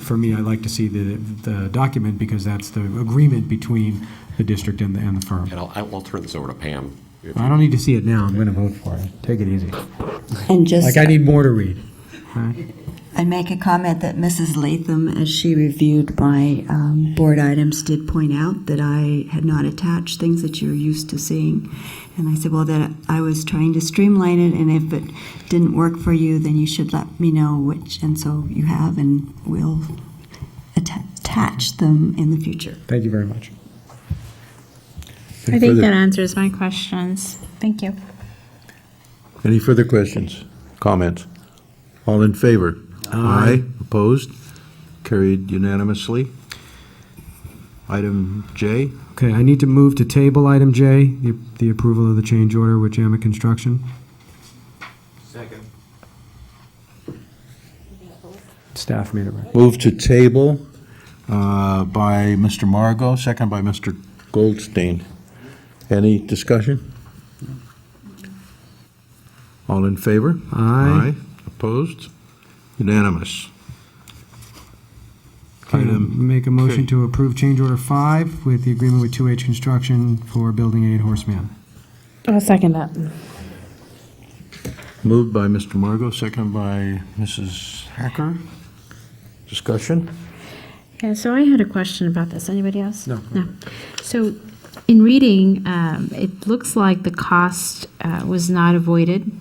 S13: for me, I like to see the document because that's the agreement between the district and the firm.
S20: And I'll turn this over to Pam.
S13: I don't need to see it now. I'm going to vote for it. Take it easy.
S19: And just
S13: like I need more to read. Right?
S19: I make a comment that Mrs. Latham, as she reviewed my board items, did point out that I had not attached things that you're used to seeing. And I said, well, that I was trying to streamline it, and if it didn't work for you, then you should let me know which. And so you have, and we'll attach them in the future.
S13: Thank you very much.
S17: I think that answers my questions. Thank you.
S1: Any further questions, comments? All in favor? Aye. Opposed? Carried unanimously. Item J.
S13: Okay, I need to move to table item J, the approval of the change order with JAMA Construction.
S3: Second.
S13: Staff made it right.
S1: Move to table by Mr. Margot, second by Mr. Goldstein. Any discussion? All in favor?
S13: Aye.
S1: Opposed? Unanimous.
S13: Make a motion to approve change order 5 with the agreement with 2H Construction for Building 8 Horseman.
S17: I'll second that.
S1: Moved by Mr. Margot, second by Mrs. Hacker. Discussion?
S17: Yeah, so I had a question about this. Anybody else?
S13: No.
S17: So in reading, it looks like the cost was not avoided.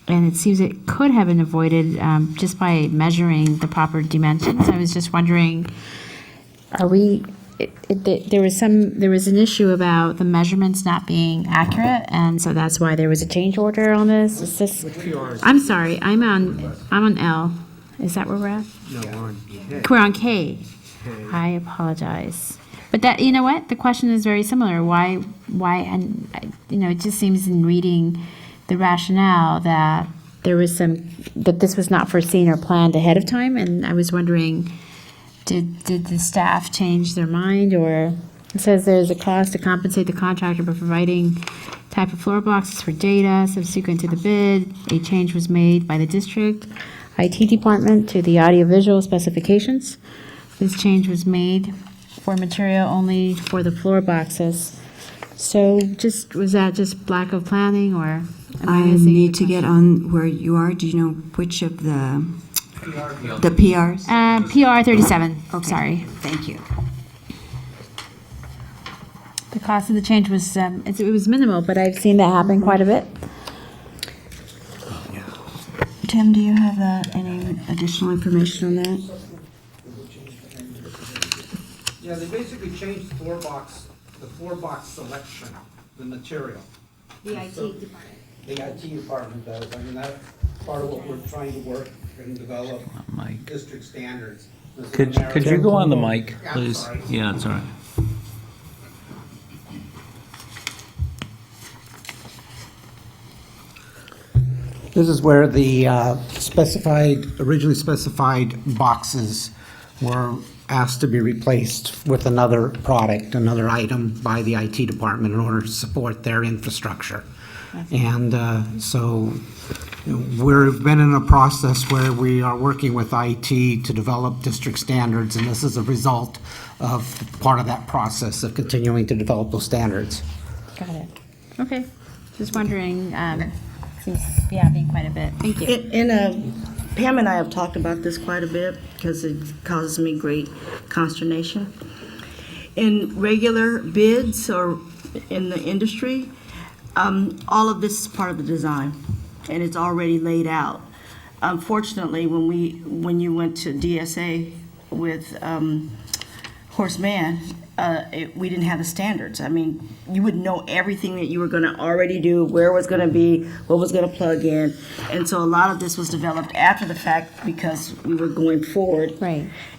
S17: And it seems it could have been avoided just by measuring the proper dimensions. I was just wondering, are we? There was an issue about the measurements not being accurate, and so that's why there was a change order on this. Is this? I'm sorry, I'm on L. Is that where we're at?
S13: No, we're on K.
S17: We're on K. I apologize. But that, you know what? The question is very similar. Why? And it just seems in reading the rationale that that this was not foreseen or planned ahead of time, and I was wondering, did the staff change their mind, or it says there's a cost to compensate the contractor by providing type of floor boxes for data subsequent to the bid. A change was made by the district IT department to the audiovisual specifications. This change was made for material only for the floor boxes. So was that just lack of planning, or?
S19: I need to get on where you are. Do you know which of the PRs?
S17: PR 37.
S19: Okay.
S17: Sorry.
S19: Thank you.
S17: The cost of the change was it was minimal, but I've seen that happen quite a bit.
S19: Tim, do you have any additional information on that?
S2: Yeah, they basically changed the floor box selection, the material.
S17: The IT department.
S2: The IT department does. I mean, part of what we're trying to work and develop district standards.
S16: Could you go on the mic,
S2: Yeah, I'm
S16: please?
S2: sorry.
S16: Yeah, it's all right.
S21: This is where the originally specified boxes were asked to be replaced with another product, another item by the IT department in order to support their infrastructure. And so we've been in a process where we are working with IT to develop district standards, and this is a result of part of that process of continuing to develop those standards.
S17: Got it. Okay. Just wondering, seems to be happening quite a bit. Thank you.
S3: Pam and I have talked about this quite a bit because it causes me great consternation. In regular bids or in the industry, all of this is part of the design, and it's already laid out. Unfortunately, when you went to DSA with Horace Mann, we didn't have the standards. I mean, you would know everything that you were going to already do, where it was going to be, what was going to plug in, and so a lot of this was developed after the fact because we were going forward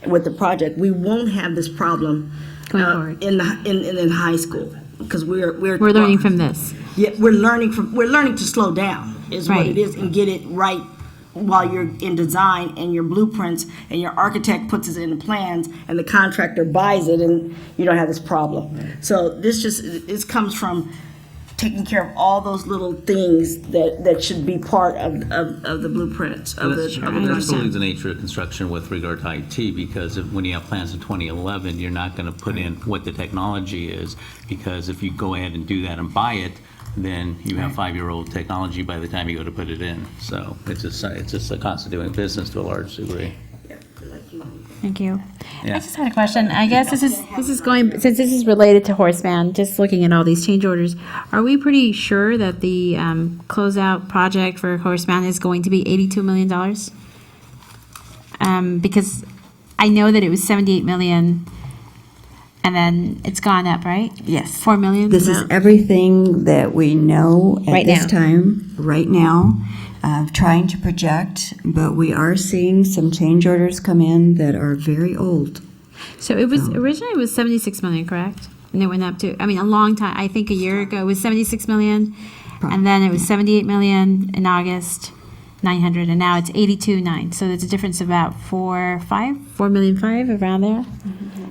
S3: with the project. We won't have this problem in high school because we're
S17: learning from this.
S3: Yeah, we're learning to slow down is what it is and get it right while you're in design and your blueprints and your architect puts it in the plans and the contractor buys it and you don't have this problem. So this comes from taking care of all those little things that should be part of the blueprints of
S16: That's
S3: the
S16: really the nature of construction with regard to IT, because when you have plans in 2011, you're not going to put in what the technology is, because if you go ahead and do that and buy it, then you have 5-year-old technology by the time you go to put it in. So it's just a cost of doing business to a large degree.
S17: Thank you.
S16: Yeah.
S17: I just had a question. I guess this is going, since this is related to Horseman, just looking at all these change orders, are we pretty sure that the closeout project for Horseman is going to be $82 million? Because I know that it was 78 million and then it's gone up, right?
S19: Yes.
S17: 4 million?
S19: This is everything that we know at
S17: Right
S19: this
S17: now.
S19: time, right now, trying to project, but we are seeing some change orders come in that are very old.
S17: So it was, originally it was 76 million, correct? And it went up to, I mean, a long time, I think a year ago, it was 76 million. And then it was 78 million in August, 900, and now it's 82.9. So there's a difference of about 4 million 5 around there.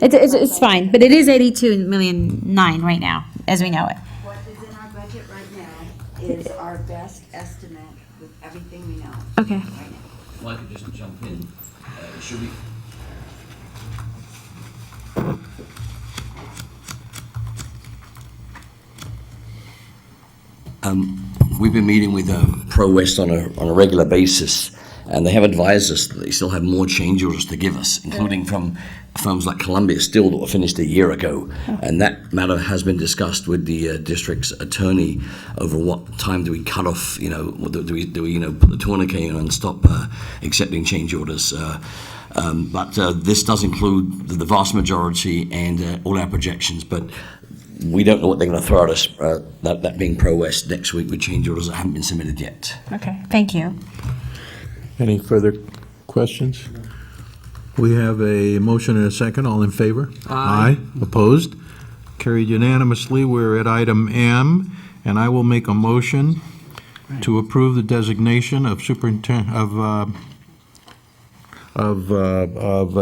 S17: It's fine, but it is 82 million 9 right now, as we know it.
S19: What is in our budget right now is our best estimate with everything we know.
S17: Okay.
S22: Well, I could just jump in. Should we?
S23: We've been meeting with Pro West on a regular basis, and they have advised us that they still have more change orders to give us, including from firms like Columbia Steel that were finished a year ago. And that matter has been discussed with the district's attorney over what time do we cut off, do we put the tourniquet in and stop accepting change orders. But this does include the vast majority and all our projections, but we don't know what they're going to throw at us, that being Pro West next week with change orders that haven't been submitted yet.
S17: Okay, thank you.
S1: Any further questions? We have a motion and a second. All in favor? Aye. Opposed? Carried unanimously. We're at item M, and I will make a motion to approve the designation of Superintendent of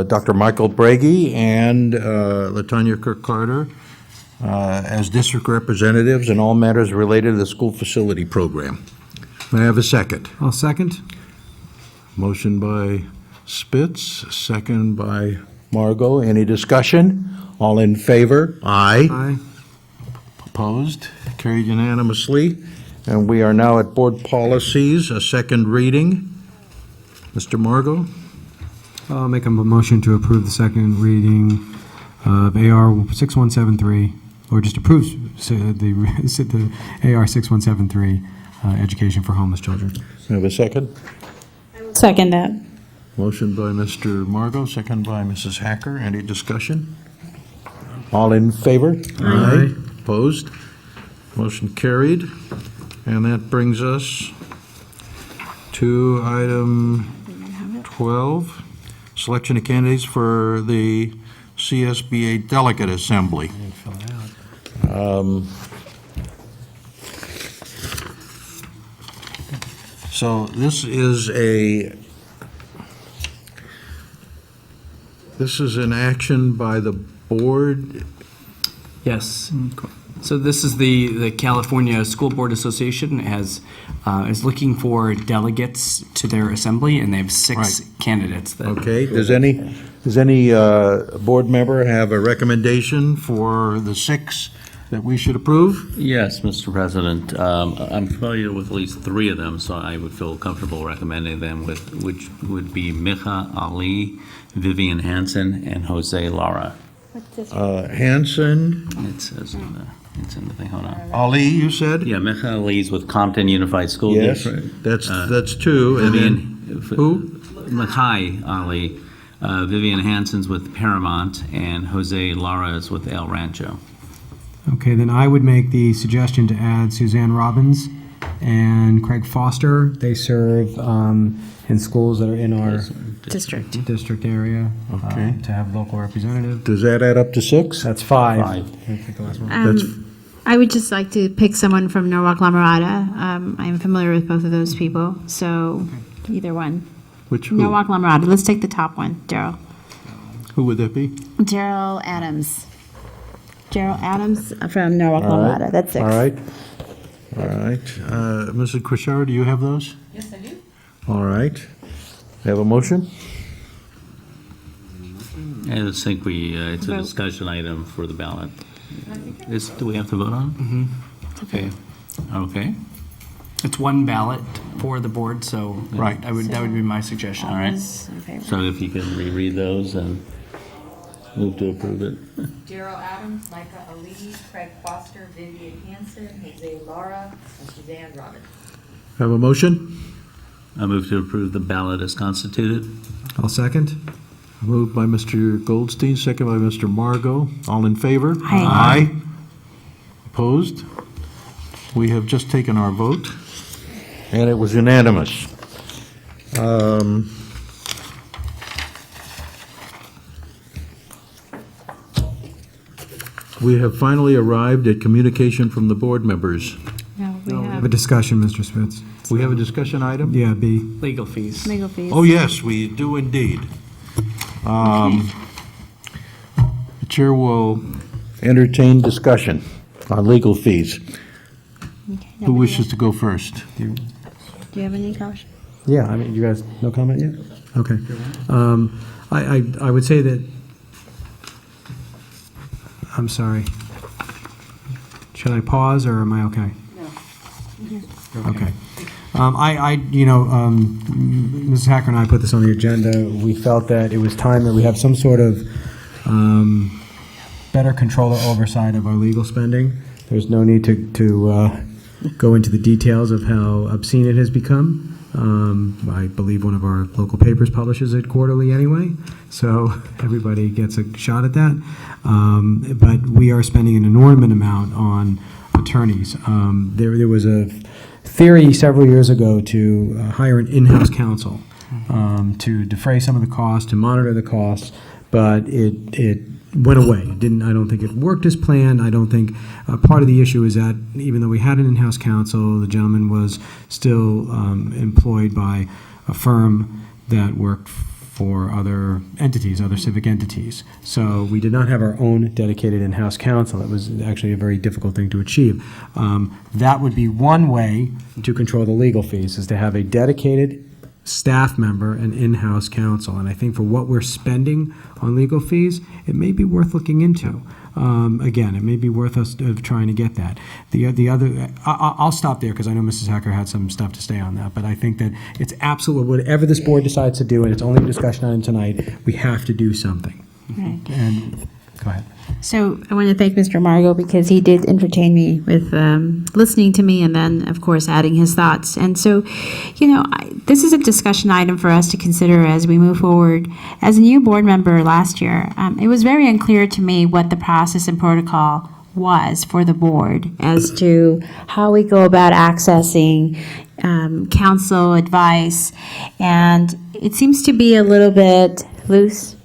S1: Dr. Michael Brady and Latanya Kirk-Carter as district representatives in all matters related to the school facility program. May I have a second?
S13: I'll second.
S1: Motion by Spitz, second by Margot. Any discussion? All in favor? Aye.
S13: Aye.
S1: Opposed? Carried unanimously. And we are now at board policies, a second reading. Mr. Margot?
S13: I'll make a motion to approve the second reading of AR 6173, or just approve the AR 6173, education for homeless children.
S1: We have a second?
S17: Second that.
S1: Motion by Mr. Margot, second by Mrs. Hacker. Any discussion? All in favor?
S13: Aye.
S1: Opposed? Motion carried. And that brings us to item 12, selection of candidates for the CSBA Delegate Assembly. So this is an action by the board.
S4: Yes. So this is the California School Board Association is looking for delegates to their assembly, and they have 6 candidates.
S1: Okay, does any board member have a recommendation for the 6 that we should approve?
S16: Yes, Mr. President. I'm familiar with at least 3 of them, so I would feel comfortable recommending them, which would be Micha Ali, Vivian Hansen, and Jose Lara.
S1: Hansen.
S16: It's in the thing, hold on.
S1: Ali, you said?
S16: Yeah, Micha Ali's with Compton Unified School
S1: Yes,
S16: District.
S1: that's 2, and then, who?
S16: Michai Ali. Vivian Hansen's with Paramount, and Jose Lara is with El Rancho.
S13: Okay, then I would make the suggestion to add Suzanne Robbins and Craig Foster. They serve in schools that are in our district area.
S1: Okay.
S13: To have local representative.
S1: Does that add up to 6?
S13: That's 5.
S16: Five.
S13: I think the last one.
S17: I would just like to pick someone from Norwalk La Mirada. I'm familiar with both of those people, so either one.
S1: Which who?
S17: Norwalk La Mirada. Let's take the top one, Daryl.
S1: Who would that be?
S17: Daryl Adams. Daryl Adams from Norwalk La Mirada. That's 6.
S1: All right. Mrs. Quishar, do you have those?
S3: Yes, I do.
S1: All right. Have a motion?
S16: I just think it's a discussion item for the ballot. Do we have to vote on it?
S4: Mm-hmm.
S16: Okay.
S4: It's one ballot for the board, so
S1: Right.
S4: that would be my suggestion.
S16: All right. So if you can reread those and move to approve it.
S3: Daryl Adams, Micah Ali, Craig Foster, Vivian Hansen, Jose Lara, and Suzanne Robbins.
S1: Have a motion?
S16: I move to approve the ballot as constituted.
S13: I'll second.
S1: Moved by Mr. Goldstein, second by Mr. Margot. All in favor?
S17: Aye.
S1: Aye. Opposed? We have just taken our vote, and it was unanimous. We have finally arrived at communication from the board members.
S17: No, we
S13: We have
S17: have
S13: a discussion, Mr. Spitz.
S1: We have a discussion item?
S13: Yeah, B.
S4: Legal fees.
S17: legal fees.
S1: Oh, yes, we do indeed. The chair will entertain discussion on legal fees.
S17: Okay,
S1: Who wishes to go first?
S17: Do you have any caution?
S13: Yeah, I mean, you guys, no comment yet? Okay. I would say that, I'm sorry. Should I pause, or am I okay? No. Okay. Mrs. Hacker and I put this on the agenda. We felt that it was time that we have some sort of better control or oversight of our legal spending. There's no need to go into the details of how obscene it has become. I believe one of our local papers publishes it quarterly anyway, so everybody gets a shot at that. But we are spending an enormous amount on attorneys. There was a theory several years ago to hire an in-house counsel to defray some of the costs, to monitor the costs, but it went away. I don't think it worked as planned. I don't think part of the issue is that even though we had an in-house counsel, the gentleman was still employed by a firm that worked for other entities, other civic entities. So we did not have our own dedicated in-house counsel. It was actually a very difficult thing to achieve. That would be one way to control the legal fees, is to have a dedicated staff member and in-house counsel. And I think for what we're spending on legal fees, it may be worth looking into. Again, it may be worth us trying to get that. The other, I'll stop there because I know Mrs. Hacker had some stuff to say on that, but I think that it's absolutely, whatever this board decides to do, and it's only a discussion item tonight, we have to do something.
S17: Right.
S13: And, go ahead.
S17: So I want to thank Mr. Margot because he did entertain me with listening to me and then, of course, adding his thoughts. And so, this is a discussion item for us to consider as we move forward. As a new board member last year, it was very unclear to me what the process and protocol was for the board as to how we go about accessing counsel, advice, and it seems to be a little bit loose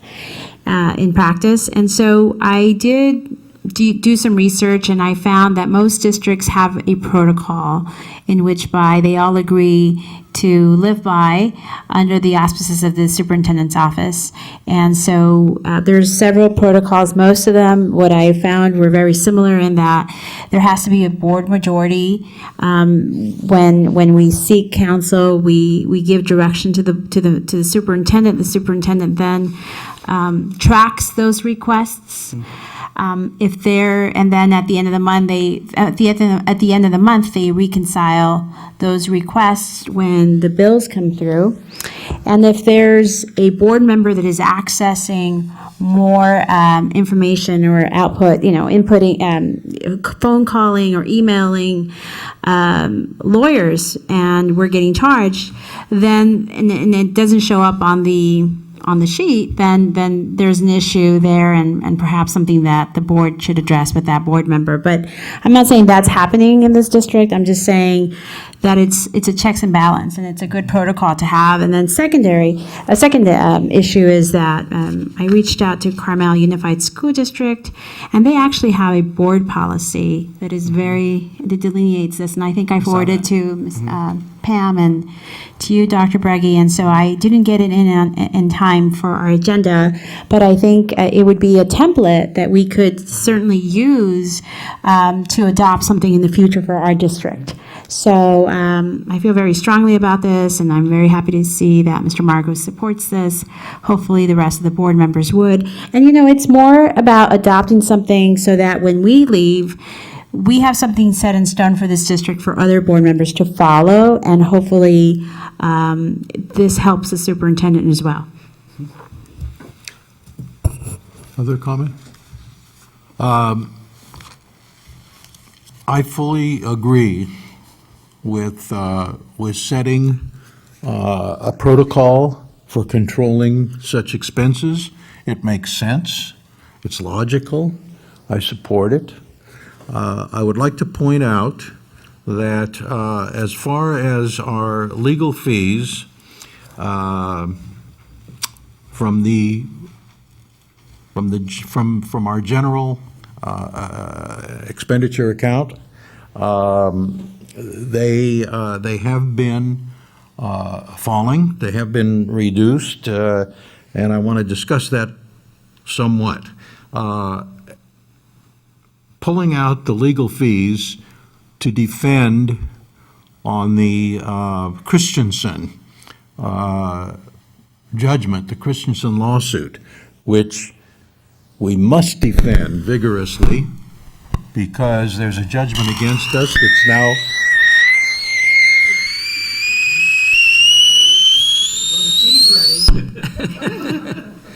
S17: in practice. And so I did do some research, and I found that most districts have a protocol in which by they all agree to live by under the auspices of the superintendent's office. And so there's several protocols. Most of them, what I found, were very similar in that there has to be a board majority. When we seek counsel, we give direction to the superintendent. The superintendent then tracks those requests. If they're, and then at the end of the month, at the end of the month, they reconcile those requests when the bills come through. And if there's a board member that is accessing more information or output, inputting, phone calling or emailing lawyers, and we're getting charged, then, and it doesn't show up on the sheet, then there's an issue there, and perhaps something that the board should address with that board member. But I'm not saying that's happening in this district. I'm just saying that it's a checks and balance, and it's a good protocol to have. And then a second issue is that I reached out to Carmel Unified School District, and they actually have a board policy that is that delineates this, and I think I forwarded to Ms. Pam and to you, Dr. Breggy, and so I didn't get it in time for our agenda, but I think it would be a template that we could certainly use to adopt something in the future for our district. So I feel very strongly about this, and I'm very happy to see that Mr. Margos supports this. Hopefully the rest of the board members would. And it's more about adopting something so that when we leave, we have something set in stone for this district for other board members to follow, and hopefully this helps the superintendent as well.
S1: Other comment? I fully agree with setting a protocol for controlling such expenses. It makes sense. It's logical. I support it. I would like to point out that as far as our legal fees from our general expenditure account, they have been falling. They have been reduced, and I want to discuss that somewhat. Pulling out the legal fees to defend on the Christensen judgment, the Christensen lawsuit, which we must defend vigorously because there's a judgment against us that's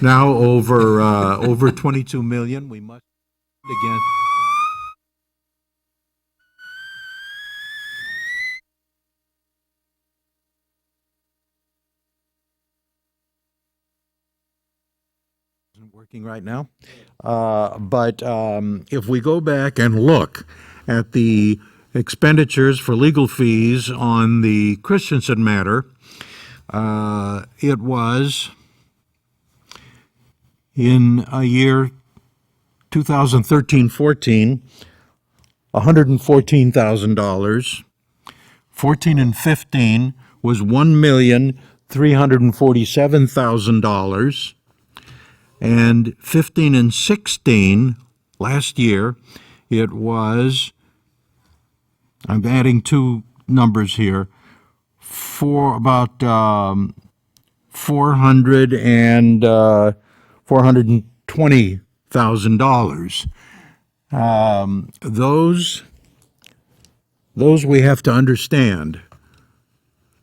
S1: now over 22 million. We must again. Working right now, but if we go back and look at the expenditures for legal fees on the Christensen matter, it was in a year 2013-14, $114,000. 14 and 15 was $1,347,000. And 15 and 16, last year, it was, I'm adding two numbers here, for about $420,000. Those we have to understand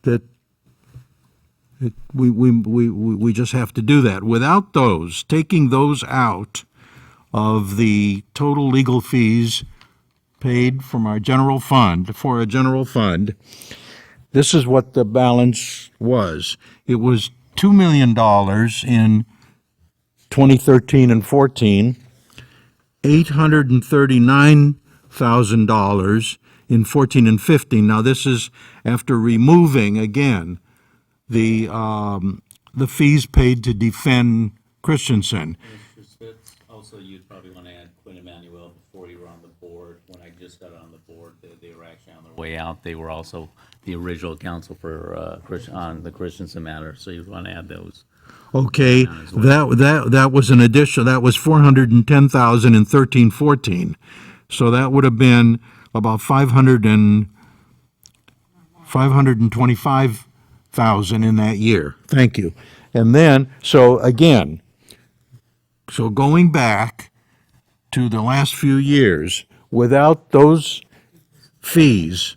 S1: that we just have to do that. Without those, taking those out of the total legal fees paid from our general fund, for a general fund, this is what the balance was. It was $2 million in 2013 and 14, $839,000 in 14 and 15. Now, this is after removing, again, the fees paid to defend Christensen.
S16: Mr. Spitz, also you'd probably want to add Quinn Emanuel before you were on the board. When I just got on the board, they were actually on their way out. They were also the original counsel for on the Christensen matter, so you'd want to add those.
S1: Okay, that was an addition, that was 410,000 in 13-14. So that would have been about 525,000 in that year. Thank you. And then, so again, so going back to the last few years, without those fees,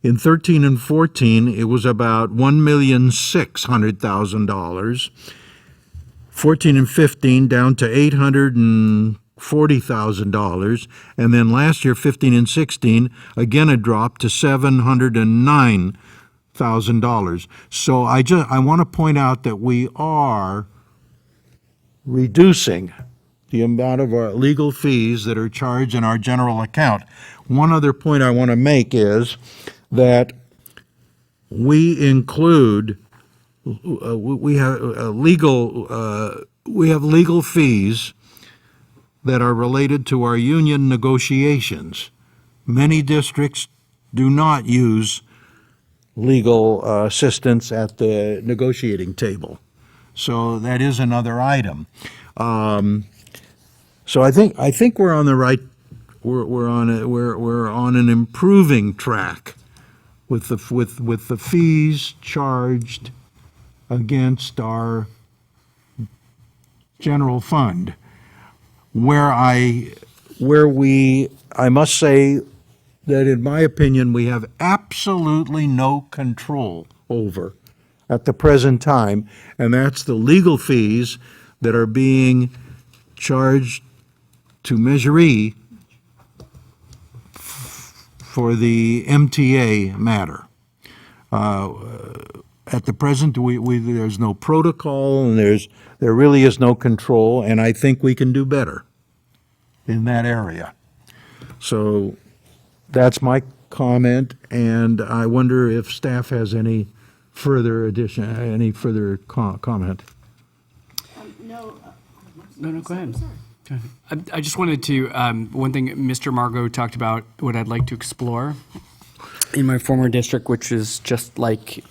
S1: in 13 and 14, it was about $1,600,000. 14 and 15 down to $840,000, and then last year, 15 and 16, again a drop to $709,000. So I want to point out that we are reducing the amount of our legal fees that are charged in our general account. One other point I want to make is that we include we have legal fees that are related to our union negotiations. Many districts do not use legal assistance at the negotiating table, so that is another item. So I think we're on the right. We're on an improving track with the fees charged against our general fund, I must say that in my opinion, we have absolutely no control over at the present time, and that's the legal fees that are being charged to Measure for the MTA matter. At the present, there's no protocol, and there really is no control, and I think we can do better in that area. So that's my comment, and I wonder if staff has any further comment.
S4: No, go ahead. I just wanted to, one thing Mr. Margot talked about, what I'd like to explore in my former district, which is just like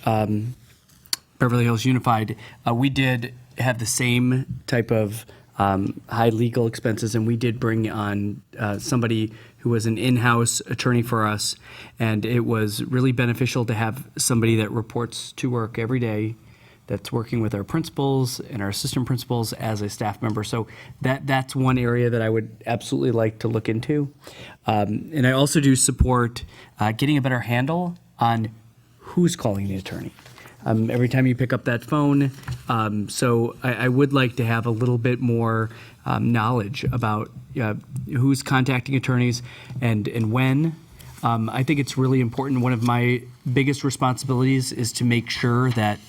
S4: Beverly Hills Unified, we did have the same type of high legal expenses, and we did bring on somebody who was an in-house attorney for us, and it was really beneficial to have somebody that reports to work every day, that's working with our principals and our assistant principals as a staff member. So that's one area that I would absolutely like to look into. And I also do support getting a better handle on who's calling the attorney. Every time you pick up that phone. So I would like to have a little bit more knowledge about who's contacting attorneys and when. I think it's really important. One of my biggest responsibilities is to make sure that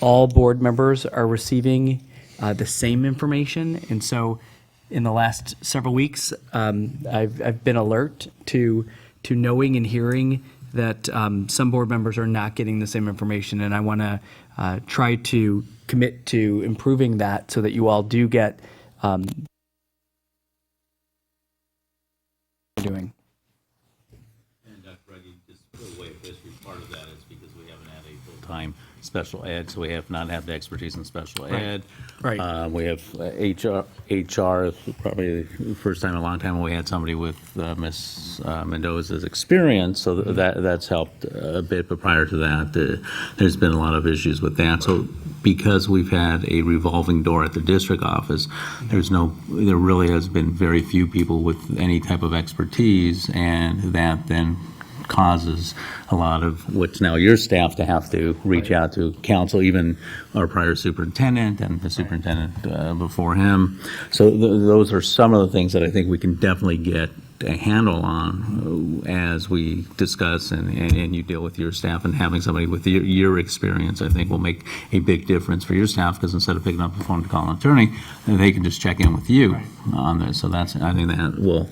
S4: all board members are receiving the same information. And so in the last several weeks, I've been alert to knowing and hearing that some board members are not getting the same information. And I want to try to commit to improving that so that you all do get doing.
S16: And Dr. Breggy, just a way of history, part of that is because we haven't had a full-time special ed, so we have not had the expertise in special ed.
S4: Right.
S16: We have HR, probably the first time in a long time when we had somebody with Ms. Mendoza's experience, so that's helped a bit, but prior to that, there's been a lot of issues with that. So because we've had a revolving door at the district office, there really has been very few people with any type of expertise, and that then causes a lot of what's now your staff to have to reach out to counsel, even our prior superintendent and the superintendent before him. So those are some of the things that I think we can definitely get a handle on as we discuss and you deal with your staff, and having somebody with your experience, I think, will make a big difference for your staff, because instead of picking up the phone to call an attorney, they can just check in with you on this. So I think that will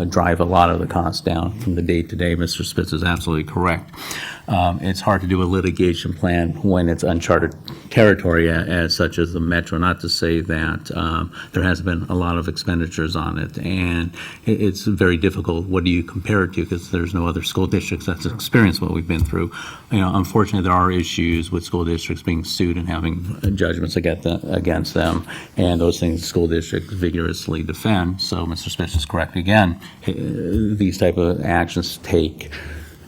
S16: drive a lot of the costs down from the day to day. Mr. Spitz is absolutely correct. It's hard to do a litigation plan when it's uncharted territory as such as the Metro, not to say that there has been a lot of expenditures on it, and it's very difficult. What do you compare it to? Because there's no other school districts that's experienced what we've been through. Unfortunately, there are issues with school districts being sued and having judgments against them, and those things the school districts vigorously defend. So Mr. Spitz is correct again. These type of actions take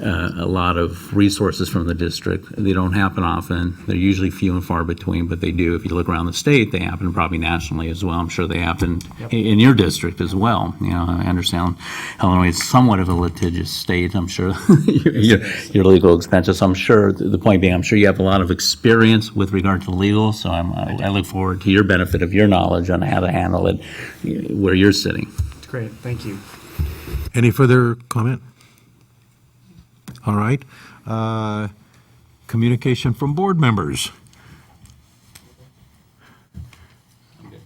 S16: a lot of resources from the district. They don't happen often. They're usually few and far between, but they do. If you look around the state, they happen probably nationally as well. I'm sure they happen in your district as well. I understand Illinois is somewhat of a litigious state. I'm sure your legal expenses. I'm sure the point being, I'm sure you have a lot of experience with regard to legal. So I look forward to your benefit of your knowledge on how to handle it where you're sitting.
S13: Great, thank you.
S1: Any further comment? All right. Communication from board members.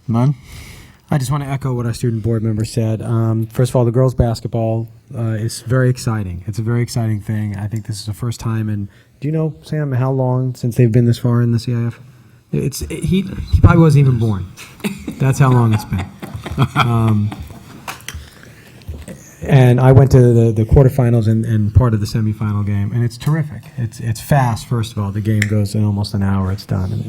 S1: None?
S13: I just want to echo what our student board member said. First of all, the girls' basketball is very exciting. It's a very exciting thing. I think this is the first time. And do you know, Sam, how long since they've been this far in the CIF? He probably wasn't even born. That's how long it's been. And I went to the quarterfinals and part of the semifinal game, and it's terrific. It's fast. First of all, the game goes in almost an hour. It's done, and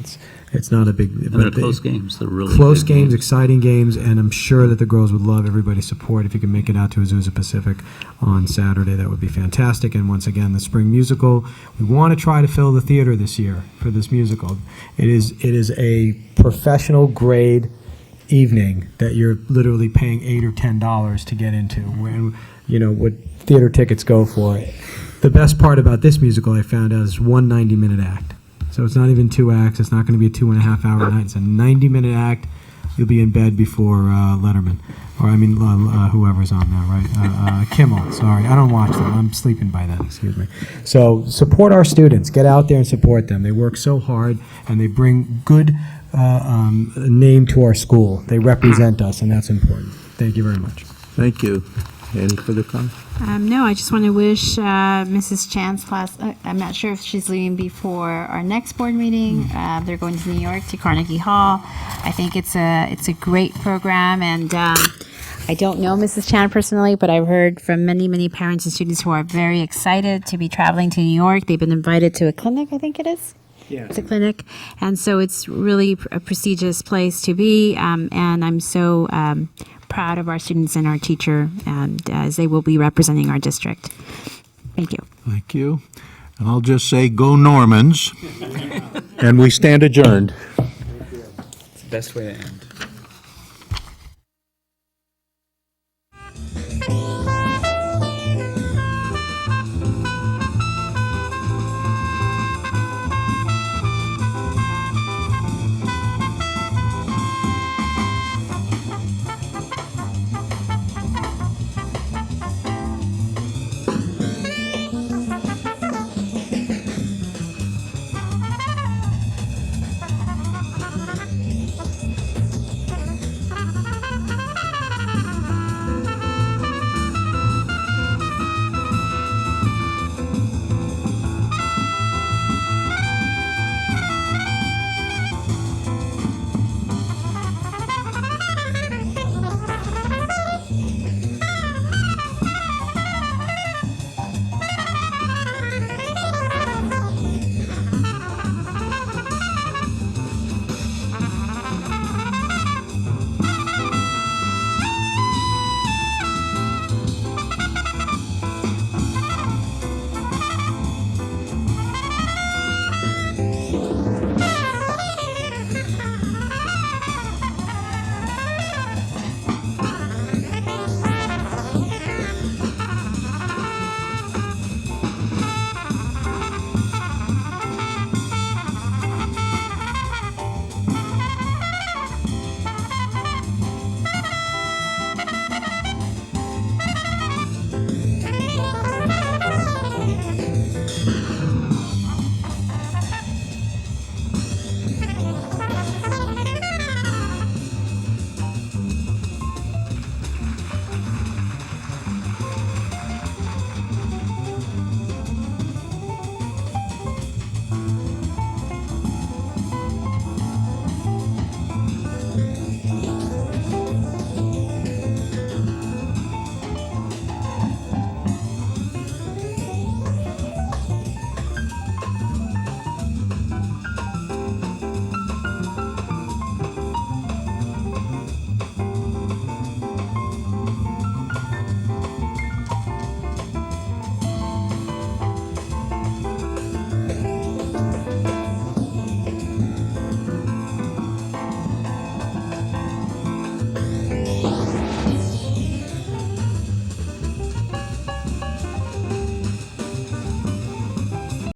S13: it's not a big.
S16: And they're close games. They're really
S13: close
S16: big
S13: games, exciting games, and I'm sure that the girls would love everybody's support. If you can make it out to Azusa Pacific on Saturday, that would be fantastic. And once again, the spring musical. We want to try to fill the theater this year for this musical. It is a professional grade evening that you're literally paying $8 or $10 to get into, when what theater tickets go for. The best part about this musical, I found out, is one 90-minute act. So it's not even 2 acts. It's not going to be a 2.5-hour night. It's a 90-minute act. You'll be in bed before Letterman, or whoever's on there, right? Kimmel. Sorry, I don't watch them. I'm sleeping by then. Excuse me. So support our students. Get out there and support them. They work so hard, and they bring good name to our school. They represent us, and that's important. Thank you very much.
S1: Thank you. Any further comment?
S17: No, I just want to wish Mrs. Chan's class, I'm not sure if she's leaving before our next board meeting. They're going to New York, to Carnegie Hall. I think it's a great program, and I don't know Mrs. Chan personally, but I've heard from many, many parents and students who are very excited to be traveling to New York. They've been invited to a clinic, I think it is. Yeah. It's a clinic, and so it's really a prestigious place to be, and I'm so proud of our students and our teacher, and as they will be representing our district. Thank you.
S1: Thank you. And I'll just say, go Normans, and we stand adjourned.
S4: It's the best way to end.